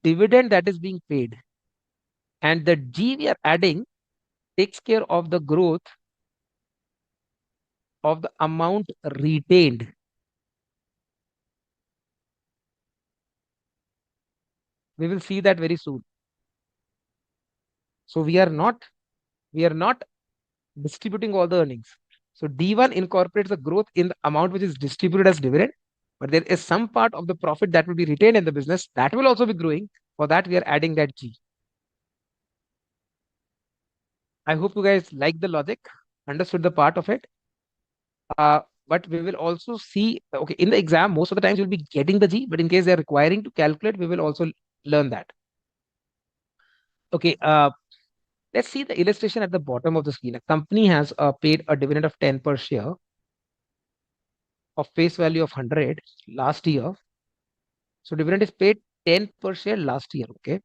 dividend that is being paid. And the G we are adding takes care of the growth of the amount retained. We will see that very soon. So we are not distributing all the earnings. So D1 incorporates the growth in the amount which is distributed as dividend, but there is some part of the profit that will be retained in the business that will also be growing. For that, we are adding that G. I hope you guys like the logic, understood the part of it. But we will also see, okay, in the exam, most of the times you'll be getting the G, but in case they're requiring to calculate, we will also learn that. Okay, Let's see the illustration at the bottom of the screen. A company has paid a dividend of 10 per share of face value of 100 last year. So dividend is paid 10 per share last year. Okay.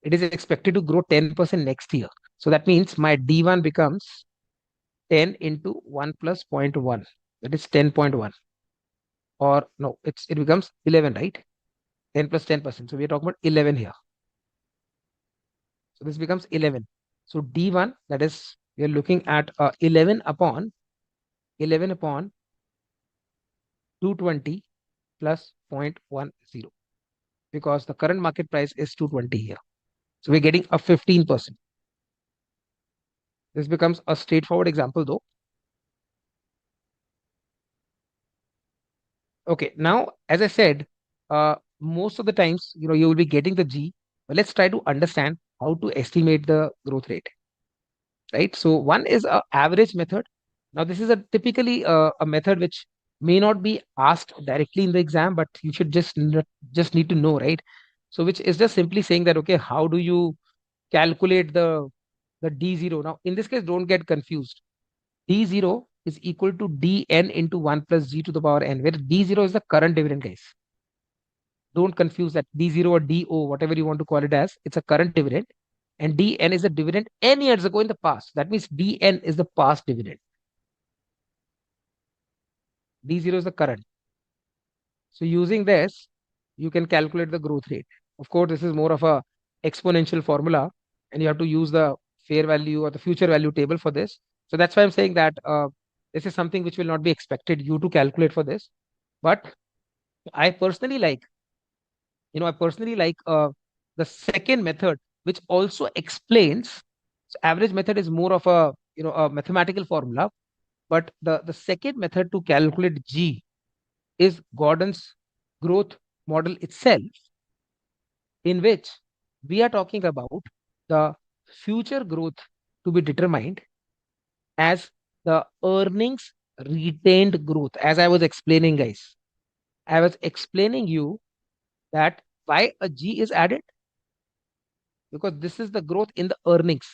It is expected to grow 10% next year. So that means my D1 becomes 10 into 1 plus 0.1. That is 10.1. Or no, it becomes 11, right? 10 plus 10%. So we are talking about 11 here. So this becomes 11. So D1, that is, we are looking at 11 upon 220 plus 0.10, because the current market price is 220 here. So we're getting a 15%. This becomes a straightforward example though. Okay, now as I said, most of the times, you will be getting the G, but let's try to understand how to estimate the growth rate, right? So one is a average method. Now this is a typically a method which may not be asked directly in the exam, but you should just need to know, right? So which is just simply saying that, okay, how do you calculate the D0? Now in this case, don't get confused. D0 is equal to dn into 1 plus g to the power n, where D0 is the current dividend, guys. Don't confuse that. D0 or DO, whatever you want to call it as, it's a current dividend. And dn is a dividend n years ago in the past. That means dn is the past dividend. D0 is the current. So using this, you can calculate the growth rate. Of course, this is more of a exponential formula, and you have to use the fair value or the future value table for this. So that's why I'm saying that this is something which will not be expected you to calculate for this. But I personally like, the second method, which also explains. So average method is more of a, a mathematical formula, but the second method to calculate G is Gordon's growth model itself, in which we are talking about the future growth to be determined as the earnings retained growth. As I was explaining, guys, I was explaining you that why a G is added, because this is the growth in the earnings.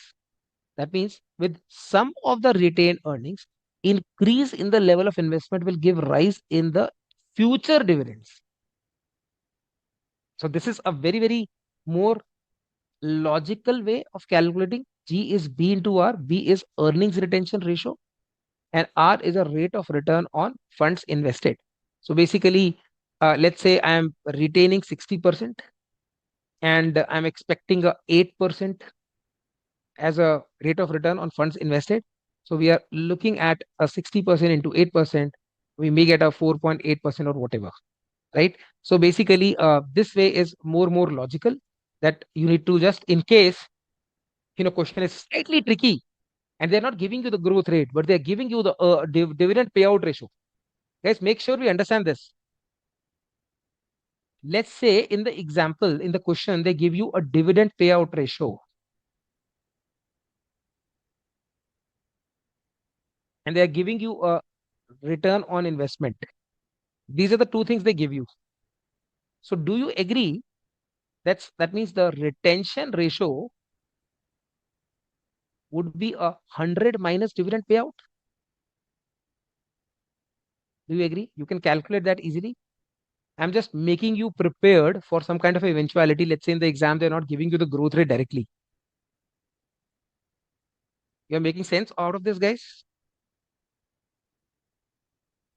That means with some of the retained earnings, increase in the level of investment will give rise in the future dividends. So this is a very, very more logical way of calculating. G is B into R. B is earnings retention ratio, and R is a rate of return on funds invested. So basically, let's say I am retaining 60% and I'm expecting a 8% as a rate of return on funds invested. So we are looking at a 60% into 8%. We may get a 4.8% or whatever, right? So basically, this way is more logical, that you need to just, in case, question is slightly tricky and they're not giving you the growth rate, but they're giving you the dividend payout ratio. Guys, make sure we understand this. Let's say in the example, in the question, they give you a dividend payout ratio, and they're giving you a return on investment. These are the two things they give you. So do you agree that means the retention ratio would be 100 minus dividend payout? Do you agree? You can calculate that easily. I'm just making you prepared for some kind of eventuality. Let's say in the exam, they're not giving you the growth rate directly. You're making sense out of this, guys?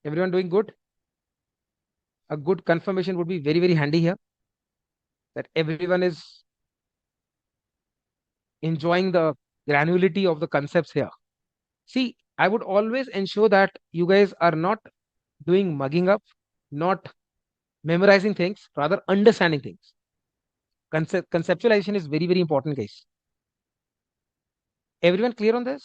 Everyone doing good? A good confirmation would be very, very handy here, that everyone is enjoying the granularity of the concepts here. See, I would always ensure that you guys are not doing mugging up, not memorizing things, rather understanding things. Conceptualization is very, very important, guys. Everyone clear on this?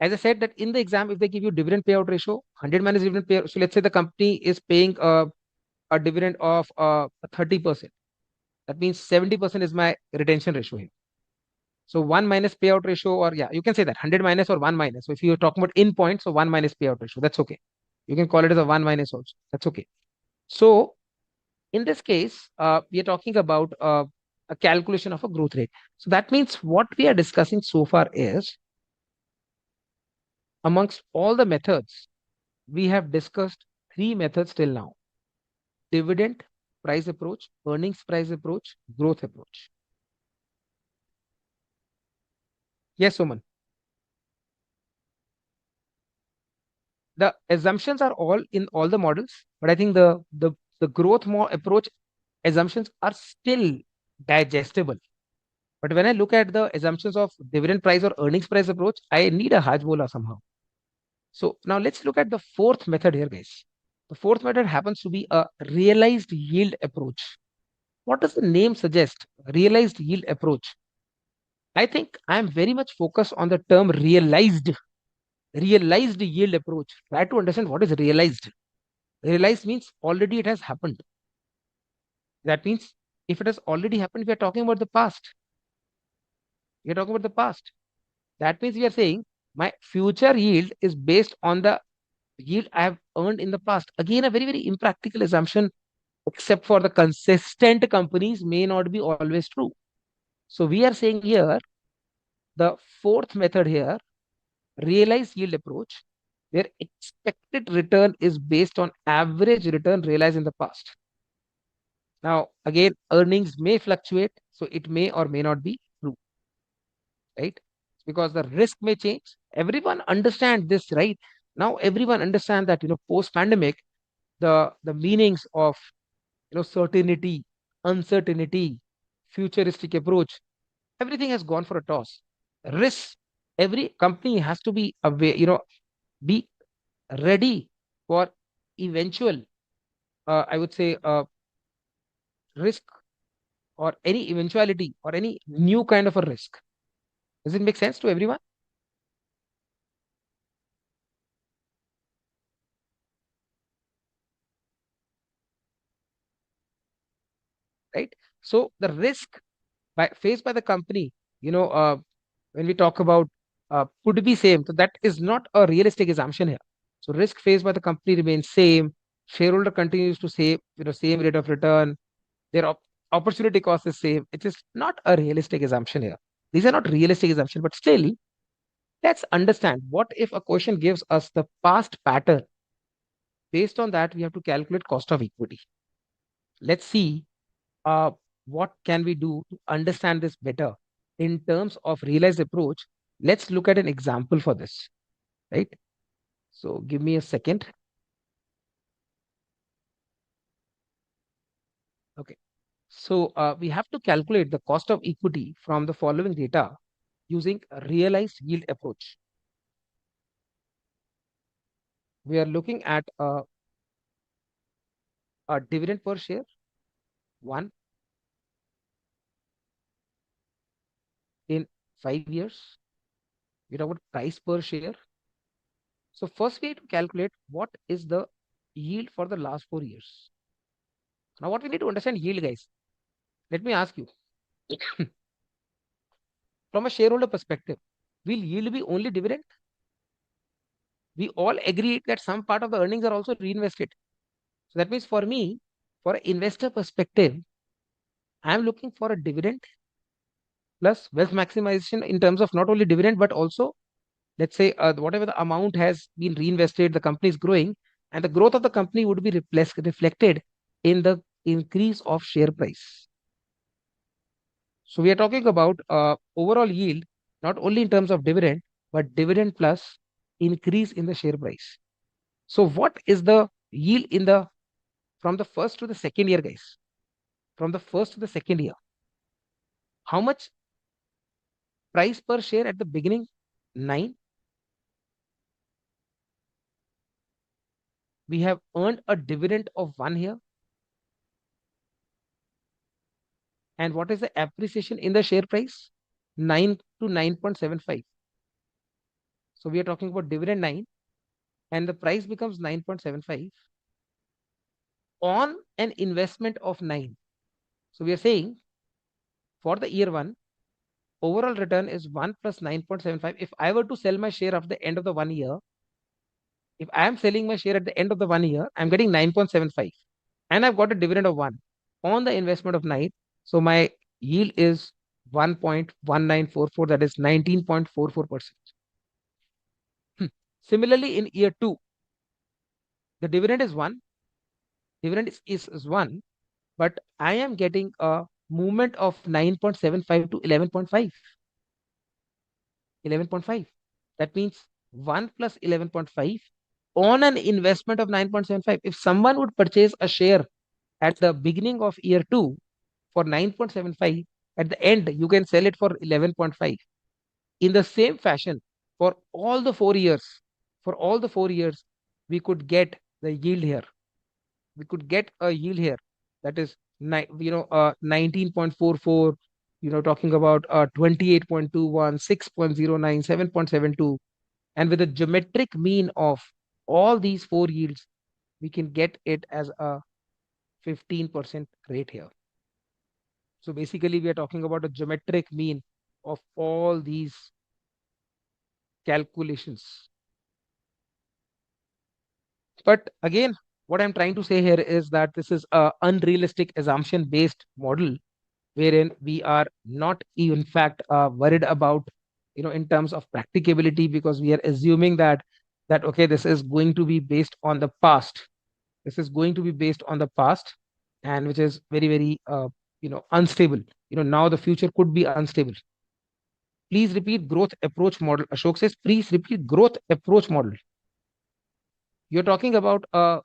As I said, that in the exam, if they give you dividend payout ratio, 100 minus dividend payout, so let's say the company is paying a dividend of 30%. That means 70% is my retention ratio here. So 1 minus payout ratio, or yeah, you can say that 100 minus or 1 minus. So if you're talking about in points, so 1 minus payout ratio, that's okay. You can call it as a 1 minus also. That's okay. So in this case, we are talking about a calculation of a growth rate. So that means what we are discussing so far is amongst all the methods, we have discussed three methods till now: dividend price approach, earnings price approach, growth approach. Yes, Oman. The assumptions are all in all the models, but I think the growth more approach assumptions are still digestible. But when I look at the assumptions of dividend price or earnings price approach, I need a hajbola somehow. So now let's look at the fourth method here, guys. The fourth method happens to be a realized yield approach. What does the name suggest? Realized yield approach. I think I am very much focused on the term realized yield approach. Try to understand what is realized. Realized means already it has happened. That means if it has already happened, we are talking about the past. We are talking about the past. That means we are saying my future yield is based on the yield I have earned in the past. Again, a very, very impractical assumption, except for the consistent companies, may not be always true. So we are saying here, the fourth method here, realized yield approach, where expected return is based on average return realized in the past. Now, again, earnings may fluctuate, so it may or may not be true, right? Because the risk may change. Everyone understand this, right? Now, everyone understand that, post pandemic, the meanings of, certainty, uncertainty, futuristic approach, everything has gone for a toss. Risk, every company has to be aware, be ready for eventual, I would say, risk or any eventuality or any new kind of a risk. Does it make sense to everyone? Right? So the risk faced by the company, when we talk about could be same, so that is not a realistic assumption here. So risk faced by the company remains same. Shareholder continues to save, same rate of return. Their opportunity cost is same. It is not a realistic assumption here. These are not realistic assumptions, but still, let's understand what if a question gives us the past pattern. Based on that, we have to calculate cost of equity. Let's see uh, what can we do to understand this better in terms of realized approach. Let's look at an example for this, right? So give me a second. Okay. So we have to calculate the cost of equity from the following data using a realized yield approach. We are looking at a dividend per share, one in 5 years. We talk about price per share. So first we have to calculate what is the yield for the last 4 years. Now what we need to understand yield, guys. Let me ask you, from a shareholder perspective, will yield be only dividend? We all agree that some part of the earnings are also reinvested. So that means for me, for an investor perspective, I'm looking for a dividend plus wealth maximization in terms of not only dividend, but also, let's say, whatever the amount has been reinvested, the company is growing, and the growth of the company would be reflected in the increase of share price. So we are talking about overall yield, not only in terms of dividend, but dividend plus increase in the share price. So what is the yield in the from the first to the second year, guys? From the first to the second year, how much price per share at the beginning? 9. We have earned a dividend of 1 here. And what is the appreciation in the share price? 9 to 9.75. So we are talking about dividend 9 and the price becomes 9.75 on an investment of 9. So we are saying for the year 1, overall return is 1 plus 9.75. If I were to sell my share at the end of the 1 year, if I am selling my share at the end of the 1 year, I'm getting 9.75 and I've got a dividend of 1 on the investment of 9. So my yield is 1.1944, that is 19.44%. Similarly, in year two, the dividend is 1, dividend is 1, but I am getting a movement of 9.75 to 11.5. 11.5. That means 1 plus 11.5 on an investment of 9.75. If someone would purchase a share at the beginning of year 2 for 9.75, at the end you can sell it for 11.5. In the same fashion, for all the 4 years, for all the 4 years, we could get the yield here. We could get a yield here that is 19.44, talking about 28.21, 6.09, 7.72, and with a geometric mean of all these four yields, we can get it as a 15% rate here. So basically, we are talking about a geometric mean of all these calculations. But again, what I'm trying to say here is that this is a unrealistic assumption based model wherein we are not in fact worried about, in terms of practicability, because we are assuming that okay, this is going to be based on the past. This is going to be based on the past, and which is very, very unstable. Now the future could be unstable. Please repeat growth approach model. Ashok says, please repeat growth approach model. You're talking about the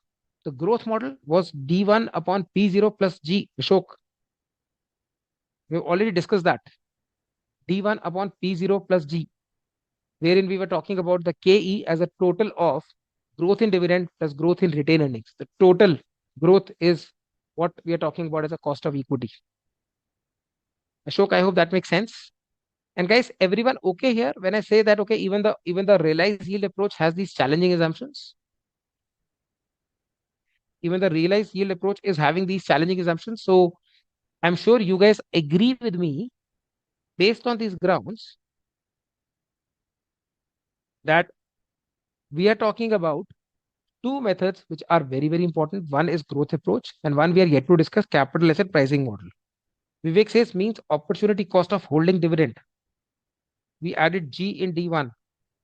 growth model was D1 upon P0 plus G. Ashok, we've already discussed that. D1 upon P0 plus G, wherein we were talking about the KE as a total of growth in dividend plus growth in retained earnings. The total growth is what we are talking about as a cost of equity. Ashok, I hope that makes sense. And guys, everyone okay here when I say that okay, even the realized yield approach has these challenging assumptions. Even the realized yield approach is having these challenging assumptions. So I'm sure you guys agree with me based on these grounds that we are talking about two methods which are very, very important. One is growth approach, and one we are yet to discuss, capital asset pricing model. Vivek says means opportunity cost of holding dividend. We added G in D1.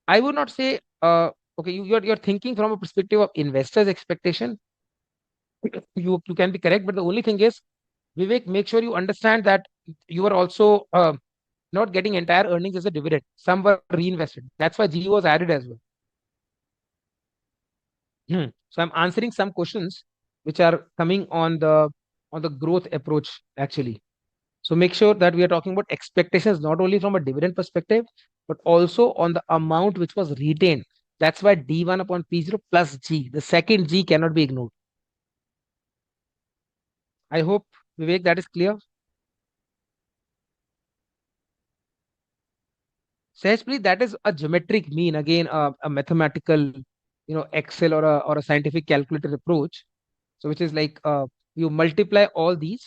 I would not say, okay, you're thinking from a perspective of investors' expectation. You can be correct, but the only thing is, Vivek, make sure you understand that you are also not getting entire earnings as a dividend. Some were reinvested. That's why G was added as well. So I'm answering some questions which are coming on the growth approach actually. So make sure that we are talking about expectations not only from a dividend perspective, but also on the amount which was retained. That's why D1 upon P0 plus G. The second G cannot be ignored. I hope, Vivek, that is clear. Sahajpreet, that is a geometric mean, again, a mathematical, Excel or a scientific calculator approach. So which is like you multiply all these.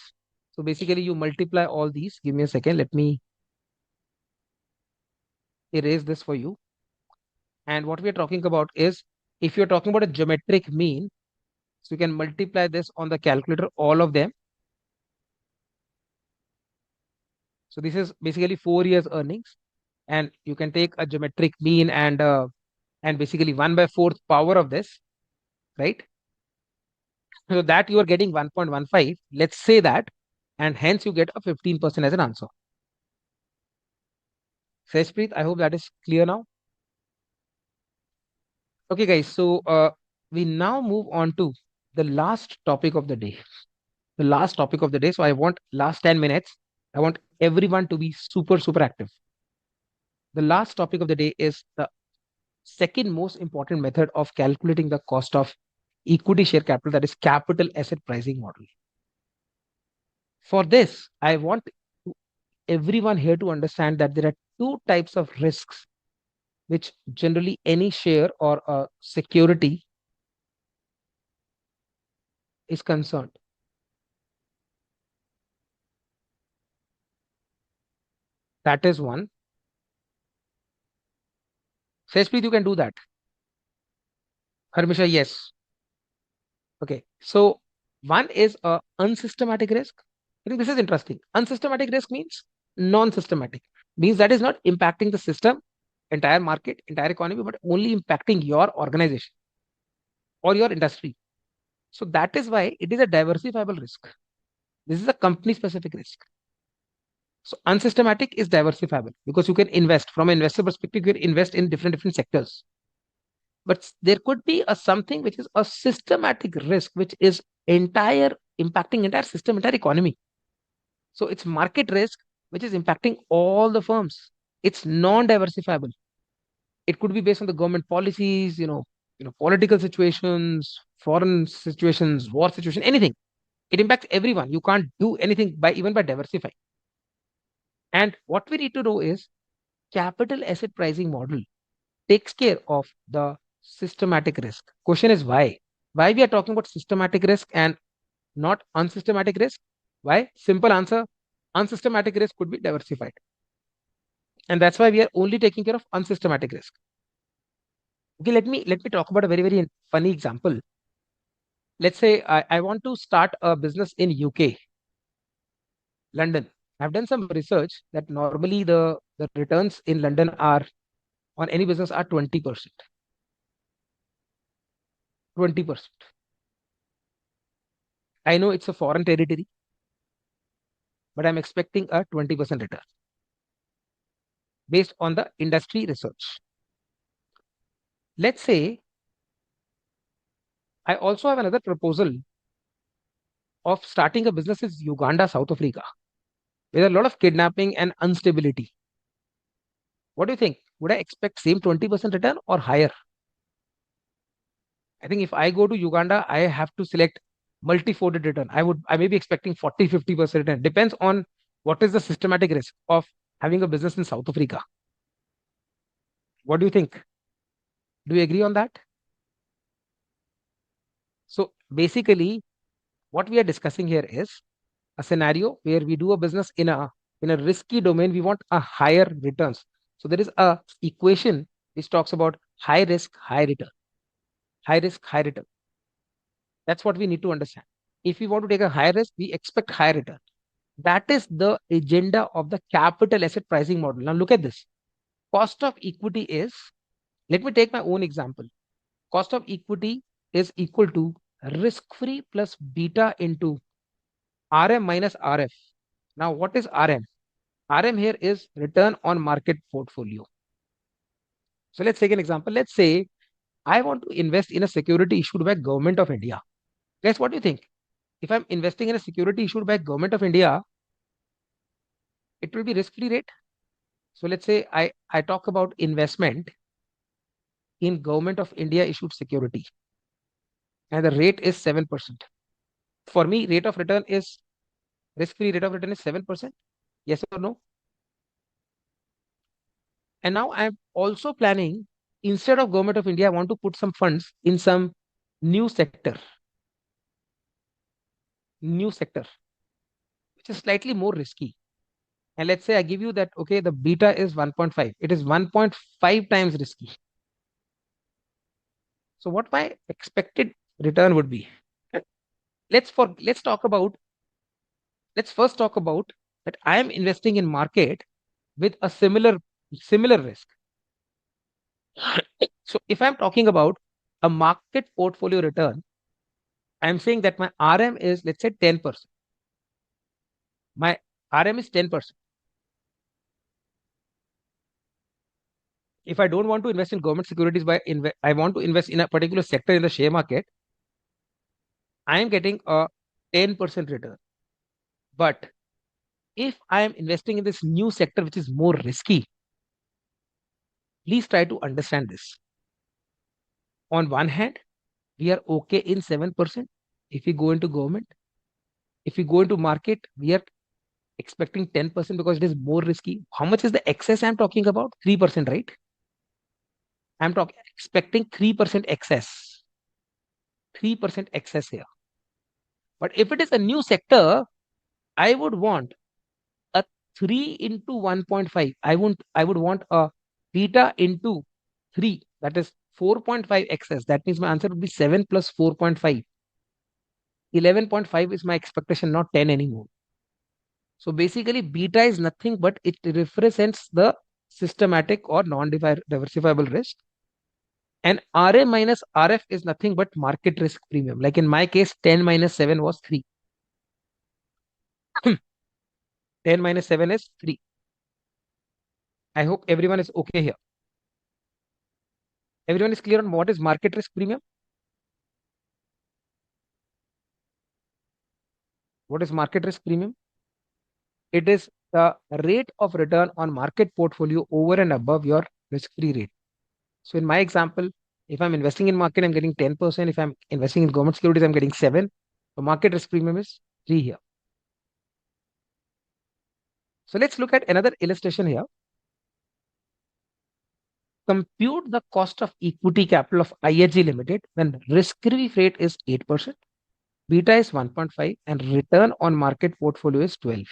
So basically you multiply all these. Give me a second. Let me erase this for you. And what we are talking about is, if you're talking about a geometric mean, so you can multiply this on the calculator, all of them. So this is basically 4 years earnings, and you can take a geometric mean and basically 1/4 power of this, right? So that you are getting 1.15. Let's say that, and hence you get a 15% as an answer. Seshpreet, I hope that is clear now. Okay, guys. So we now move on to the last topic of the day. The last topic of the day. So I want last 10 minutes. I want everyone to be super, super active. The last topic of the day is the second most important method of calculating the cost of equity share capital, that is capital asset pricing model. For this, I want everyone here to understand that there are two types of risks which generally any share or a security is concerned. That is one. Seshpreet, you can do that. Harmisha, yes. Okay. So one is a unsystematic risk, I think this is interesting. Unsystematic risk means non-systematic, means that is not impacting the system, entire market, entire economy, but only impacting your organization or your industry. So that is why it is a diversifiable risk. This is a company specific risk. So unsystematic is diversifiable because you can invest from an investor perspective, you can invest in different sectors. But there could be a something which is a systematic risk, which is entire impacting entire system, entire economy. So it's market risk, which is impacting all the firms. It's non-diversifiable. It could be based on the government policies, political situations, foreign situations, war situation, anything. It impacts everyone. You can't do anything by even by diversifying. And what we need to know is capital asset pricing model takes care of the systematic risk. Question is why? Why we are talking about systematic risk and not unsystematic risk? Why? Simple answer. Unsystematic risk could be diversified. And that's why we are only taking care of unsystematic risk. Okay, let me talk about a very funny example. Let's say I want to start a business in UK, London. I've done some research that normally the returns in London are on any business are 20%. 20%. I know it's a foreign territory, but I'm expecting a 20% return based on the industry research. Let's say I also have another proposal of starting a business in Uganda, South Africa, with a lot of kidnapping and instability. What do you think? Would I expect same 20% return or higher? I think if I go to Uganda, I have to select multi-folded return. I may be expecting 40-50% return. Depends on what is the systematic risk of having a business in South Africa. What do you think? Do you agree on that? So basically, what we are discussing here is a scenario where we do a business in a risky domain. We want a higher returns. So there is a equation which talks about high risk, high return. High risk, high return. That's what we need to understand. If we want to take a high risk, we expect high return. That is the agenda of the capital asset pricing model. Now look at this. Cost of equity is, let me take my own example. Cost of equity is equal to risk-free plus beta into RM minus RF. Now what is RM? RM here is return on market portfolio. So let's take an example. Let's say I want to invest in a security issued by Government of India. Guys, what do you think? If I'm investing in a security issued by Government of India, it will be risk-free rate. So let's say I talk about investment in Government of India issued security and the rate is 7%. For me, rate of return is risk-free rate of return is 7%. Yes or no? And now I'm also planning, instead of Government of India, I want to put some funds in some new sector, new sector, which is slightly more risky. And let's say I give you that, okay, the beta is 1.5. It is 1.5 times risky. So what my expected return would be? Let's talk about, let's first talk about that I am investing in market with a similar risk. So if I'm talking about a market portfolio return, I'm saying that my RM is, let's say, 10%. My RM is 10%. If I don't want to invest in government securities, I want to invest in a particular sector in the share market, I am getting a 10% return. But if I am investing in this new sector, which is more risky, please try to understand this. On one hand, we are okay in 7% if we go into government. If we go into market, we are expecting 10% because it is more risky. How much is the excess I'm talking about? 3%, right? I'm talking expecting 3% excess. 3% excess here. But if it is a new sector, I would want a 3 into 1.5. I would want a beta into 3. That is 4.5 excess. That means my answer would be 7 plus 4.5. 11.5 is my expectation, not 10 anymore. So basically, beta is nothing but it represents the systematic or non-diversifiable risk. And RA minus RF is nothing but market risk premium. Like in my case, 10 minus 7 was 3. 10 minus 7 is 3. I hope everyone is okay here. Everyone is clear on what is market risk premium? What is market risk premium? It is the rate of return on market portfolio over and above your risk-free rate. So in my example, if I'm investing in market, I'm getting 10%. If I'm investing in government securities, I'm getting 7. So market risk premium is 3 here. So let's look at another illustration here. Compute the cost of equity capital of IHG Limited when risk-free rate is 8%, beta is 1.5, and return on market portfolio is 12.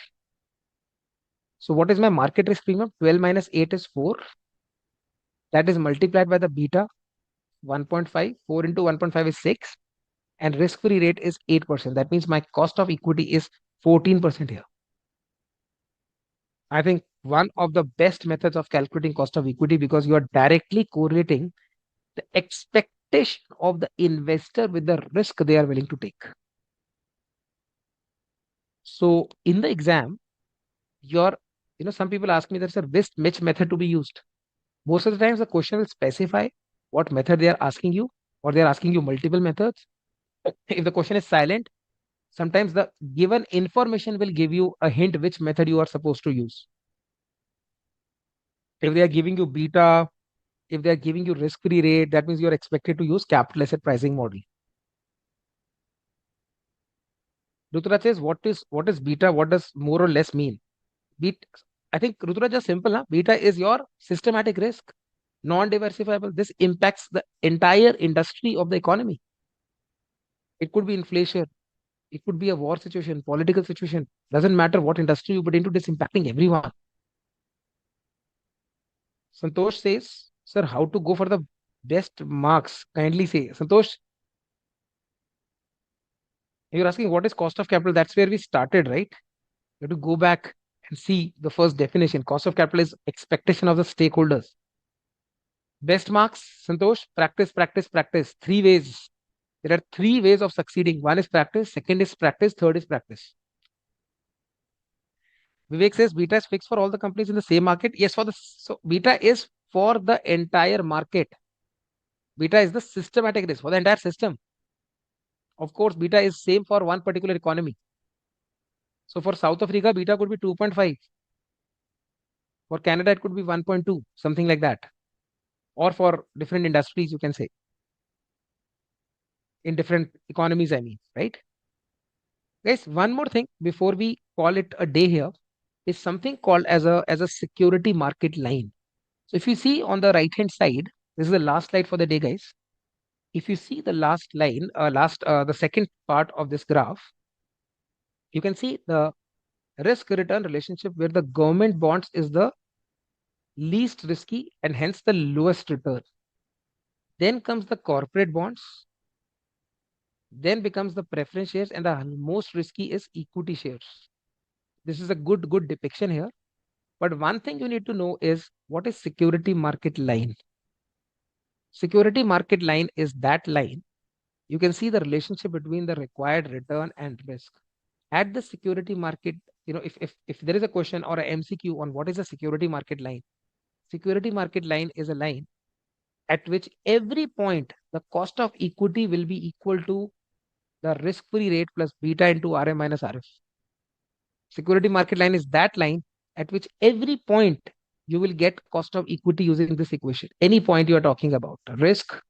So what is my market risk premium? 12 minus 8 is 4. That is multiplied by the beta 1.5. 4 into 1.5 is 6. And risk-free rate is 8%. That means my cost of equity is 14% here. I think one of the best methods of calculating cost of equity, because you are directly correlating the expectation of the investor with the risk they are willing to take. So in the exam, some people ask me there's a which method to be used. Most of the times the question will specify what method they are asking you, or they are asking you multiple methods. If the question is silent, sometimes the given information will give you a hint which method you are supposed to use. If they are giving you beta, if they are giving you risk-free rate, that means you are expected to use capital asset pricing model. Ruturaj says, what is beta? What does more or less mean? Beta, I think Ruturaj is simple. Huh? Beta is your systematic risk, non-diversifiable. This impacts the entire industry of the economy. It could be inflation. It could be a war situation, political situation. Doesn't matter what industry you put into, this impacting everyone. Santosh says, sir, how to go for the best marks? Kindly say. Santosh, you're asking what is cost of capital? That's where we started, right? You have to go back and see the first definition. Cost of capital is expectation of the stakeholders. Best marks, Santosh, practice, practice, practice. 3 ways. There are 3 ways of succeeding. One is practice, second is practice, third is practice. Vivek says beta is fixed for all the companies in the same market. Yes, so beta is for the entire market. Beta is the systematic risk for the entire system. Of course, beta is same for one particular economy. So for South Africa, beta could be 2.5. For Canada, it could be 1.2, something like that. Or for different industries, you can say. In different economies, I mean, right? Guys, one more thing before we call it a day here is something called as a security market line. So if you see on the right hand side, this is the last slide for the day, guys. If you see the last line, the second part of this graph, you can see the risk return relationship where the government bonds is the least risky and hence the lowest return. Then comes the corporate bonds, then becomes the preference shares, and the most risky is equity shares. This is a good depiction here. But one thing you need to know is what is security market line? Security market line is that line. You can see the relationship between the required return and risk. At the security market, if there is a question or a MCQ on what is a security market line, security market line is a line at which every point the cost of equity will be equal to the risk-free rate plus beta into RM minus RF. Security market line is that line at which every point you will get cost of equity using this equation. Any point you are talking about, risk,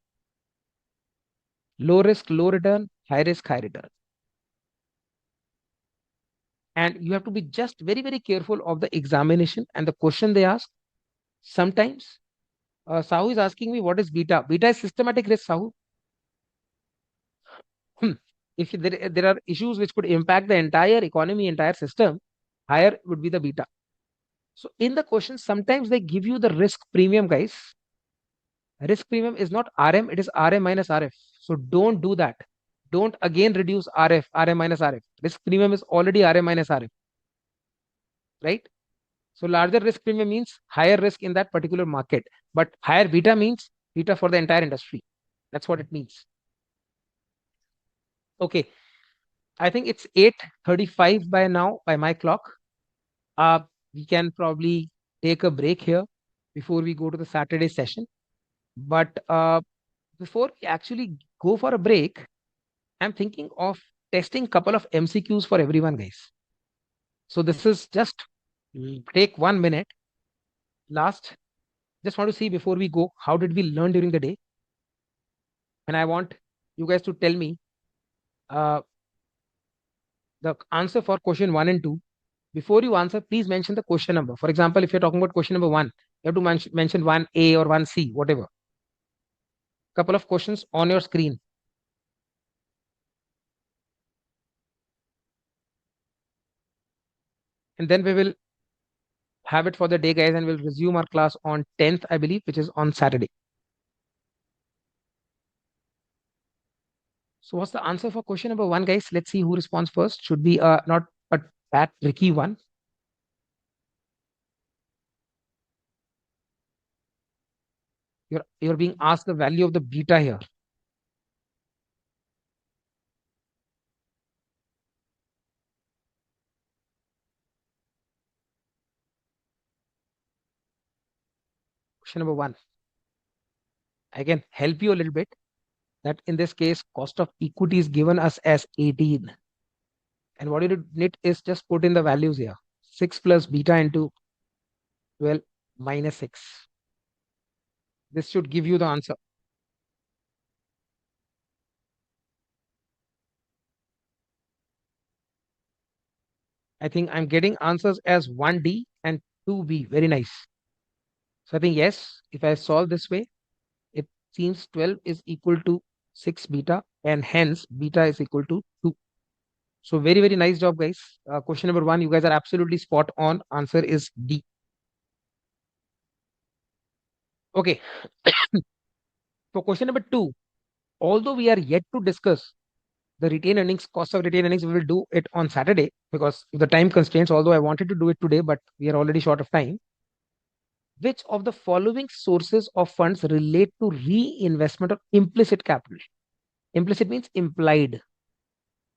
low return, high risk, high return. And you have to be just very, very careful of the examination and the question they ask. Sometimes Sahu is asking me what is beta. Beta is systematic risk, Sahu. If there are issues which could impact the entire economy, entire system, higher would be the beta. So in the question, sometimes they give you the risk premium, guys. Risk premium is not RM, it is RM minus RF. So don't do that. Don't again reduce RM minus RF. Risk premium is already RM minus RF. right? So larger risk premium means higher risk in that particular market, but higher beta means beta for the entire industry. That's what it means. Okay, I think it's 8:35 by now by my clock. Uh, we can probably take a break here before we go to the Saturday session. But before we actually go for a break, I'm thinking of testing couple of MCQs for everyone, guys. So this is just take 1 minute. Last, just want to see before we go, how did we learn during the day? And I want you guys to tell me uh, the answer for question one and two. Before you answer, please mention the question number. For example, if you're talking about question number one, you have to mention 1A or 1C, whatever. Couple of questions on your screen. And then we will have it for the day, guys, and we'll resume our class on 10th, I believe, which is on Saturday. So what's the answer for question number one, guys? Let's see who responds first. Should be not a that tricky one. You're being asked the value of the beta here. Question number one. I can help you a little bit. That in this case, cost of equity is given us as 18. And what you need is just put in the values here. 6 plus beta into 12 minus 6. This should give you the answer. I think I'm getting answers as 1D and 2B. Very nice. So I think yes, if I solve this way, it seems 12 is equal to 6 beta and hence beta is equal to 2. So very, very nice job, guys. Question number one, you guys are absolutely spot on. Answer is D. Okay. For question number two, although we are yet to discuss the retained earnings, cost of retained earnings, we will do it on Saturday because of the time constraints, although I wanted to do it today, but we are already short of time. Which of the following sources of funds relate to reinvestment of implicit capital? Implicit means implied.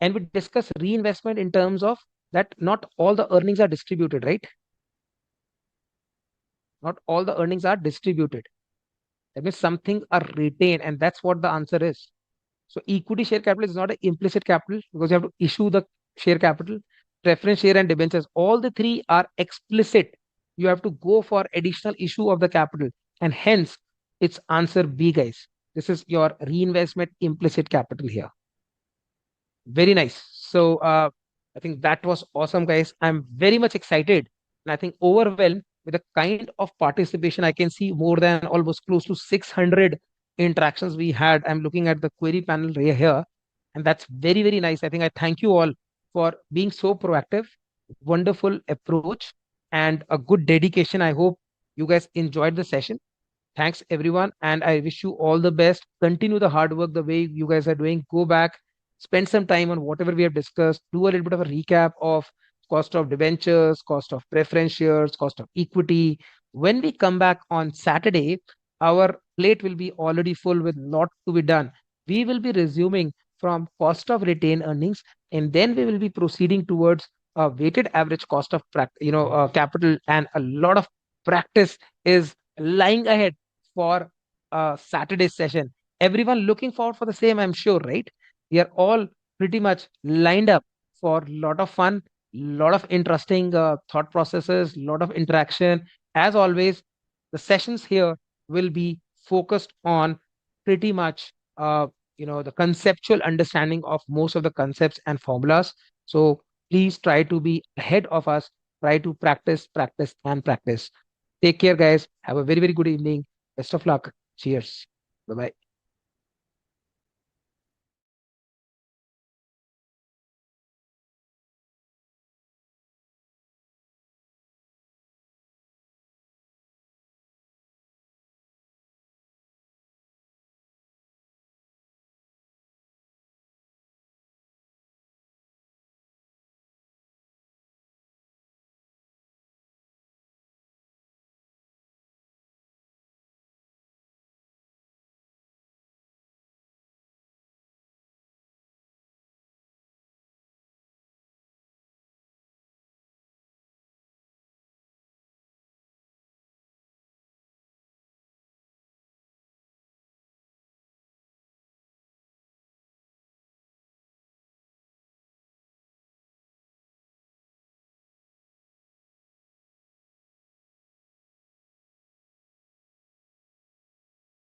And we discuss reinvestment in terms of that not all the earnings are distributed, right? Not all the earnings are distributed. That means something are retained, and that's what the answer is. So equity share capital is not an implicit capital because you have to issue the share capital. Preference share and debentures, all the three are explicit. You have to go for additional issue of the capital, and hence it's answer B, guys. This is your reinvestment implicit capital here. Very nice. So I think that was awesome, guys. I'm very much excited and I think overwhelmed with the kind of participation. I can see more than almost close to 600 interactions we had. I'm looking at the query panel right here, and that's very, very nice. I think I thank you all for being so proactive, wonderful approach, and a good dedication. I hope you guys enjoyed the session. Thanks, everyone. And I wish you all the best. Continue the hard work the way you guys are doing. Go back, spend some time on whatever we have discussed. Do a little bit of a recap of cost of debentures, cost of preference shares, cost of equity. When we come back on Saturday, our plate will be already full with lot to be done. We will be resuming from cost of retained earnings, and then we will be proceeding towards a weighted average cost of capital, and a lot of practice is lying ahead for Saturday's session. Everyone looking forward for the same, I'm sure, right? We are all pretty much lined up for a lot of fun, lot of interesting thought processes, lot of interaction. As always, the sessions here will be focused on pretty much the conceptual understanding of most of the concepts and formulas. So please try to be ahead of us. Try to practice, practice, and practice. Take care, guys. Have a very, very good evening. Best of luck. Cheers. Bye bye.